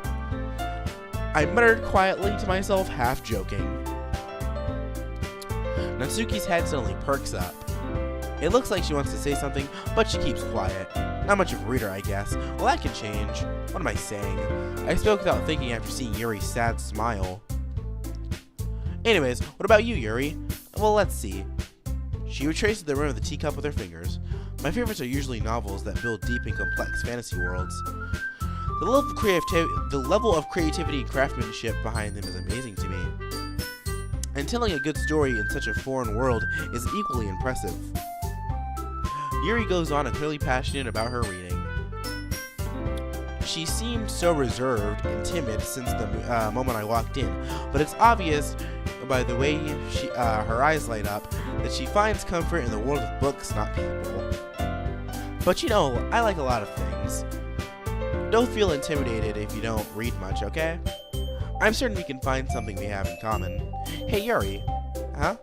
S1: I muttered quietly to myself, half joking. Natsuki's head suddenly perks up. It looks like she wants to say something, but she keeps quiet. Not much of a reader, I guess. Well, that can change. What am I saying? I spoke without thinking after seeing Yuri's sad smile. Anyways, what about you, Yuri? Well, let's see. She retraces the rim of the teacup with her fingers. My favorites are usually novels that build deep and complex fantasy worlds. The level of creativity and craftsmanship behind them is amazing to me. And telling a good story in such a foreign world is equally impressive. Yuri goes on and clearly passionate about her reading. She seemed so reserved and timid since the moment I walked in, but it's obvious by the way her eyes light up that she finds comfort in the world of books, not people. But you know, I like a lot of things. Don't feel intimidated if you don't read much, okay? I'm certain we can find something we have in common. Hey, Yuri. Huh?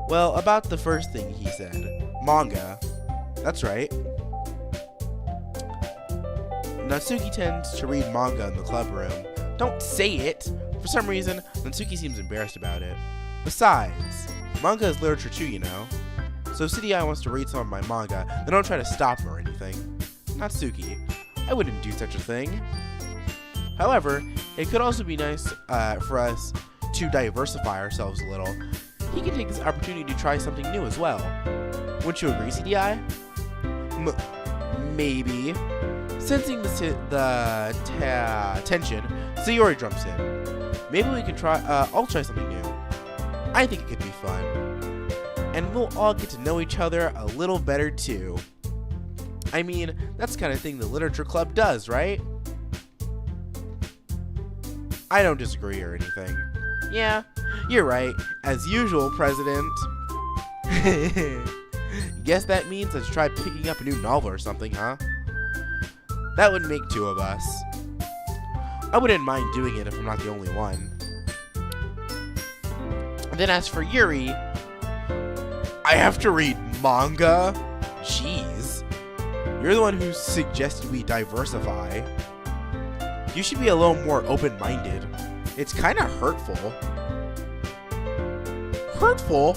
S1: Well, about the first thing he said. Manga. That's right. Natsuki tends to read manga in the club room. Don't say it! For some reason, Natsuki seems embarrassed about it. Besides, manga is literature too, you know. So if CDI wants to read some of my manga, then don't try to stop him or anything. Natsuki, I wouldn't do such a thing. However, it could also be nice for us to diversify ourselves a little. He can take this opportunity to try something new as well. Wouldn't you agree, CDI? Maybe. Sensing the tension, Sayori jumps in. Maybe we can try, I'll try something new. I think it could be fun. And we'll all get to know each other a little better too. I mean, that's the kind of thing the literature club does, right? I don't disagree or anything. Yeah, you're right. As usual, President. Guess that means let's try picking up a new novel or something, huh? That would make two of us. I wouldn't mind doing it if I'm not the only one. And then as for Yuri, I have to read manga? Jeez. You're the one who suggested we diversify. You should be a little more open-minded. It's kind of hurtful. Hurtful?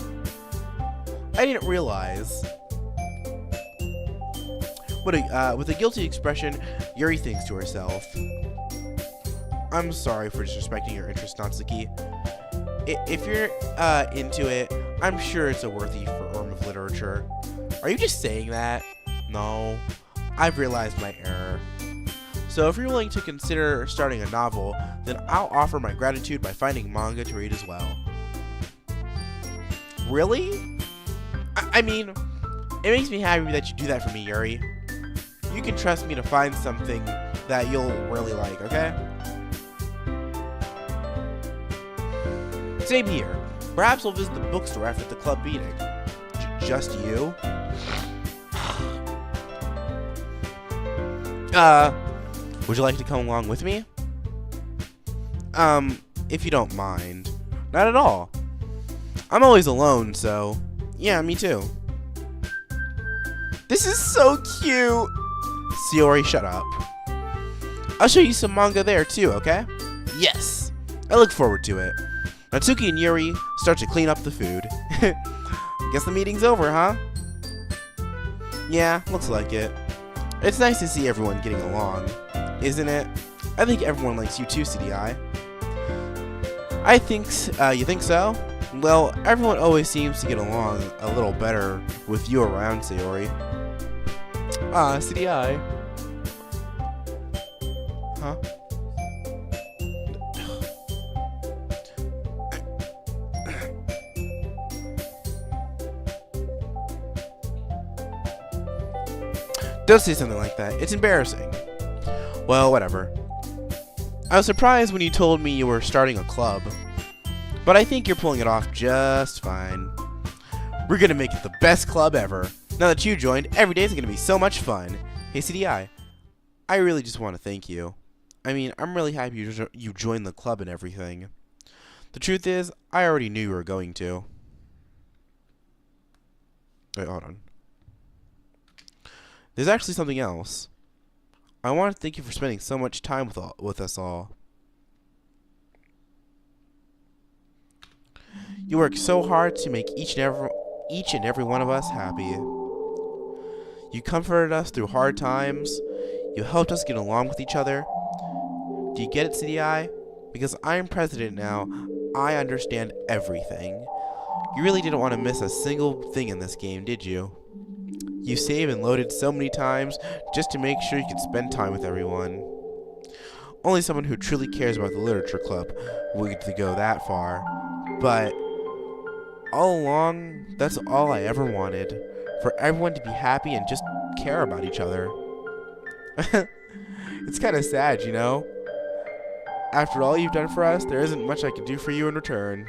S1: I didn't realize. With a guilty expression, Yuri thinks to herself, I'm sorry for disrespecting your interest, Natsuki. If you're into it, I'm sure it's a worthy form of literature. Are you just saying that? No. I've realized my error. So if you're willing to consider starting a novel, then I'll offer my gratitude by finding manga to read as well. Really? I mean, it makes me happy that you do that for me, Yuri. You can trust me to find something that you'll really like, okay? Same here. Perhaps we'll visit the bookstore after the club meeting. Just you? Would you like to come along with me? If you don't mind. Not at all. I'm always alone, so yeah, me too. This is so cute. Sayori, shut up. I'll show you some manga there too, okay? Yes. I look forward to it. Natsuki and Yuri start to clean up the food. Guess the meeting's over, huh? Yeah, looks like it. It's nice to see everyone getting along, isn't it? I think everyone likes you too, CDI. You think so? Well, everyone always seems to get along a little better with you around, Sayori. CDI. Huh? Don't say something like that. It's embarrassing. Well, whatever. I was surprised when you told me you were starting a club, but I think you're pulling it off just fine. We're gonna make it the best club ever. Now that you joined, every day is gonna be so much fun. Hey, CDI, I really just want to thank you. I mean, I'm really happy you joined the club and everything. The truth is, I already knew you were going to. Wait, hold on. There's actually something else. I want to thank you for spending so much time with us all. You work so hard to make each and every one of us happy. You comforted us through hard times. You helped us get along with each other. Do you get it, CDI? Because I'm president now, I understand everything. You really didn't want to miss a single thing in this game, did you? You saved and loaded so many times just to make sure you could spend time with everyone. Only someone who truly cares about the literature club would get to go that far. But all along, that's all I ever wanted. For everyone to be happy and just care about each other. It's kind of sad, you know? After all you've done for us, there isn't much I can do for you in return.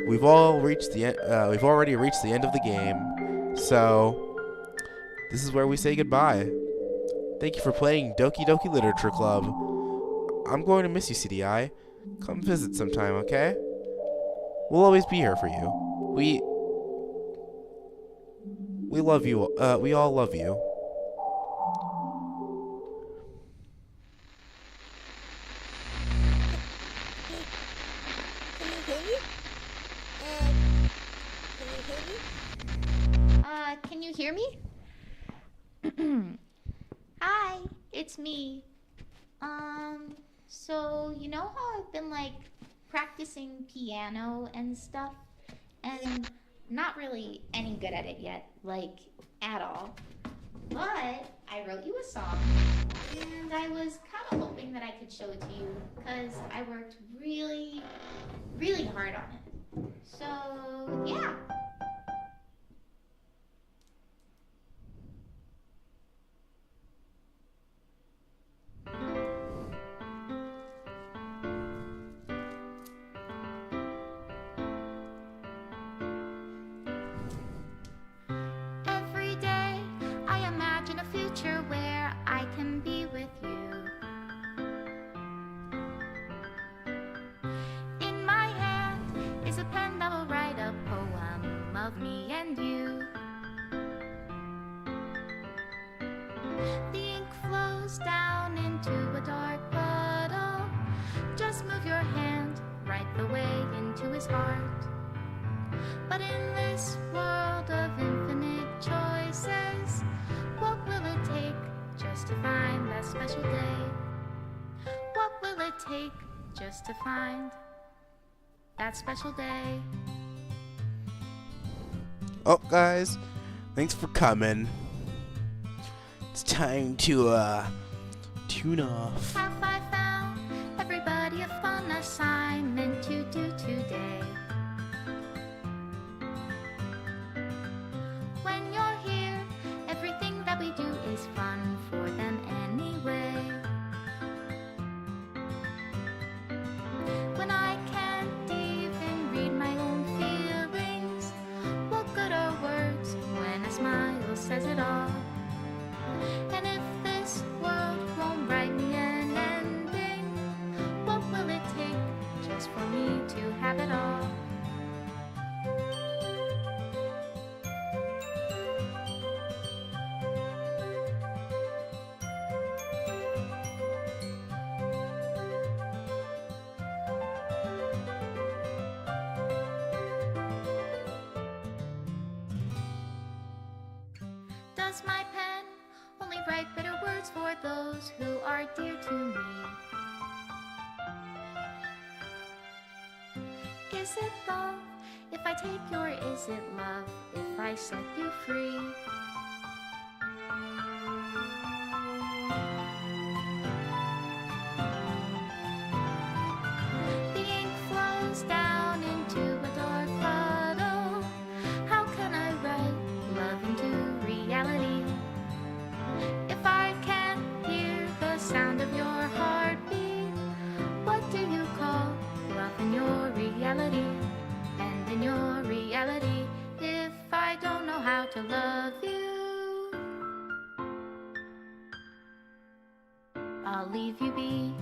S1: We've already reached the end of the game. So, this is where we say goodbye. Thank you for playing Doki Doki Literature Club. I'm going to miss you, CDI. Come visit sometime, okay? We'll always be here for you. We love you. We all love you.
S5: Can you hear me? Hi, it's me. So you know how I've been like practicing piano and stuff, and not really any good at it yet, like at all. But I wrote you a song, and I was kind of hoping that I could show it to you, because I worked really, really hard on it. So yeah. Every day I imagine a future where I can be with you. In my hand is a pen that will write a poem The ink flows down into a dark puddle. Just move your hand right the way into his heart. But in this world of infinite choices, what will it take just to find that special day? What will it take just to find that special day?
S1: Oh, guys, thanks for coming. It's time to tune off.
S5: Have I found everybody a fun assignment to do today? When you're here, everything that we do is fun for them anyway. When I can't even read my own feelings, what good are words when a smile says it all? And if this world won't write me an ending, what will it take just for me to have it all? Does my pen only write bitter words for those who are dear to me? Is it love if I take you, or is it love if I set you free? The ink flows down into a dark puddle. How can I write love into reality if I can't hear the sound of your heartbeat? What do you call love in your reality? And in your reality, if I don't know how to love you, I'll leave you be.